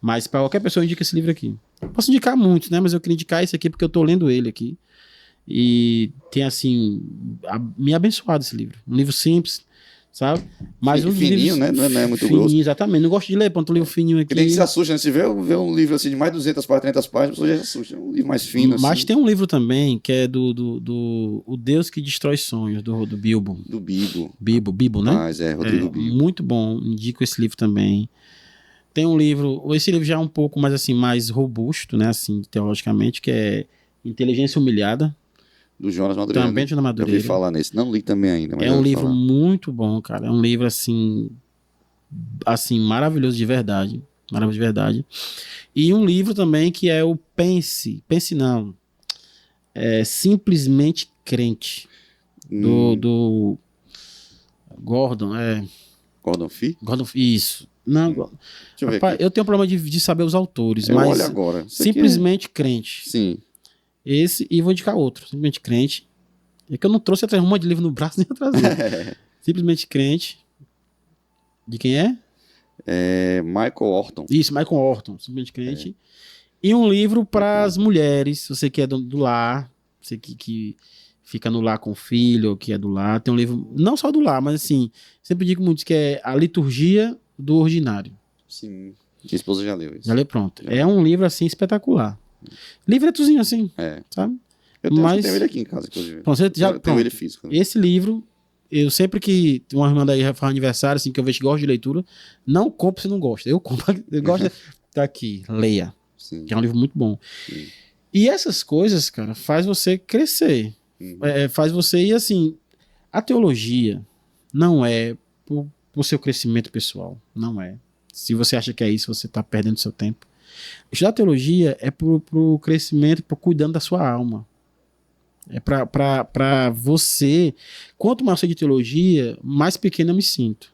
Speaker 2: Mas para qualquer pessoa eu indico esse livro aqui. Posso indicar muitos, né? Mas eu queria indicar esse aqui porque eu tô lendo ele aqui. E tem, assim, me abençoado esse livro. Um livro simples, sabe? Mas um
Speaker 1: fininho, né? Não é muito
Speaker 2: fininho,
Speaker 1: grosso.
Speaker 2: Exatamente. Não gosto de ler, ponto, um livro fininho aqui.
Speaker 1: Porque nem se assusta, né? Se vê um livro assim de mais de 200 páginas, 300 páginas, a pessoa já se assusta. É um livro mais fino,
Speaker 2: Mas
Speaker 1: assim.
Speaker 2: tem um livro também que é do O Deus que Destrói Sonhos, do Bilbo.
Speaker 1: Do Bibo.
Speaker 2: Bibo, né?
Speaker 1: Mas Rodrigo Bibo.
Speaker 2: Muito bom, indico esse livro também. Tem um livro, esse livro já é um pouco mais assim, mais robusto, né, assim, teologicamente, que é Inteligência Humilhada.
Speaker 1: Do Jonas Madureira.
Speaker 2: Também Jonas Madureira.
Speaker 1: Eu ouvi falar nesse, não li também ainda. Mas
Speaker 2: é um livro muito bom, cara. É um livro assim, maravilhoso de verdade. Maravilhoso de verdade. E um livro também que é o Pense não. É Simplesmente Crente. Do Gordon,
Speaker 1: Gordon Fee?
Speaker 2: Gordon, isso. Não,
Speaker 1: Deixa eu ver
Speaker 2: rapaz,
Speaker 1: aqui.
Speaker 2: eu tenho problema de saber os autores,
Speaker 1: Eu
Speaker 2: mas
Speaker 1: olho agora.
Speaker 2: Simplesmente Crente.
Speaker 1: Sim.
Speaker 2: Esse, e vou indicar outro, Simplesmente Crente. É que eu não trouxe atrás um monte de livro no braço nem atrás. Simplesmente Crente. De quem é?
Speaker 1: É Michael Orton.
Speaker 2: Isso, Michael Orton, Simplesmente Crente. E um livro para as mulheres, você que é do lar, você que fica no lar com o filho, ou que é do lar. Tem um livro, não só do lar, mas assim, sempre digo muito que é A Liturgia do Ordinário.
Speaker 1: Sim. Minha esposa já leu isso.
Speaker 2: Já leu, pronto. É um livro assim espetacular. Livretozinho assim, sabe?
Speaker 1: Eu tenho ele aqui em casa, inclusive.
Speaker 2: Pronto, você já,
Speaker 1: eu tenho ele físico. Né?
Speaker 2: Esse livro, eu sempre que uma irmã daí faz aniversário, assim, que eu vejo que gosta de leitura, não compro se não gosta. Eu compro, eu gosto. Tá aqui, leia.
Speaker 1: Sim.
Speaker 2: Que é um livro muito bom.
Speaker 1: Sim.
Speaker 2: E essas coisas, cara, faz você crescer. Faz você ir assim. A teologia não é pro seu crescimento pessoal. Não é. Se você acha que é isso, você tá perdendo seu tempo. Estudar teologia é pro crescimento, pro cuidando da sua alma. É pra você. Quanto mais eu sei de teologia, mais pequeno eu me sinto.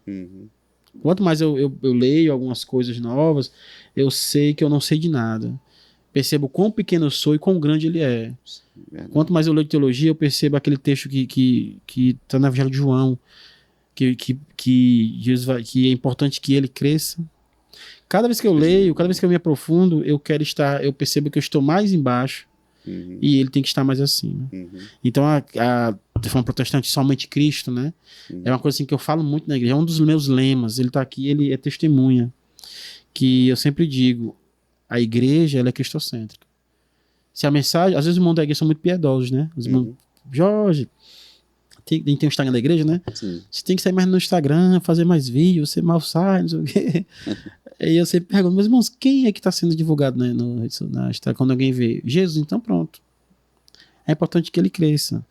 Speaker 2: Quanto mais eu leio algumas coisas novas, eu sei que eu não sei de nada. Percebo quão pequeno eu sou e quão grande ele é. Verdade. Quanto mais eu leio de teologia, eu percebo aquele texto que está no Evangelho de João, que Jesus que é importante que ele cresça. Cada vez que eu leio, cada vez que eu me aprofundo, eu percebo que eu estou mais embaixo e ele tem que estar mais acima. Então, de forma protestante, somente Cristo, né? É uma coisa assim que eu falo muito na igreja. É um dos meus lemas. Ele está aqui, ele é testemunha. Que eu sempre digo, a igreja, ela é cristocêntrica. Se a mensagem... Às vezes os irmãos da igreja são muito piedosos, né? Os irmãos, Jorge, tem o Instagram da igreja, né? Sim. Você tem que sair mais no Instagram, fazer mais vídeos, você mal sai, não sei o quê. Aí eu sempre pergunto, meus irmãos, quem é que está sendo divulgado, né, quando alguém vê? Jesus, então pronto. É importante que ele cresça.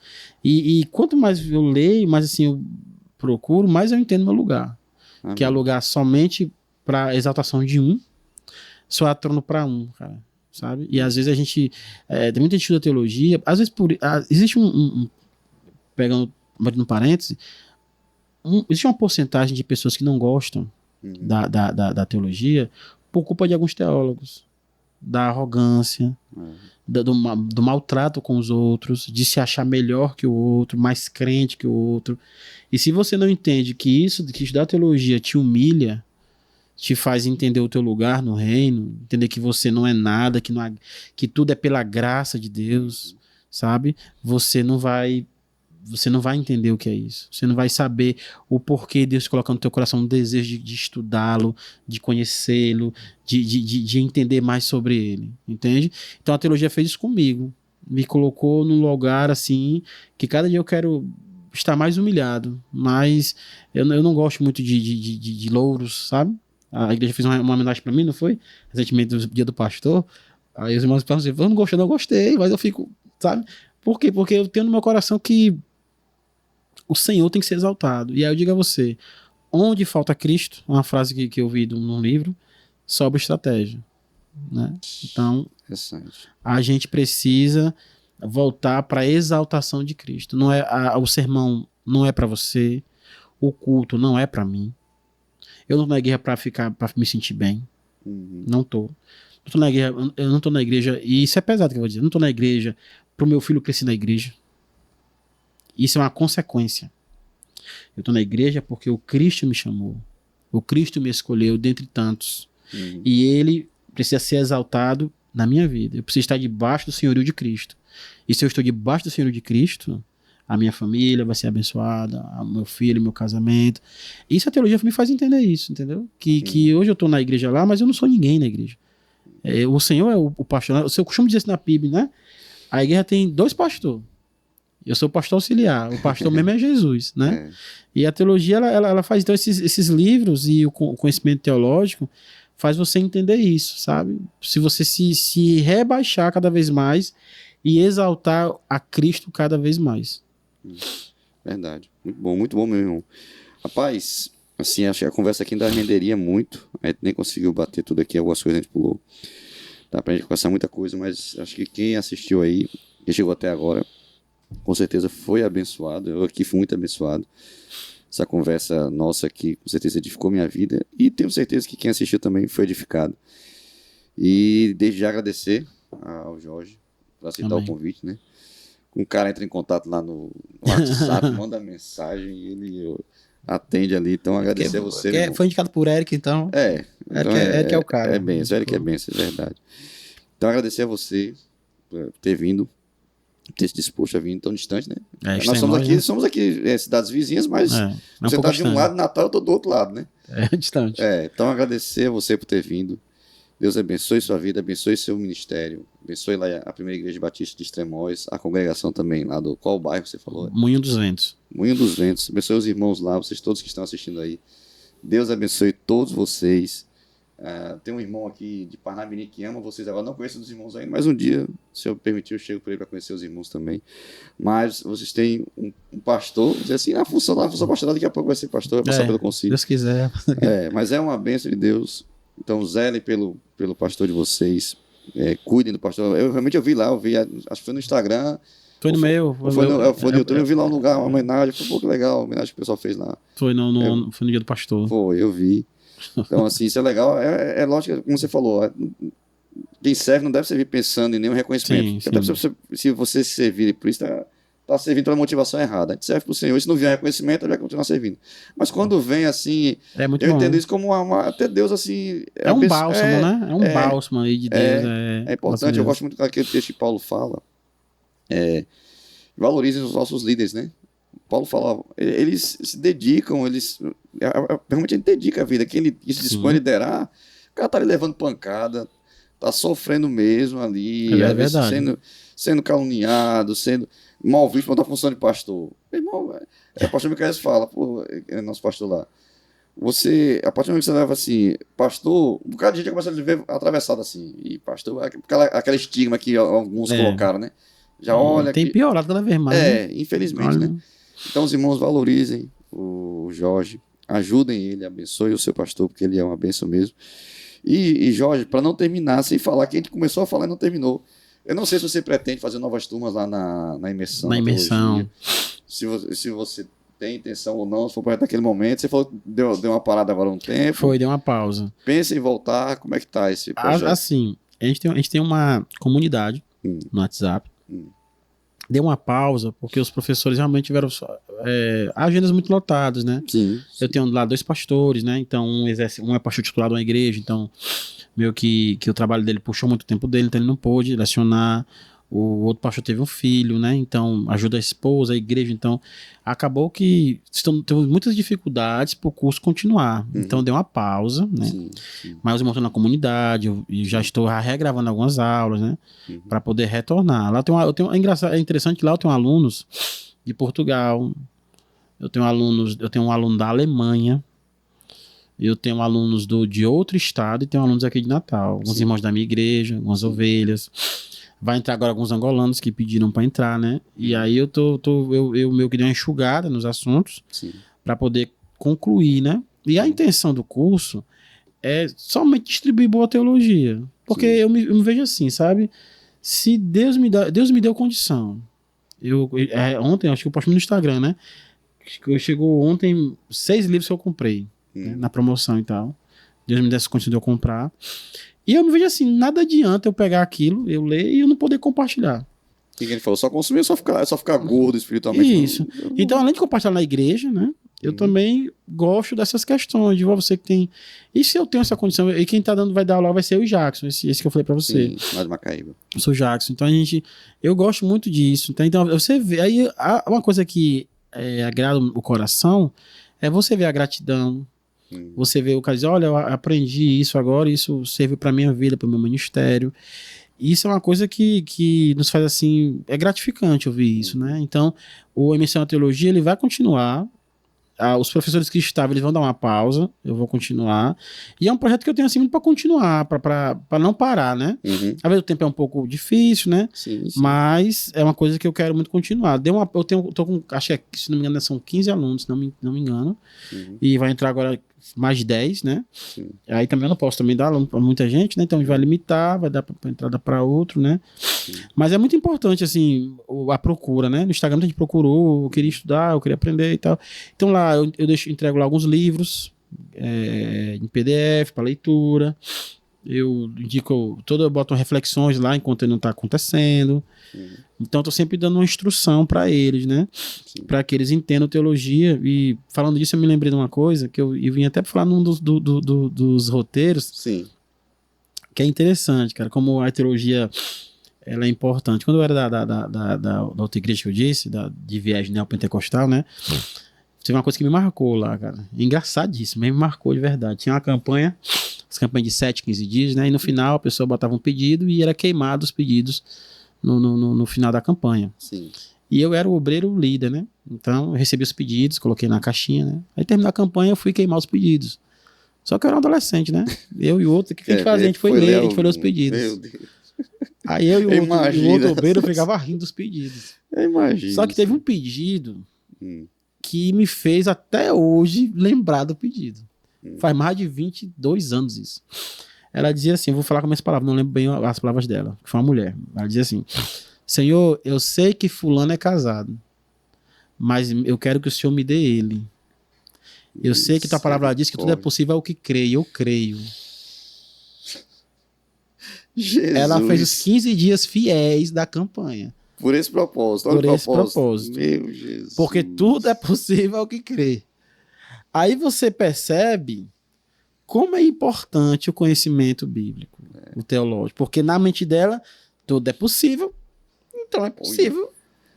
Speaker 2: E quanto mais eu leio, mais assim eu procuro, mais eu entendo meu lugar. Que é lugar somente para exaltação de um, só há trono para um, cara. Sabe? E às vezes a gente... tem muita gente que estuda teologia, às vezes existe pegando no parêntese, existe uma porcentagem de pessoas que não gostam da teologia por culpa de alguns teólogos, da arrogância, do maltrato com os outros, de se achar melhor que o outro, mais crente que o outro. E se você não entende que estudar teologia te humilha, te faz entender o teu lugar no reino, entender que você não é nada, que tudo é pela graça de Deus, sabe? Você não vai entender o que é isso. Você não vai saber o porquê Deus coloca no teu coração um desejo de estudá-lo, de conhecê-lo, de entender mais sobre ele, entende? Então a teologia fez isso comigo. Me colocou num lugar assim, que cada dia eu quero estar mais humilhado, mas eu não gosto muito de louros, sabe? A igreja fez uma homenagem pra mim, não foi? Recentemente, do dia do pastor. Aí os irmãos perguntam assim, eu não gostei, não gostei, mas eu fico, sabe? Por quê? Porque eu tenho no meu coração que o Senhor tem que ser exaltado. E aí eu digo a você, onde falta Cristo, uma frase que eu vi num livro, sobra estratégia, né? Então, a gente precisa voltar para a exaltação de Cristo. Não é o sermão não é para você, o culto não é para mim. Eu não tô na igreja para me sentir bem. Não tô. Eu não tô na igreja, e isso é pesado que eu vou dizer. Eu não tô na igreja pro meu filho crescer na igreja. Isso é uma consequência. Eu tô na igreja porque o Cristo me chamou. O Cristo me escolheu dentre tantos. E ele precisa ser exaltado na minha vida. Eu preciso estar debaixo do senhorio de Cristo. E se eu estou debaixo do senhorio de Cristo, a minha família vai ser abençoada, o meu filho, meu casamento. Isso a teologia me faz entender isso, entendeu? Que hoje eu estou na igreja lá, mas eu não sou ninguém na igreja. O Senhor é o pastor. Eu costumo dizer isso na PIB, né? A igreja tem 2 pastores. Eu sou pastor auxiliar. O pastor mesmo é Jesus, né? E a teologia, ela faz então esses livros e o conhecimento teológico faz você entender isso, sabe? Se você se rebaixar cada vez mais e exaltar a Cristo cada vez mais.
Speaker 1: Verdade. Muito bom, meu irmão. Rapaz, assim, acho que a conversa aqui ainda renderia muito. A gente nem conseguiu bater tudo aqui, algumas coisas a gente pulou. Dá pra gente conversar muita coisa, mas acho que quem assistiu aí, que chegou até agora, com certeza foi abençoado. Eu aqui fui muito abençoado. Essa conversa nossa aqui, com certeza edificou minha vida. E tenho certeza que quem assistiu também foi edificado. E desde já agradecer ao Jorge por aceitar o convite, né? Um cara entra em contato lá no WhatsApp, manda mensagem e ele atende ali. Então, agradecer a você.
Speaker 2: Foi indicado por Eric, então. Eric é o cara.
Speaker 1: É benção, Eric é benção, é verdade. Então, agradecer a você por ter vindo, ter se disposto a vir tão distante, né? Nós somos aqui cidades vizinhas, mas você está de um lado, Natal, eu estou do outro lado, né?
Speaker 2: É distante.
Speaker 1: Então, agradecer a você por ter vindo. Deus abençoe sua vida, abençoe seu ministério, abençoe lá a Primeira Igreja Batista de Extremóis, a congregação também lá do... Qual bairro você falou?
Speaker 2: Moinho dos Ventos.
Speaker 1: Moinho dos Ventos. Abençoe os irmãos lá, vocês todos que estão assistindo aí. Deus abençoe todos vocês. Tem um irmão aqui de Parnamirim que ama vocês agora. Não conheço os irmãos ainda, mas um dia, se eu permitir, eu chego por aí para conhecer os irmãos também. Mas vocês têm um pastor, dizer assim, na função pastoral, daqui a pouco vai ser pastor, vai passar pelo concílio.
Speaker 2: Deus quiser.
Speaker 1: Mas é uma bênção de Deus. Então, zelem pelo pastor de vocês. Cuidem do pastor. Eu realmente vi lá, acho que foi no Instagram.
Speaker 2: Foi no meu.
Speaker 1: Foi no YouTube, eu vi lá um lugar, uma homenagem. Foi um pouco legal, a homenagem que o pessoal fez lá.
Speaker 2: Foi no dia do pastor.
Speaker 1: Foi, eu vi. Então, assim, isso é legal. É lógico, como você falou, quem serve não deve servir pensando em nenhum reconhecimento. Sim. Se você servir por isso, está servindo pela motivação errada. A gente serve para o Senhor. E se não vier reconhecimento, ele vai continuar servindo. Mas quando vem assim, eu entendo isso como até Deus assim.
Speaker 2: É um bálsamo, né? É um bálsamo aí de Deus.
Speaker 1: É importante. Eu gosto muito daquele texto que Paulo fala. Valorizem os nossos líderes, né? Paulo fala, eles se dedicam, realmente ele dedica a vida. Quem se dispõe a liderar, o cara tá ali levando pancada, tá sofrendo mesmo ali,
Speaker 2: às vezes
Speaker 1: sendo caluniado, sendo mal visto para a função de pastor. Meu irmão, o pastor Micael fala, nosso pastor lá, a partir do momento que você leva assim, pastor, um bocado de gente começa a viver atravessado assim, e pastor, aquela estigma que alguns colocaram, né? Já olha.
Speaker 2: Tem piorado cada vez mais.
Speaker 1: Infelizmente, né? Então os irmãos valorizem o Jorge, ajudem ele, abençoe o seu pastor, porque ele é uma bênção mesmo. E Jorge, para não terminar, sem falar que a gente começou a falar e não terminou. Eu não sei se você pretende fazer novas turmas lá na imersão.
Speaker 2: Na imersão.
Speaker 1: Se você tem intenção ou não, se for para naquele momento. Você falou que deu uma parada agora um tempo.
Speaker 2: Deu uma pausa.
Speaker 1: Pensa em voltar, como é que tá esse projeto?
Speaker 2: Assim, a gente tem uma comunidade no WhatsApp. Deu uma pausa, porque os professores realmente tiveram agendas muito lotadas, né?
Speaker 1: Sim.
Speaker 2: Eu tenho lá 2 pastores, né? Então, um é pastor titular de uma igreja, então, meio que o trabalho dele puxou muito tempo dele, então ele não pôde lecionar. O outro pastor teve um filho, né? Então, ajuda a esposa, a igreja. Então, acabou que temos muitas dificuldades para o curso continuar. Então, deu uma pausa, né? Sim. Mas eu monto na comunidade, e já estou regravando algumas aulas, né? Para poder retornar. Lá é interessante que lá eu tenho alunos de Portugal, eu tenho um aluno da Alemanha, eu tenho alunos de outro estado e tenho alunos aqui de Natal. Alguns irmãos da minha igreja, algumas ovelhas. Vai entrar agora alguns angolanos que pediram para entrar, né? E aí eu meio que dei uma enxugada nos assuntos para poder concluir, né? E a intenção do curso é somente distribuir boa teologia. Porque eu me vejo assim, sabe? Se Deus me deu condição. Ontem, acho que eu postei no Instagram, né? Chegou ontem 6 livros que eu comprei, né, na promoção e tal. Deus me deu essa condição de eu comprar. E eu me vejo assim, nada adianta eu pegar aquilo, eu ler e eu não poder compartilhar.
Speaker 1: O que ele falou? Só consumir, só ficar gordo espiritualmente.
Speaker 2: Isso. Então, além de compartilhar na igreja, né? Eu também gosto dessas questões, de você que tem... E se eu tenho essa condição, e quem vai dar aula vai ser o Jackson, esse que eu falei pra você.
Speaker 1: Sim, lá de Macaíba.
Speaker 2: Eu sou o Jackson. Então, eu gosto muito disso. Então, você vê... Aí, uma coisa que agrada o coração é você ver a gratidão. Você vê o cara dizer, olha, eu aprendi isso agora, isso serve pra minha vida, pro meu ministério. Isso é uma coisa que nos faz assim, é gratificante ouvir isso, né? Então, o Imersão na Teologia, ele vai continuar. Os professores que estavam, eles vão dar uma pausa, eu vou continuar. E é um projeto que eu tenho assim muito para continuar, para não parar, né? Às vezes o tempo é um pouco difícil, né?
Speaker 1: Sim.
Speaker 2: Mas é uma coisa que eu quero muito continuar. Tô com, acho que, se não me engano, são 15 alunos, se não me engano. E vai entrar agora mais 10, né?
Speaker 1: Sim.
Speaker 2: Aí também eu não posso também dar aluno para muita gente, né? Então vai limitar, vai dar para entrada para outro, né? Sim. Mas é muito importante, assim, a procura, né? No Instagram a gente procurou, eu queria estudar, eu queria aprender e tal. Então lá eu entrego lá alguns livros em PDF para leitura. Eu indico, eu boto reflexões lá enquanto ele não está acontecendo. Então eu tô sempre dando uma instrução para eles, né? Para que eles entendam teologia. E falando disso, eu me lembrei de uma coisa que eu vim até falar num dos roteiros.
Speaker 1: Sim.
Speaker 2: Que é interessante, cara, como a teologia ela é importante. Quando eu era da outra igreja que eu disse, de viagem neopentecostal, né? Teve uma coisa que me marcou lá, cara. Engraçadíssimo, me marcou de verdade. Tinha uma campanha, as campanhas de 7, 15 dias, né? E no final a pessoa botava um pedido e era queimado os pedidos no final da campanha.
Speaker 1: Sim.
Speaker 2: E eu era o obreiro líder, né? Então eu recebi os pedidos, coloquei na caixinha, né? Aí terminou a campanha, eu fui queimar os pedidos. Só que eu era um adolescente, né? Eu e o outro, o que a gente fazia? A gente foi ler, a gente foi ler os pedidos. Meu Deus. Aí eu e o outro obreiro ficava rindo dos pedidos.
Speaker 1: Eu imagino.
Speaker 2: Só que teve um pedido que me fez até hoje lembrar do pedido. Faz mais de 22 anos isso. Ela dizia assim, eu vou falar com minhas palavras, não lembro bem as palavras dela, que foi uma mulher. Ela dizia assim, Senhor, eu sei que fulano é casado, mas eu quero que o Senhor me dê ele. Eu sei que tua palavra diz que tudo é possível ao que crê, e eu creio.
Speaker 1: Jesus.
Speaker 2: Ela fez os 15 dias fiéis da campanha.
Speaker 1: Por esse propósito.
Speaker 2: Por esse propósito.
Speaker 1: Meu Jesus.
Speaker 2: Porque tudo é possível ao que crê. Aí você percebe como é importante o conhecimento bíblico, o teológico. Porque na mente dela, tudo é possível, então é possível.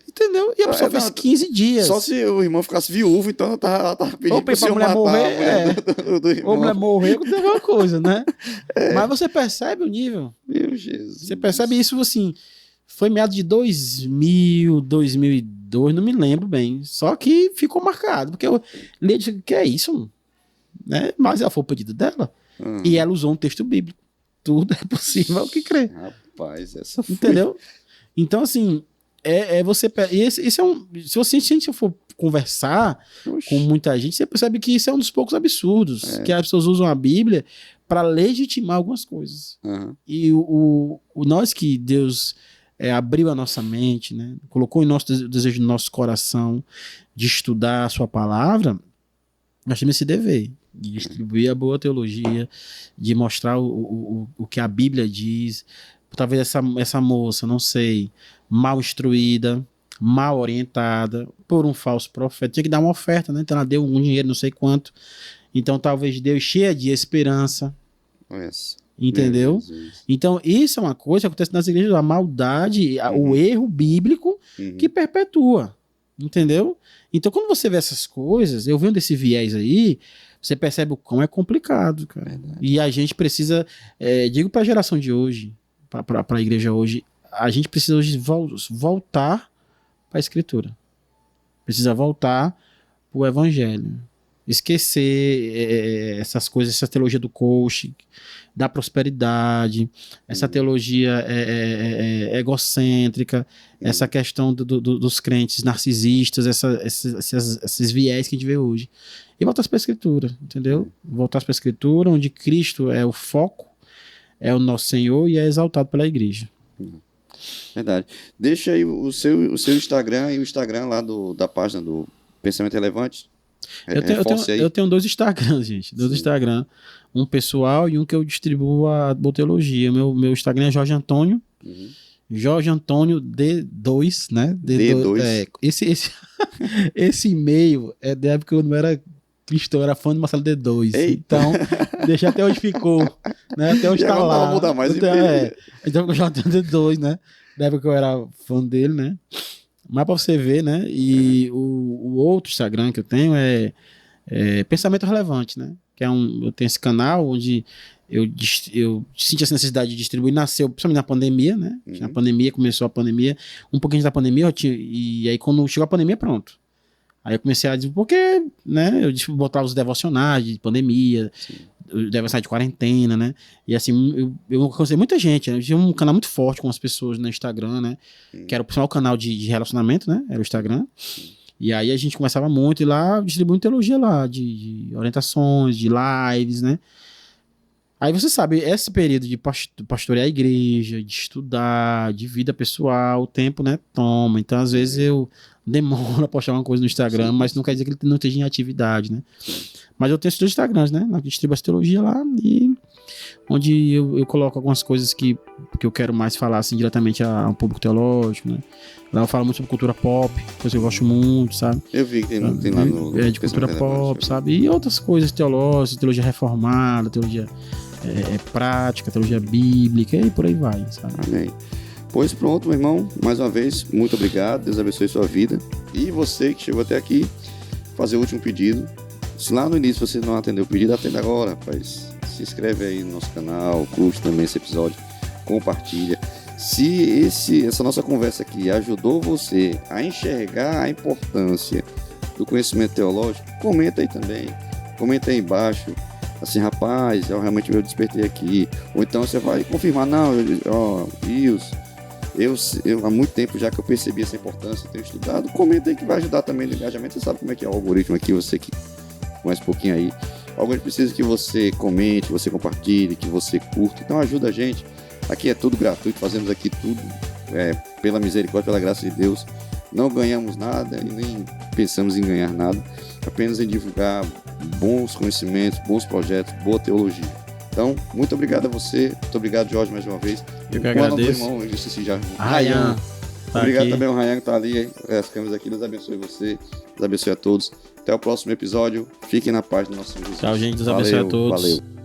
Speaker 2: Entendeu? E a pessoa fez 15 dias.
Speaker 1: Só se o irmão ficasse viúvo, então ela tava pedindo pra
Speaker 2: a mulher morrer. Ou a mulher morrer, tem uma coisa, né? Mas você percebe o nível.
Speaker 1: Meu Jesus.
Speaker 2: Você percebe isso, assim, foi meados de 2000, 2002, não me lembro bem. Só que ficou marcado, porque eu li e disse, que é isso? Né? Mas ela foi o pedido dela. E ela usou um texto bíblico. Tudo é possível ao que crê.
Speaker 1: Rapaz, essa foi...
Speaker 2: Entendeu? Então, assim... você esse é um, se você for conversar com muita gente, você percebe que isso é um dos poucos absurdos que as pessoas usam a Bíblia para legitimar algumas coisas. E nós que Deus abriu a nossa mente, né, colocou em nosso desejo no nosso coração de estudar a sua palavra, nós temos esse dever de distribuir a boa teologia, de mostrar o que a Bíblia diz. Talvez essa moça, não sei, mal instruída, mal orientada, por um falso profeta, tinha que dar uma oferta, né? Então ela deu um dinheiro, não sei quanto. Então talvez Deus cheia de esperança. Entendeu? Então isso é uma coisa que acontece nas igrejas, a maldade, o erro bíblico que perpetua. Entendeu? Então quando você vê essas coisas, eu vendo esse viés aí, você percebe o quão é complicado, cara. E a gente precisa, digo para a geração de hoje, para a igreja hoje, a gente precisa hoje voltar para a Escritura. Precisa voltar para o Evangelho. Esquecer essas coisas, essa teologia do coach, da prosperidade, essa teologia egocêntrica, essa questão dos crentes narcisistas, esses viés que a gente vê hoje. E voltar para a Escritura, entendeu? Voltar para a Escritura, onde Cristo é o foco, é o nosso Senhor e é exaltado pela igreja.
Speaker 1: Verdade. Deixa aí o seu Instagram e o Instagram lá da página do Pensamento Relevante.
Speaker 2: Eu tenho 2 Instagrams, gente. 2 Instagram. Um pessoal e um que eu distribuo a boa teologia. Meu Instagram é Jorge Antônio. Jorge Antônio D2, né?
Speaker 1: D2.
Speaker 2: Esse e-mail é da época que eu não era cristão, eu era fã de Marcelo D2.
Speaker 1: Eita.
Speaker 2: Então, deixa até hoje ficou. Né? Até hoje tá lá.
Speaker 1: Não muda mais.
Speaker 2: Então, eu já tenho D2, né? Da época que eu era fã dele, né? Mas pra você ver, né? E o outro Instagram que eu tenho é Pensamento Relevante, né? Eu tenho esse canal onde eu senti essa necessidade de distribuir, nasceu principalmente na pandemia, né? Na pandemia, começou a pandemia, um pouquinho da pandemia, e aí quando chegou a pandemia, pronto. Aí eu comecei a dizer, porque, né? Eu botava os devocionais de pandemia, devocionais de quarentena, né? E assim, eu alcancei muita gente, né? Eu tinha um canal muito forte com as pessoas no Instagram, né? Que era o principal canal de relacionamento, né? Era o Instagram. E aí a gente começava muito, e lá distribuindo teologia lá, de orientações, de lives, né? Aí você sabe, esse período de pastorear a igreja, de estudar, de vida pessoal, o tempo, né, toma. Então, às vezes, eu demoro a postar uma coisa no Instagram, mas não quer dizer que ele não esteja em atividade, né? Mas eu tenho esses 2 Instagrams, né? Eu distribuo essa teologia lá, e onde eu coloco algumas coisas que eu quero mais falar, assim, diretamente a um público teológico, né? Lá eu falo muito sobre cultura pop, coisa que eu gosto muito, sabe?
Speaker 1: Eu vi que tem lá no...
Speaker 2: de cultura pop, sabe? E outras coisas teológicas, teologia reformada, teologia prática, teologia bíblica, e por aí vai, sabe?
Speaker 1: Amém. Pois pronto, meu irmão, mais uma vez, muito obrigado, Deus abençoe sua vida. E você que chegou até aqui, fazer o último pedido. Se lá no início você não atendeu o pedido, atenda agora, rapaz. Se inscreve aí no nosso canal, curte também esse episódio, compartilha. Se essa nossa conversa aqui ajudou você a enxergar a importância do conhecimento teológico, comenta aí também. Comenta aí embaixo. Assim, rapaz, eu realmente me despertei aqui. Ou então você vai confirmar, não, eu há muito tempo já que eu percebi essa importância, tenho estudado. Comenta aí que vai ajudar também no engajamento. Você sabe como é que é o algoritmo aqui, você que conhece um pouquinho aí. O algoritmo precisa que você comente, você compartilhe, que você curta. Então ajuda a gente. Aqui é tudo gratuito, fazemos aqui tudo pela misericórdia, pela graça de Deus. Não ganhamos nada e nem pensamos em ganhar nada, apenas em divulgar bons conhecimentos, bons projetos, boa teologia. Então, muito obrigado a você, muito obrigado, Jorge, mais uma vez.
Speaker 2: Eu que agradeço.
Speaker 1: Irmão, eu disse já.
Speaker 2: Rayan. Tá
Speaker 1: obrigado
Speaker 2: aqui.
Speaker 1: também ao Rayan que está ali, as câmeras aqui. Deus abençoe você, Deus abençoe a todos. Até o próximo episódio. Fiquem na paz do nosso Jesus.
Speaker 2: Tchau, gente. Deus abençoe a todos.
Speaker 1: Valeu.